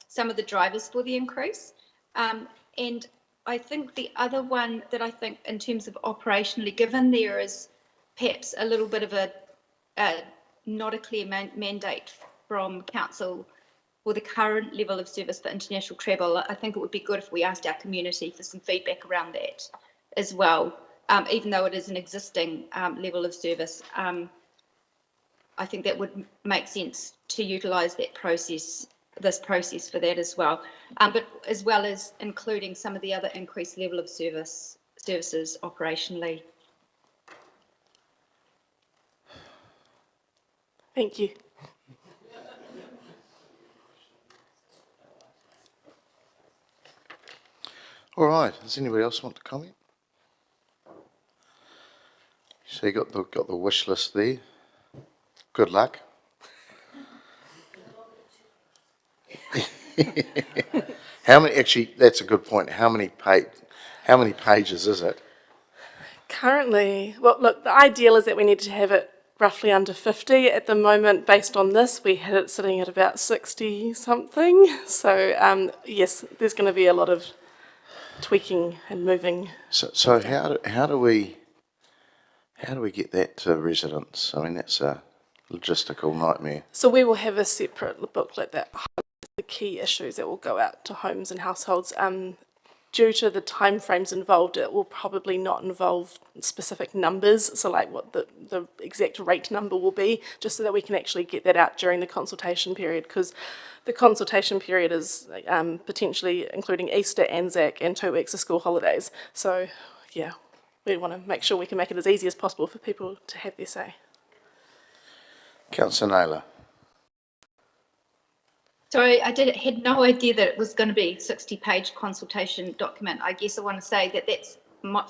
some of the drivers for the increase. And I think the other one that I think in terms of operationally, given there is perhaps a little bit of a not a clear mandate from council for the current level of service for international travel, I think it would be good if we asked our community for some feedback around that as well. Even though it is an existing level of service, I think that would make sense to utilise that process, this process for that as well. But as well as including some of the other increased level of services operationally. Thank you. All right, does anybody else want to comment? So you got the wish list there. Good luck. Actually, that's a good point. How many pages is it? Currently, well, look, the ideal is that we need to have it roughly under 50. At the moment, based on this, we had it sitting at about 60 something. So yes, there's going to be a lot of tweaking and moving. So how do we get that to residents? I mean, that's a logistical nightmare. So we will have a separate booklet that highlights the key issues that will go out to homes and households. Due to the timeframes involved, it will probably not involve specific numbers, so like what the exact rate number will be, just so that we can actually get that out during the consultation period, because the consultation period is potentially including Easter, Anzac and 2 weeks of school holidays. So yeah, we want to make sure we can make it as easy as possible for people to have their say. Councillor Naylor. Sorry, had no idea that it was going to be a 60-page consultation document. I guess I want to say that that's,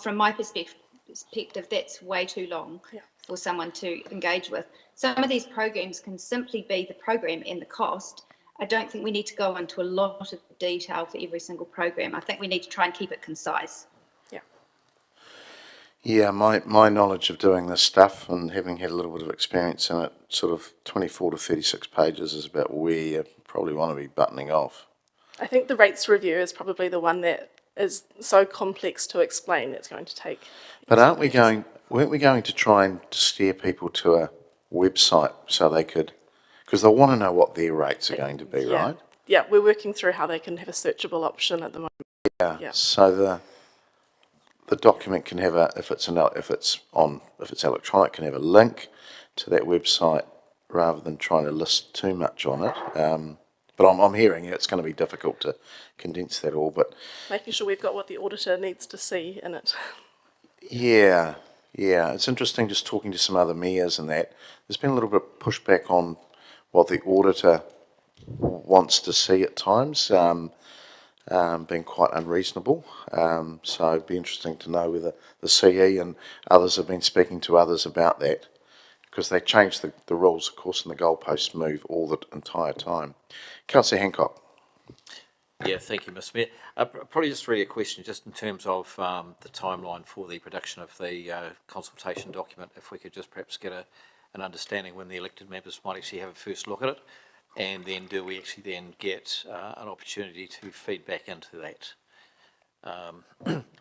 from my perspective, that's way too long for someone to engage with. Some of these programs can simply be the program and the cost. I don't think we need to go into a lot of detail for every single program. I think we need to try and keep it concise. Yeah, my knowledge of doing this stuff and having had a little bit of experience in it, sort of 24 to 36 pages is about where you probably want to be buttoning off. I think the rates review is probably the one that is so complex to explain it's going to take. But weren't we going to try and steer people to a website so they could, because they'll want to know what their rates are going to be, right? Yeah, we're working through how they can have a searchable option at the moment. Yeah. So the document can have if it's electronic, can have a link to that website rather than trying to list too much on it. But I'm hearing it's going to be difficult to condense that all. But making sure we've got what the auditor needs to see in it. Yeah, it's interesting just talking to some other mayors and that. There's been a little bit of pushback on what the auditor wants to see at times. Being quite unreasonable. So it'd be interesting to know whether the CE and others have been speaking to others about that, because they change the rules, of course, and the goalposts move all the entire time. Councillor Hancock. Yeah, thank you, Mr. Mayor. Probably just really a question just in terms of the timeline for the production of the consultation document. If we could just perhaps get an understanding when the elected members might actually have a first look at it. And then do we actually then get an opportunity to feed back into that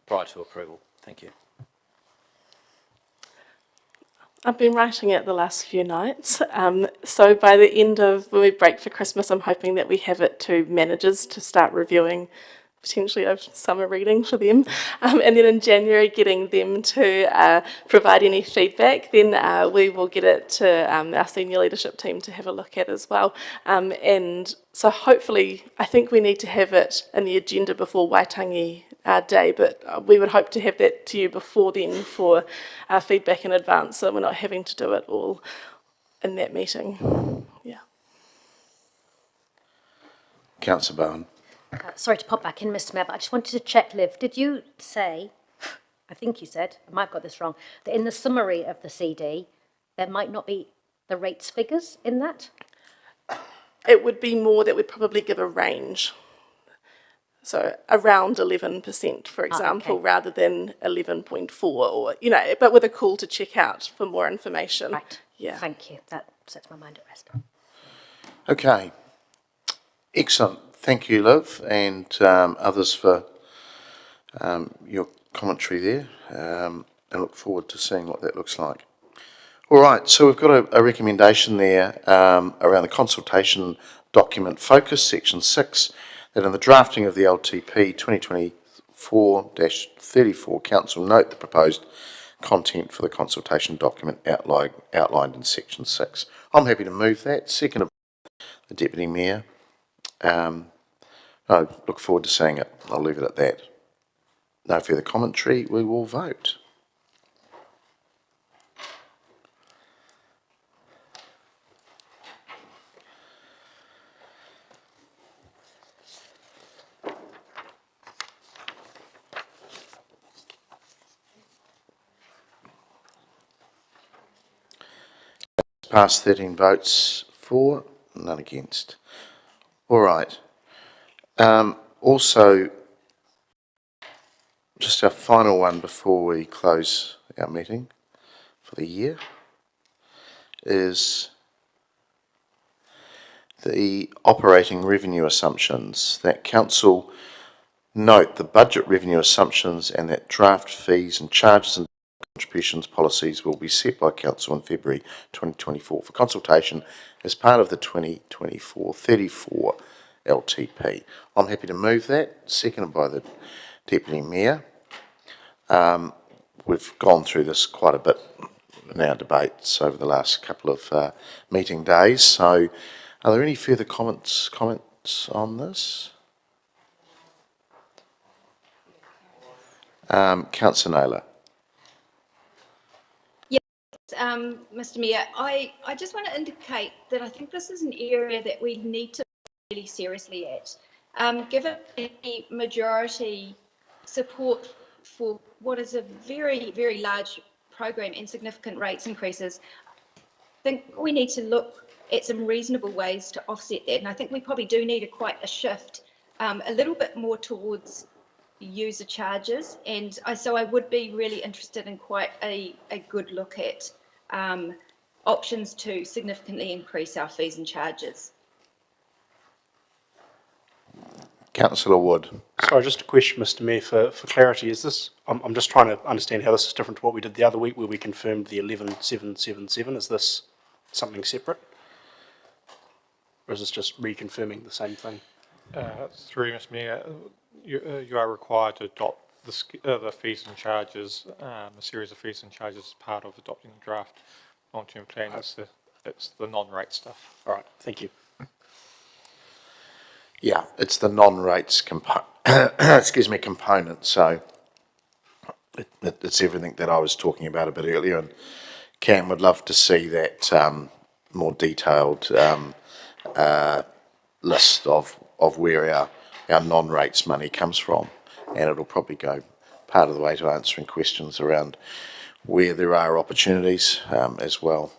prior to approval? Thank you. I've been writing it the last few nights. So by the end of when we break for Christmas, I'm hoping that we have it to managers to start reviewing potentially a summer reading for them, and then in January getting them to provide any feedback. Then we will get it to our senior leadership team to have a look at as well. And so hopefully, I think we need to have it in the agenda before Waitangi Day, but we would hope to have that to you before then for feedback in advance, so we're not having to do it all in that meeting. Yeah. Councillor Bowen. Sorry to pop back in, Mr Mayor, but I just wanted to check, Liv, did you say, I think you said, I might have got this wrong, that in the summary of the CD, there might not be the rates figures in that? It would be more that we'd probably give a range. So around 11%, for example, okay. rather than 11.4 or, you know, but with a call to check out for more information. Right. Yeah. Thank you. That sets my mind at rest. Okay. Excellent. Thank you, Liv, and others for your commentary there. I look forward to seeing what that looks like. All right, so we've got a recommendation there around the consultation document focus, section 6, that in the drafting of the LTP 2024-34, Council note the proposed content for the consultation document outlined in section 6. I'm happy to move that. Second, the Deputy Mayor. I look forward to seeing it. I'll leave it at that. No further commentary. We will vote. Passed 13 votes for, none against. All right. Also, just our final one before we close our meeting for the year is the operating revenue assumptions. That Council note the budget revenue assumptions and that draft fees and charges and contributions policies will be set by Council in February 2024 for consultation as part of the 2024-34 LTP. I'm happy to move that, seconded by the Deputy Mayor. We've gone through this quite a bit in our debates over the last couple of meeting days, so are there any further comments on this? Councillor Naylor. Mr Mayor, I just want to indicate that I think this is an area that we need to look really seriously at. Given the majority support for what is a very, very large program and significant rates increases, I think we need to look at some reasonable ways to offset that. And I think we probably do need quite a shift, a little bit more towards user charges. And so I would be really interested in quite a good look at options to significantly increase our fees and charges. Councillor Wood. Sorry, just a question, Mr Mayor, for clarity. Is this, I'm just trying to understand how this is different to what we did the other week where we confirmed the 11,777. Is this something separate? Or is this just reconfirming the same thing? Through Mr Mayor, you are required to adopt the fees and charges, a series of fees and charges as part of adopting the draft long-term plan. It's the non-rate stuff. All right, thank you. Yeah, it's the non-rates component, so it's everything that I was talking about a bit earlier, and Cam would love to see that more detailed list of where our non-rates money comes from, and it'll probably go part of the way to answering questions around where there are opportunities as well.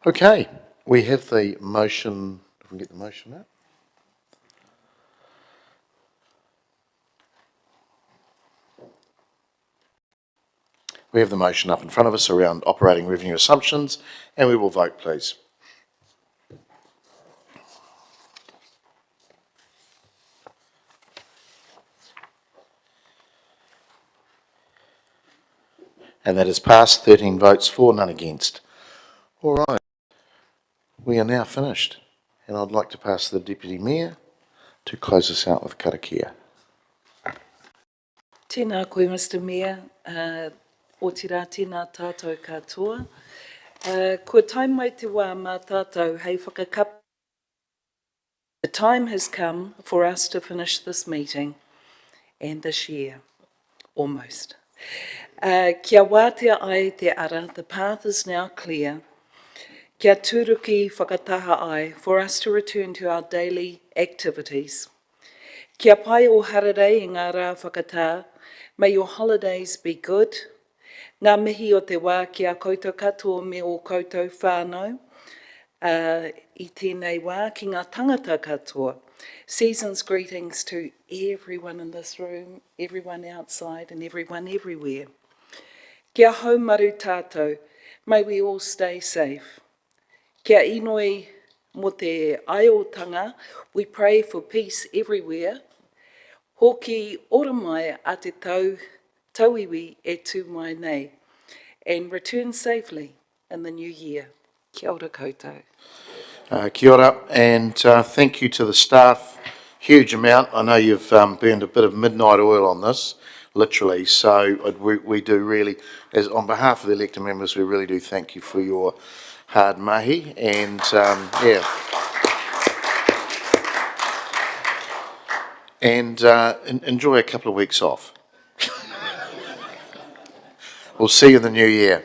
Okay, we have the motion. If we can get the motion out. We have the motion up in front of us around operating revenue assumptions, and we will vote, please. And that is passed, 13 votes for, none against. All right, we are now finished, and I'd like to pass to the Deputy Mayor to close us out with karakia. Tēnā koe, Mr Mayor, o te rā tēnā tātou katoa. Kua taim mai te wā mā tātou hei whakakapa. The time has come for us to finish this meeting and this year, almost. Kia wātea ai te ara, the path is now clear. Kia tūruki whakataha ai for us to return to our daily activities. Kia pai o harare i ngā rā whakatā, may your holidays be good. Ngā mihi o te wā kia koutou katoa me o koutou whānau. I tēnei wā ki ngā tangata katoa. Season's greetings to everyone in this room, everyone outside and everyone everywhere. Kia haumaru tātou, may we all stay safe. Kia inoi mo te aiotanga, we pray for peace everywhere. Hoki ora mai a te tauiwi e tū mai nei, and return safely in the new year. Kia ora koutou. Kia ora, and thank you to the staff. Huge amount. I know you've burned a bit of midnight oil on this, literally. So we do really, as on behalf of the elected members, we really do thank you for your hard mahi, and yeah. And enjoy a couple of weeks off. We'll see you in the new year.